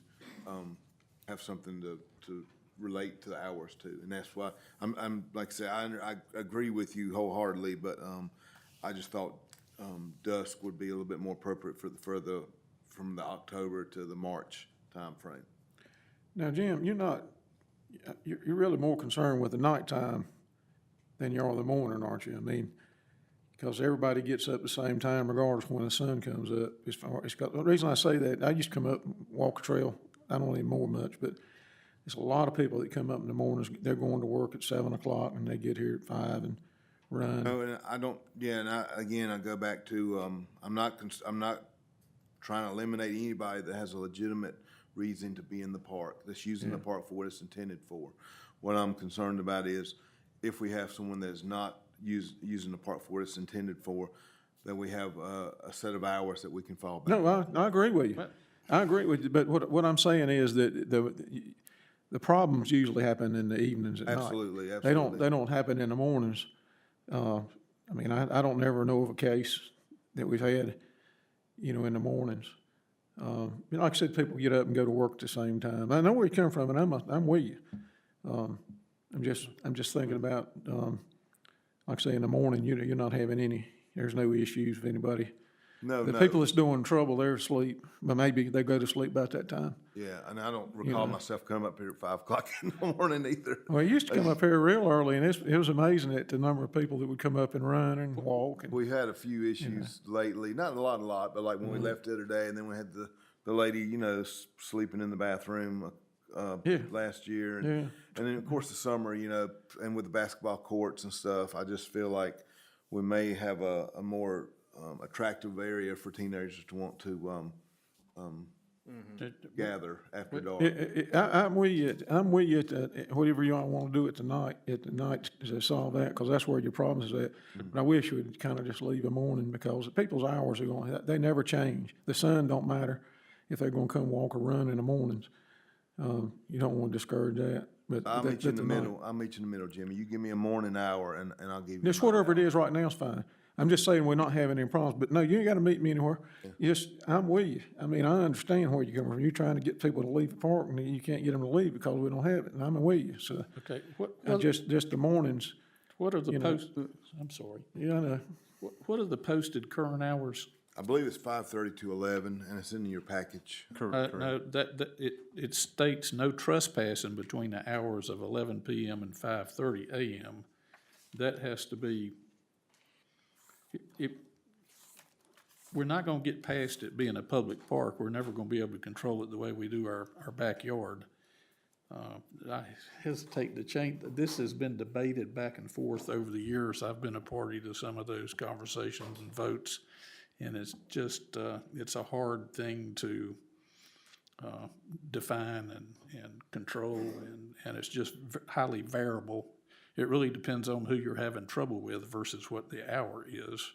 have something to relate to the hours to. And that's why I'm like I say, I agree with you wholeheartedly, but I just thought dusk would be a little bit more appropriate from the October to the March timeframe. Now, Jim, you're really more concerned with the nighttime than you are the morning, aren't you? I mean, because everybody gets up the same time regardless when the sun comes up. The reason I say that, I used to come up and walk a trail, I don't anymore much, but there's a lot of people that come up in the mornings, they're going to work at 7 o'clock and they get here at 5 and run. No, and I don't, and I go back to, I'm not trying to eliminate anybody that has a legitimate reason to be in the park, that's using the park for what it's intended for. What I'm concerned about is if we have someone that's not using the park for what it's intended for, that we have a set of hours that we can fall back. No, I agree with you. I agree with you, but what I'm saying is that the problems usually happen in the evenings at night. Absolutely, They absolutely. don't happen in the mornings. I mean, I don't never know of a case that we've had, in the mornings. Like I said, people get up and go to work at the same time. I know where you come from, and I'm with you. I'm just thinking about, like I say, in the morning, you're not having there's no issues with anybody. No, The no. people that's doing trouble, they're asleep, but maybe they go to sleep about that time. Yeah, and I don't recall myself coming up here at 5 o'clock in the morning either. Well, I used to come up here real early, and it was amazing at the number of people that would come up and run and walk. And We had a few issues lately, not a lot, but like when we left the other day, and then we had the lady, sleeping in the bathroom last year. And then, of course, the summer, and with the basketball courts and stuff, I just feel like we may have a more attractive area for teenagers to want to gather after dark. I'm with you. I'm with you at whatever y'all want to do at the night to solve that, because that's where your problems is at. But I wish we'd kind of just leave the morning, because people's hours they never change. The sun don't matter if they're going to come walk or run in the mornings. You don't want to discourage that. But I'll meet you in the middle. I'll meet you in the middle, Jimmy. You give me a morning hour, and I'll give you. Just whatever it is right now is fine. I'm just saying we're not having any problems, but no, you ain't gotta meet me anywhere. I'm with you. I mean, I understand where you're coming from. You're trying to get people to leave the park, and you can't get them to leave because we don't have it, and I'm with you, so. Okay, Just the mornings, what are the you know, I'm sorry. I know. What are the posted current hours? I believe it's 5:30 to 11, and it's in your package. No, it states no trespassing between the hours of 11 PM and 5:30 AM. That has to be, we're not gonna get past it being a public park. We're never gonna be able to control it the way we do our backyard. I hesitate to change, this has been debated back and forth over the years. I've been a party to some of those conversations and votes. And it's just, it's a hard thing to define and control, and it's just highly variable. It really depends on who you're having trouble with versus what the hour is.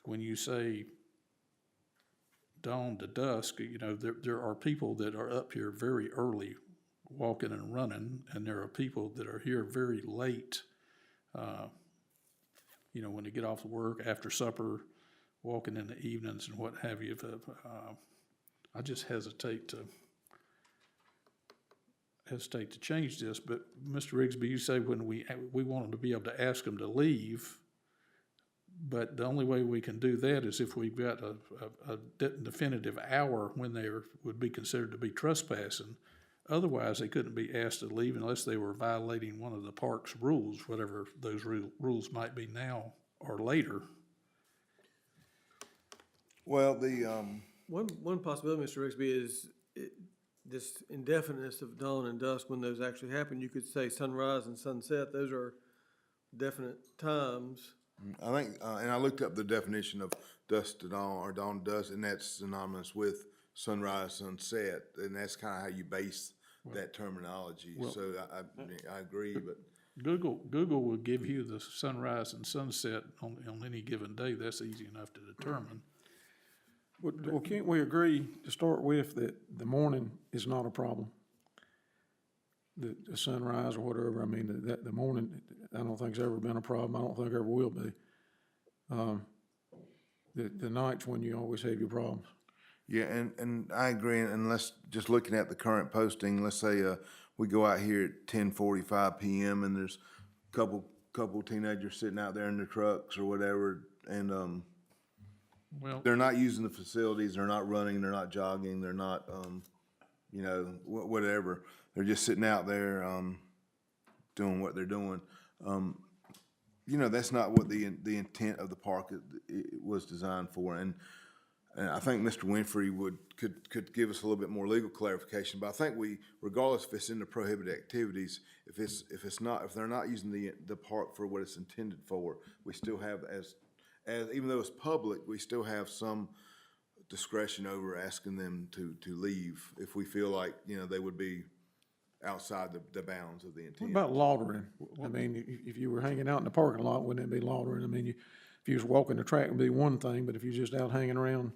When you say dawn to dusk, there are people that are up here very early walking and running, and there are people that are here very late. When they get off of work, after supper, walking in the evenings and what have you. I just hesitate to change this, but Mr. Rigsby, you say when we want them to be able to ask them to leave, but the only way we can do that is if we've got a definitive hour when they would be considered to be trespassing. Otherwise, they couldn't be asked to leave unless they were violating one of the park's rules, whatever those rules might be now or later. Well, One possibility, Mr. Rigsby, is this indefiniteness of dawn and dusk when those actually happen. You could say sunrise and sunset, those are definite times. I think, and I looked up the definition of dusk to dawn or dawn to dusk, and that's synonymous with sunrise, sunset, and that's kind of how you base that terminology. So I agree, but Google will give you the sunrise and sunset on any given day. That's easy enough to determine. Well, can't we agree to start with that the morning is not a problem? The sunrise or whatever, I mean, the morning, I don't think it's ever been a problem. I don't think it ever will be. The night's when you always have your problems. yeah, and I agree. And let's just looking at the current posting. Let's say we go out here at 10:45 p.m. and there's a couple teenagers sitting out there in their trucks or whatever, and they're not using the facilities. They're not running. They're not jogging. They're not, whatever. They're just sitting out there doing what they're doing. That's not what the intent of the park was designed for. And I think Mr. Winfrey could give us a little bit more legal clarification. But I think regardless if it's in the prohibited activities, if they're not using the park for what it's intended for, we still have as even though it's public, we still have some discretion over asking them to leave if we feel like they would be outside the bounds of the What intent. about loitering? I mean, if you were hanging out in the parking lot, wouldn't it be loitering? I mean, if you was walking the track, it'd be one thing, but if you're just out hanging around,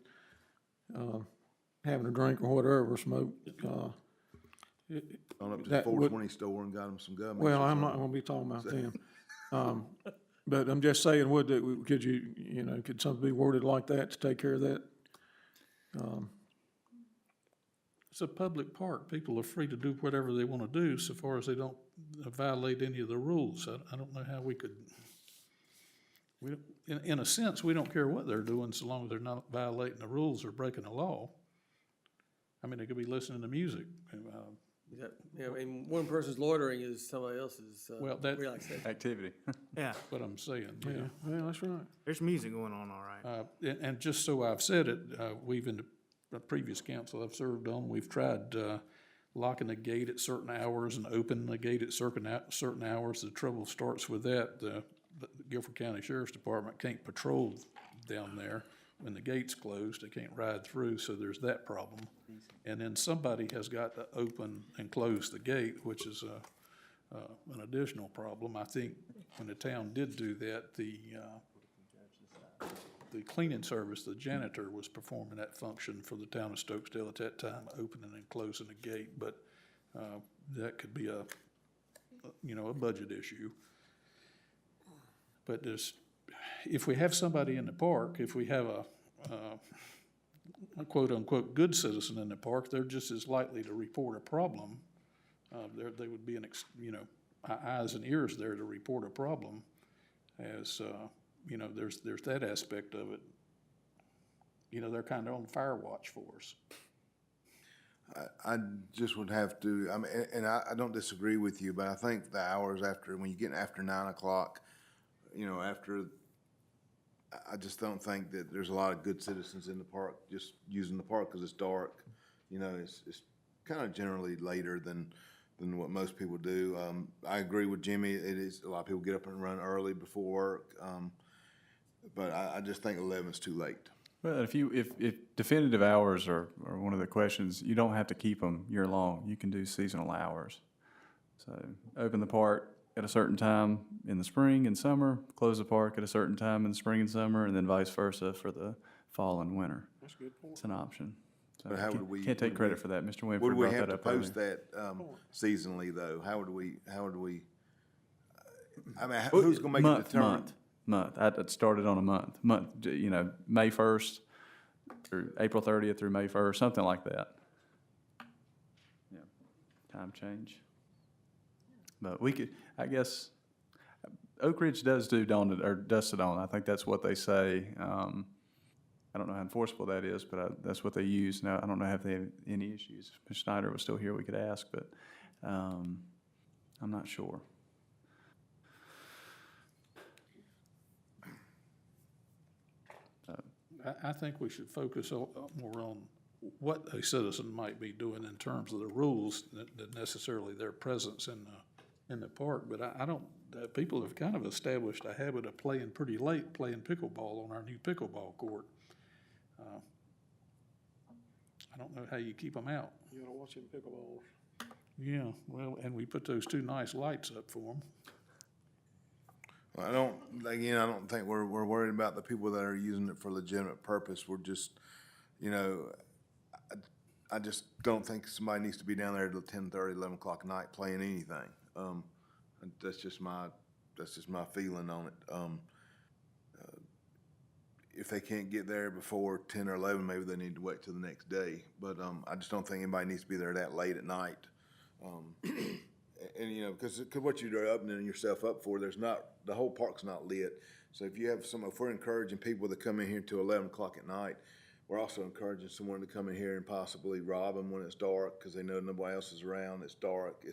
having a drink or whatever, smoke, Gone up to the that would- 420 store and got them some gummies. well, or I'm not something. gonna be talking about them. But I'm just saying, could you, could something be worded like that to take care of that? It's a public park. People are free to do whatever they want to do so far as they don't violate any of the rules. I don't know how we could, in a sense, we don't care what they're doing so long as they're not violating the rules or breaking the law. I mean, they could be listening to music. Yeah, I mean, one person's loitering is somebody else's, Well, that- relaxation. Activity. Yeah, That's what I'm saying, yeah. Yeah, that's right. there's music going on, all right. And just so I've said it, we've, in the previous council I've served on, we've tried locking the gate at certain hours and opening the gate at certain hours. The trouble starts with that. The Guilford County Sheriff's Department can't patrol down there when the gate's closed. They can't ride through, so there's that problem. And then somebody has got to open and close the gate, which is an additional problem. I think when the town did do that, the cleaning service, the janitor was performing that function for the town of Stokesdale at that time, opening and closing the gate, but that could be a budget issue. But if we have somebody in the park, if we have a quote-unquote good citizen in the park, they're just as likely to report a problem. They would be eyes and ears there to report a problem as, there's that aspect of it. They're kind of on fire watch for us. I just would have to, I mean, and I don't disagree with you, but I think the hours after, when you get after 9 o'clock, I just don't think that there's a lot of good citizens in the park just using the park because it's dark. It's kind of generally later than what most people do. I agree with Jimmy. It is, a lot of people get up and run early before work. But I just think 11's too late. Well, if definitive hours are one of the questions, you don't have to keep them year-long. You can do seasonal hours. So open the park at a certain time in the spring and summer, close the park at a certain time in the spring and summer, and then vice versa for the fall and winter. That's a good point. It's an option. So But how would we? Can't take credit for that. Mr. Winfrey Would we brought have that to up post earlier. that seasonally, though? How would we, I mean, who's gonna make it determined? Month. I'd started on a month, May 1st through April 30th through May 1st, something like that. Yeah, time change. But we could, I guess, Oak Ridge does do dusk to dawn. I think that's what they say. I don't know how enforceable that is, but that's what they use. Now, I don't know if they have any issues. If Ms. Schneider was still here, we could ask, but I'm not sure. I think we should focus more on what a citizen might be doing in terms of the rules than necessarily their presence in the park. But I don't, people have kind of established a habit of playing pretty late, playing pickleball on our new pickleball court. I don't know how you keep them out. You gotta watch them pickleballs. Yeah, well, and we put those two nice lights up for them. I don't think we're worried about the people that are using it for legitimate purpose. We're just, I just don't think somebody needs to be down there till 10:30, 11 o'clock at night playing anything. That's just my feeling on it. If they can't get there before 10 or 11, maybe they need to wait till the next day. But I just don't think anybody needs to be there that late at night. And because what you're opening yourself up for, the whole park's not lit. So if we're encouraging people to come in here till 11 o'clock at night, we're also encouraging someone to come in here and possibly rob them when it's dark because they know nobody else is around. It's dark.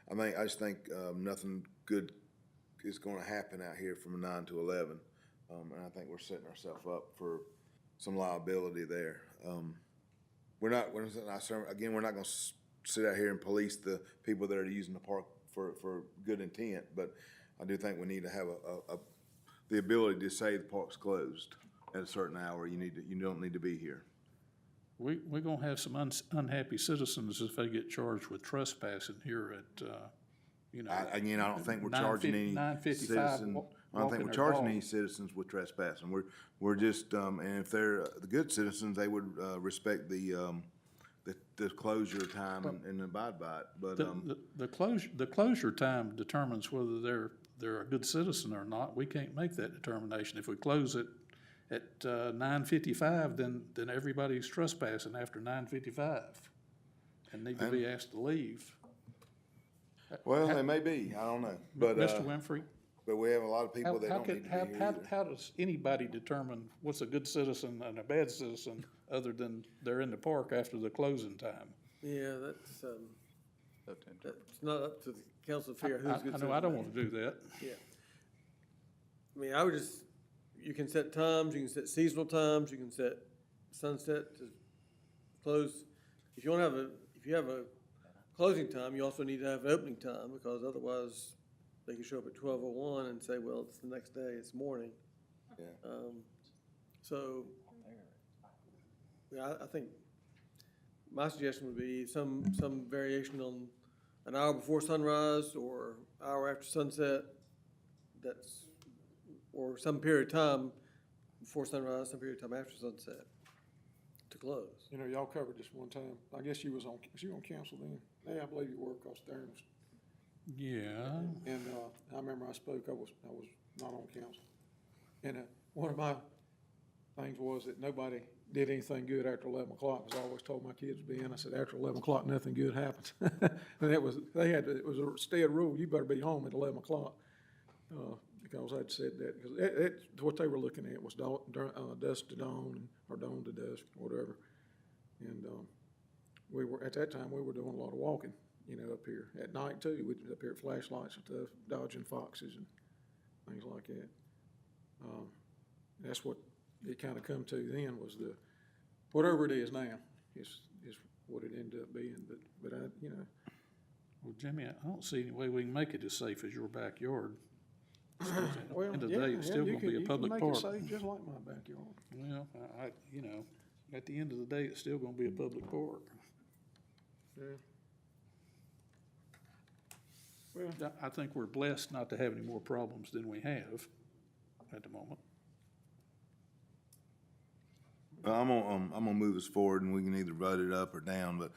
I just think nothing good is going to happen out here from 9 to 11. And I think we're setting ourselves up for some liability there. We're not going to sit out here and police the people that are using the park for good intent, but I do think we need to have the ability to say the park's closed at a certain hour. You don't need to be here. we're gonna have some unhappy citizens if they get charged with trespassing here at, you know. Again, I don't think we're charging any 955 citizen, I don't think walking we're their charging dog. any citizens with trespassing. We're just, and if they're the good citizens, they would, respect the closure time and abide by it, but, The closure time determines whether they're a good citizen or not. We can't make that determination. If we close it at 9:55, then everybody's trespassing after 9:55 and need to be asked to leave. well, they may be, I don't know, but, Mr. Winfrey, but we have a lot of people that how don't need to be here either. how does anybody determine what's a good citizen and a bad citizen other than they're in the park after the closing time? Yeah, that's not up to the council to figure out who's good. I know, I don't want to do that. Yeah. I mean, I would just, you can set times, you can set seasonal times, you can set sunset to close. If you have a closing time, you also need to have an opening time, because otherwise they can show up at 12:01 and say, well, it's the next day, it's morning. Yeah. So, yeah, I think my suggestion would be some variation on an hour before sunrise or hour after sunset. Or some period of time before sunrise, some period of time after sunset to close. You know, y'all covered this one time. I guess you was on council then? Yeah, I believe you were, cause Darren was, Yeah. and, I remember I spoke, I was not on council. And, one of my things was that nobody did anything good after 11 o'clock, because I always told my kids to be in. I said, after 11 o'clock, nothing good happens. And it was a stated rule, you better be home at 11 o'clock. Because I'd said that, because what they were looking at was dusk to dawn, or dawn to dusk, whatever. And, at that time, we were doing a lot of walking, you know, up here. At night too, we'd be up here at flashlights and stuff, dodging foxes and things like that. That's what it kind of come to then, was whatever it is now, is what it ended up being, but I, you know. Well, Jimmy, I don't see any way we can make it as safe as your backyard. Well, End of the day, it's still gonna be a public park. You can make it safe just like my backyard. Well, you know, at the end of the day, it's still gonna be a public park. Yeah. Well, I think we're blessed not to have any more problems than we have at the moment. Well, I'm gonna move us forward, and we can either vote it up or down, but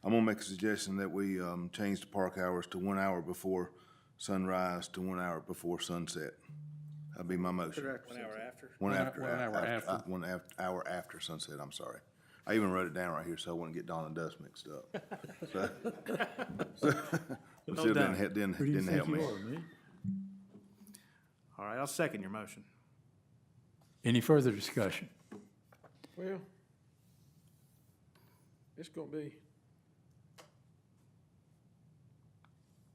I'm gonna make a suggestion that we, change the park hours to 1 hour before sunrise to 1 hour before sunset. That'd be my motion. 1 hour after? 1 after, One hour after. 1 hour after sunset, I'm sorry. I even wrote it down right here so I wouldn't get dawn and dusk mixed up. So it didn't help me. All right, I'll second your motion. Any further discussion? Well, it's gonna be,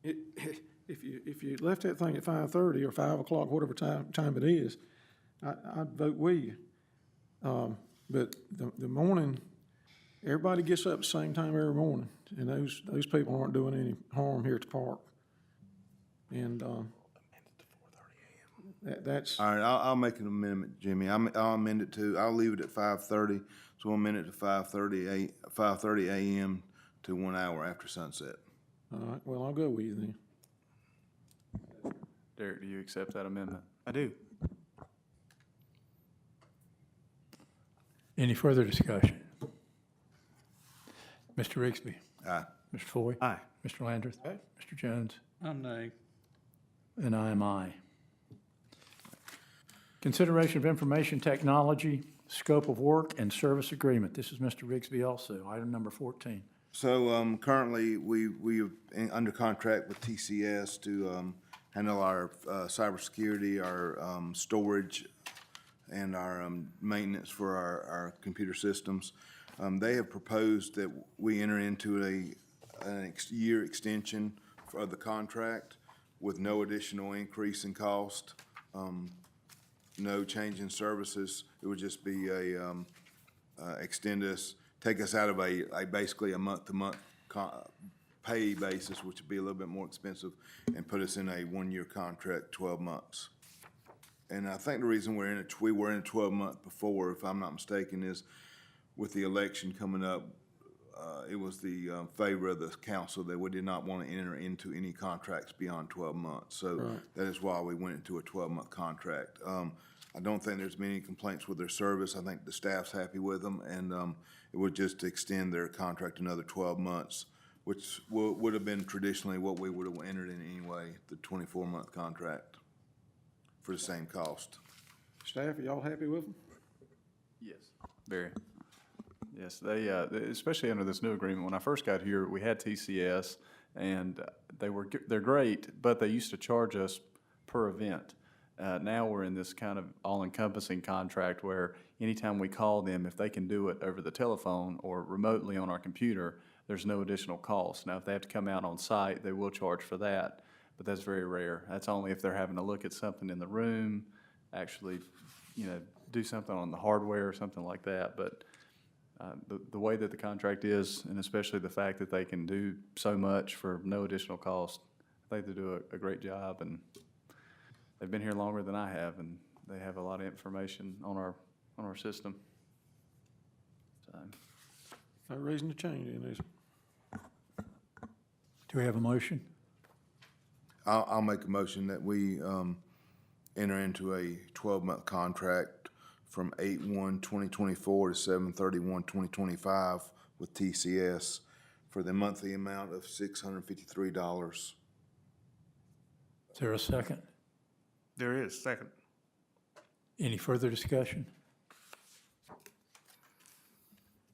if you left that thing at 5:30 or 5 o'clock, whatever time it is, I'd vote with you. But the morning, everybody gets up at the same time every morning, and those people aren't doing any harm here at the park. And, that's. All right, I'll make an amendment, Jimmy. I'll amend it to, I'll leave it at 5:30, so we'll amend it to 5:30 a.m. to 1 hour after sunset. All right, well, I'll go with you then. Derek, do you accept that amendment? I do. Any further discussion? Mr. Rigsby? Aye. Mr. Foy? Aye. Mr. Landrith? Aye. Mr. Jones? I'm nay. And I am aye. Consideration of information technology, scope of work, and service agreement. This is Mr. Rigsby also, item number 14. So, currently, we under contract with TCS to, handle our, cybersecurity, our, storage, and our, maintenance for our computer systems. They have proposed that we enter into an year extension of the contract with no additional increase in cost, no change in services. It would just be take us out of basically a month-to-month pay basis, which would be a little bit more expensive, and put us in a one-year contract, 12 months. And I think the reason we were in a 12-month before, if I'm not mistaken, is with the election coming up, it was the favor of the council that we did not want to enter into any contracts beyond 12 months. So that is why we went into a 12-month contract. I don't think there's been any complaints with their service. I think the staff's happy with them, and it would just extend their contract another 12 months, which would have been traditionally what we would have entered in anyway, the 24-month contract for the same cost. Staff, are y'all happy with them? Yes. Very. Yes, they, especially under this new agreement, when I first got here, we had TCS, and they're great, but they used to charge us per event. Now we're in this kind of all-encompassing contract where anytime we call them, if they can do it over the telephone or remotely on our computer, there's no additional cost. Now, if they have to come out on site, they will charge for that, but that's very rare. That's only if they're having to look at something in the room, actually, do something on the hardware or something like that. But the way that the contract is, and especially the fact that they can do so much for no additional cost, I think they do a great job, and they've been here longer than I have, and they have a lot of information on our system. So, No reason to change any of this. Do we have a motion? I'll make a motion that we enter into a 12-month contract from 8/1/2024 to 7/31/2025 with TCS for the monthly amount of $653. Is there a second? There is, second. Any further discussion?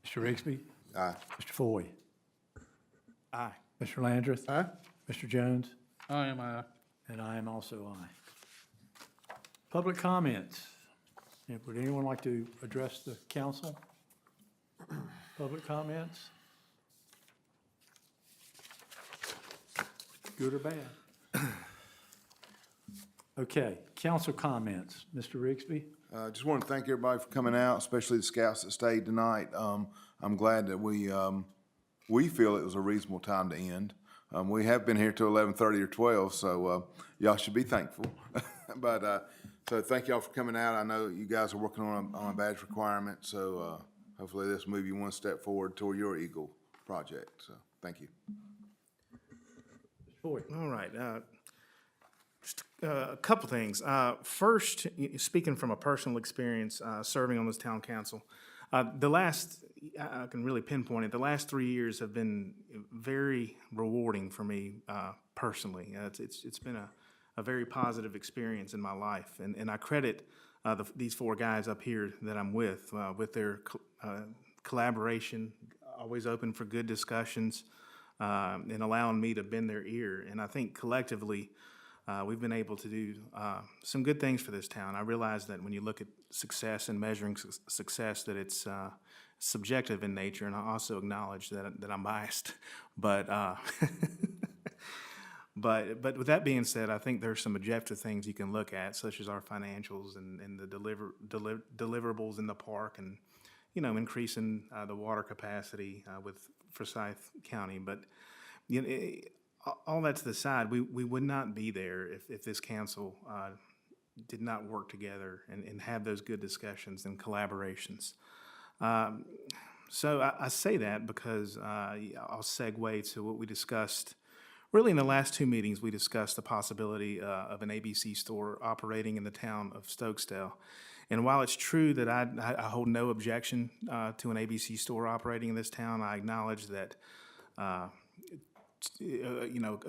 Mr. Rigsby? Aye. Mr. Foy? Aye. Mr. Landrith? Aye. Mr. Jones? I am aye. And I am also aye. Public comments. Would anyone like to address the council? Public comments? Good or bad? Okay, council comments. Mr. Rigsby? Just want to thank everybody for coming out, especially the scouts that stayed tonight. I'm glad that we feel it was a reasonable time to end. We have been here till 11:30 or 12, so y'all should be thankful. But so thank y'all for coming out. I know you guys are working on a badge requirement, so hopefully this will move you one step forward toward your Eagle project. So thank you. Mr. Foy? All right. Just a couple things. First, speaking from a personal experience serving on this town council, I can really pinpoint it, the last 3 years have been very rewarding for me personally. It's been a very positive experience in my life, and I credit these four guys up here that I'm with their collaboration, always open for good discussions, and allowing me to bend their ear. And I think collectively, we've been able to do some good things for this town. I realize that when you look at success and measuring success, that it's subjective in nature, and I also acknowledge that I'm biased. But but with that being said, I think there's some objective things you can look at, such as our financials and the deliverables in the park, and increasing the water capacity with Forsyth County. But all that to the side, we would not be there if this council did not work together and have those good discussions and collaborations. So I say that because I'll segue to what we discussed. Really, in the last two meetings, we discussed the possibility of an ABC store operating in the town of Stokesdale. And while it's true that I hold no objection to an ABC store operating in this town, I acknowledge that a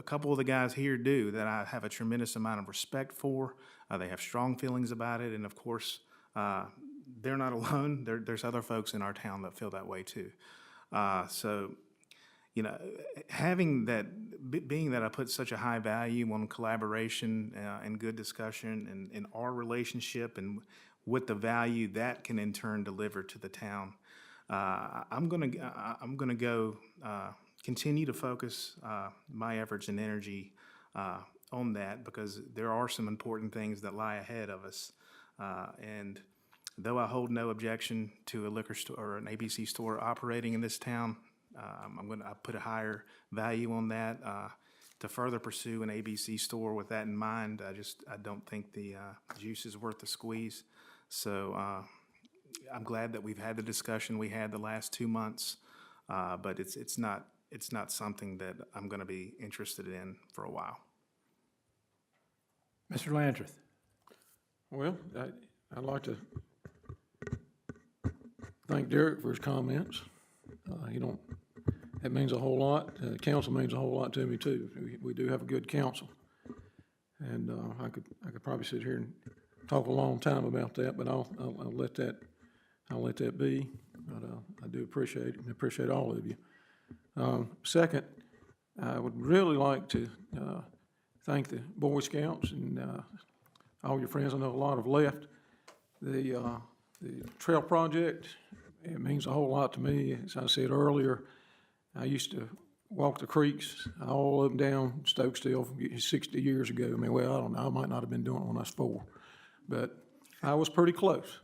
couple of the guys here do, that I have a tremendous amount of respect for. They have strong feelings about it, and of course, they're not alone. There's other folks in our town that feel that way too. So, having that, being that I put such a high value on collaboration and good discussion and our relationship and what the value that can in turn deliver to the town, I'm gonna go continue to focus my efforts and energy on that, because there are some important things that lie ahead of us. And though I hold no objection to a liquor store or an ABC store operating in this town, I put a higher value on that to further pursue an ABC store with that in mind. I don't think the juice is worth the squeeze. So I'm glad that we've had the discussion we had the last 2 months, but it's not something that I'm going to be interested in for a while. Mr. Landrith? Well, I'd like to thank Derek for his comments. That means a whole lot. Council means a whole lot to me too. We do have a good council. And I could probably sit here and talk a long time about that, but I'll let that be. But I do appreciate it and appreciate all of you. Second, I would really like to thank the Boy Scouts and all your friends. I know a lot have left. The trail project, it means a whole lot to me. As I said earlier, I used to walk the creeks all up and down Stokesdale 60 years ago. I mean, well, I don't know, I might not have been doing it when I was 4, but I was pretty close.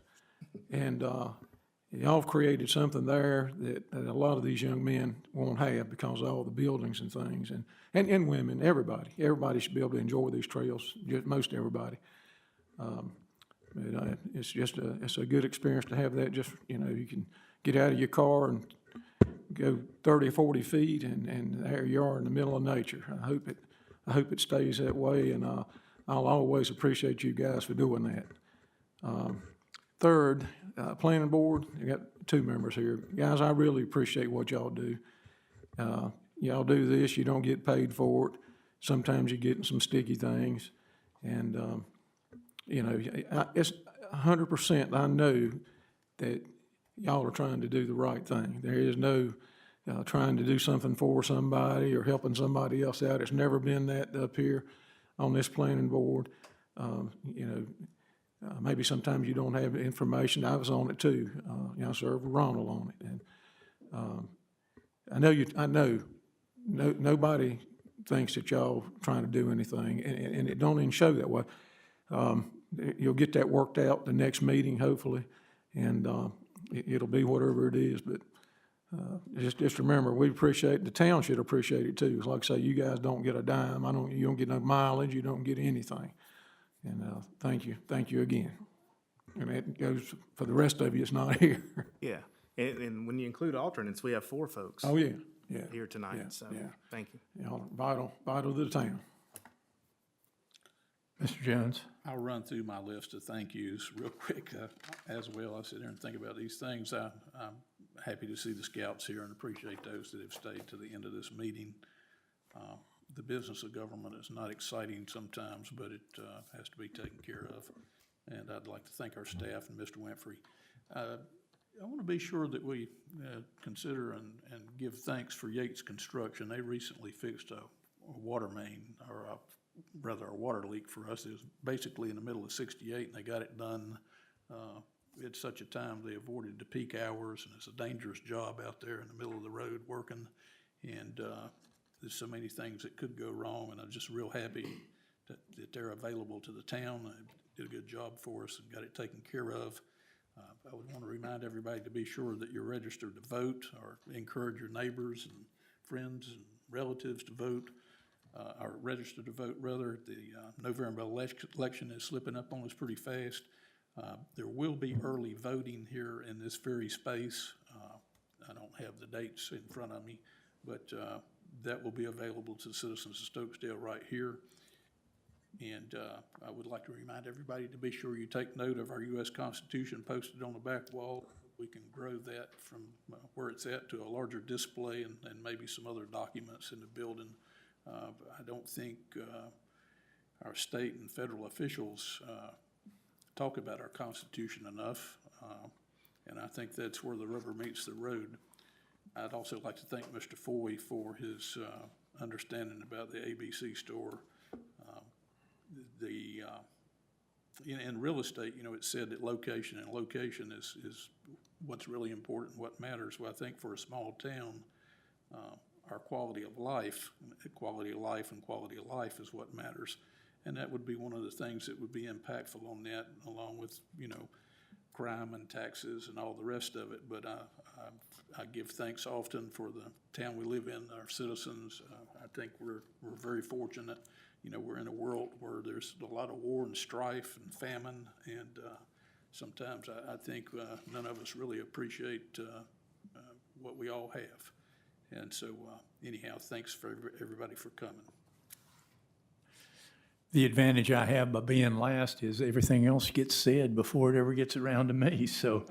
And y'all have created something there that a lot of these young men won't have because of all the buildings and things, and women, everybody. Everybody should be able to enjoy these trails, just most everybody. It's a good experience to have that. Just, you can get out of your car and go 30 or 40 feet, and there you are in the middle of nature. I hope it stays that way, and I'll always appreciate you guys for doing that. Third, planning board, you got 2 members here. Guys, I really appreciate what y'all do. Y'all do this, you don't get paid for it. Sometimes you're getting some sticky things, and it's 100%. I know that y'all are trying to do the right thing. There is no trying to do something for somebody or helping somebody else out. It's never been that up here on this planning board. Maybe sometimes you don't have the information. I was on it too. I served with Ronald on it, and I know nobody thinks that y'all trying to do anything, and it don't even show that way. You'll get that worked out the next meeting, hopefully, and it'll be whatever it is. But just remember, we appreciate, the town should appreciate it too. Like I say, you guys don't get a dime. You don't get no mileage. You don't get anything. And thank you again. And that goes for the rest of you. It's not here. Yeah, and when you include alternates, we have 4 folks. Oh yeah, Here tonight. Yeah, So yeah. thank you. Y'all are vital to the town. Mr. Jones? I'll run through my list of thank yous real quick as well. I sit there and think about these things. I'm happy to see the scouts here and appreciate those that have stayed to the end of this meeting. The business of government is not exciting sometimes, but it has to be taken care of. And I'd like to thank our staff and Mr. Winfrey. I want to be sure that we consider and give thanks for Yates Construction. They recently fixed a water main, or rather a water leak for us. It was basically in the middle of 68, and they got it done at such a time they avoided the peak hours, and it's a dangerous job out there in the middle of the road working, and there's so many things that could go wrong, and I'm just real happy that they're available to the town. They did a good job for us and got it taken care of. I would want to remind everybody to be sure that you're registered to vote, or encourage your neighbors and friends and relatives to vote, or register to vote rather. The November election is slipping up on us pretty fast. There will be early voting here in this very space. I don't have the dates in front of me, but that will be available to the citizens of Stokesdale right here. And I would like to remind everybody to be sure you take note of our U.S. Constitution posted on the back wall. We can grow that from where it's at to a larger display, and maybe some other documents in the building. I don't think our state and federal officials talk about our Constitution enough, and I think that's where the rubber meets the road. I'd also like to thank Mr. Foy for his understanding about the ABC store. In real estate, it's said that location is what's really important, what matters. Well, I think for a small town, our quality of life and quality of life is what matters. And that would be one of the things that would be impactful on that, along with, crime and taxes and all the rest of it. But I give thanks often for the town we live in, our citizens. I think we're very fortunate. We're in a world where there's a lot of war and strife and famine, and sometimes I think none of us really appreciate what we all have. And so anyhow, thanks for everybody for coming. The advantage I have by being last is everything else gets said before it ever gets around to me. So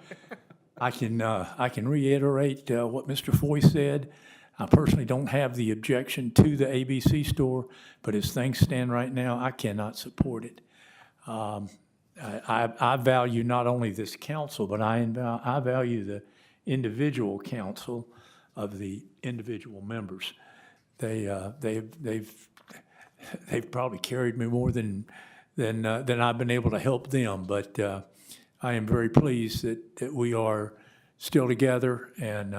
I can reiterate what Mr. Foy said. I personally don't have the objection to the ABC store, but as things stand right now, I cannot support it. I value not only this council, but I value the individual council of the individual members. They've probably carried me more than I've been able to help them. But I am very pleased that we are still together. And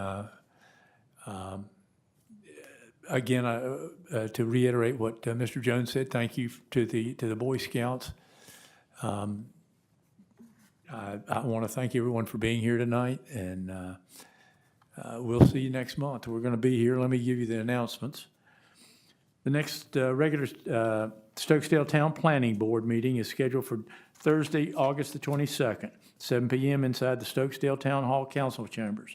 again, to reiterate what Mr. Jones said, thank you to the Boy Scouts. I want to thank everyone for being here tonight, and we'll see you next month. We're going to be here. Let me give you the announcements. The next regular Stokesdale Town Planning Board meeting is scheduled for Thursday, August the 22nd, 7 p.m. inside the Stokesdale Town Hall Council Chambers.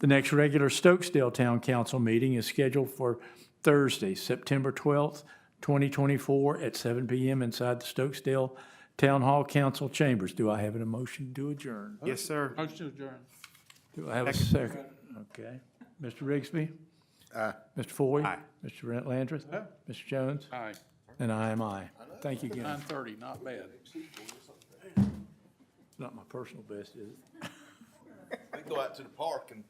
The next regular Stokesdale Town Council meeting is scheduled for Thursday, September 12th, 2024 at 7 p.m. inside the Stokesdale Town Hall Council Chambers. Do I have a motion to adjourn? Yes, sir. Motion to adjourn. Do I have a second? Okay. Mr. Rigsby? Aye. Mr. Foy? Aye. Mr. Landrith? Mr. Jones? Aye. And I am aye. Thank you again. 9:30, not bad. Not my personal best, is it? We go out to the park and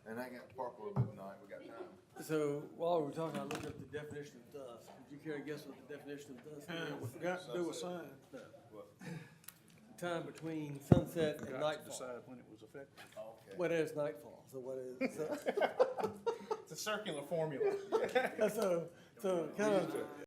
hang out at the park a little bit tonight. We got time. So while we were talking, I looked up the definition of dusk. Would you care to guess what the definition of dusk is? We forgot to do a sign. Time between sunset and Got to nightfall. decide when it was effective. What is nightfall? So what is, so, It's a circular formula. so kind of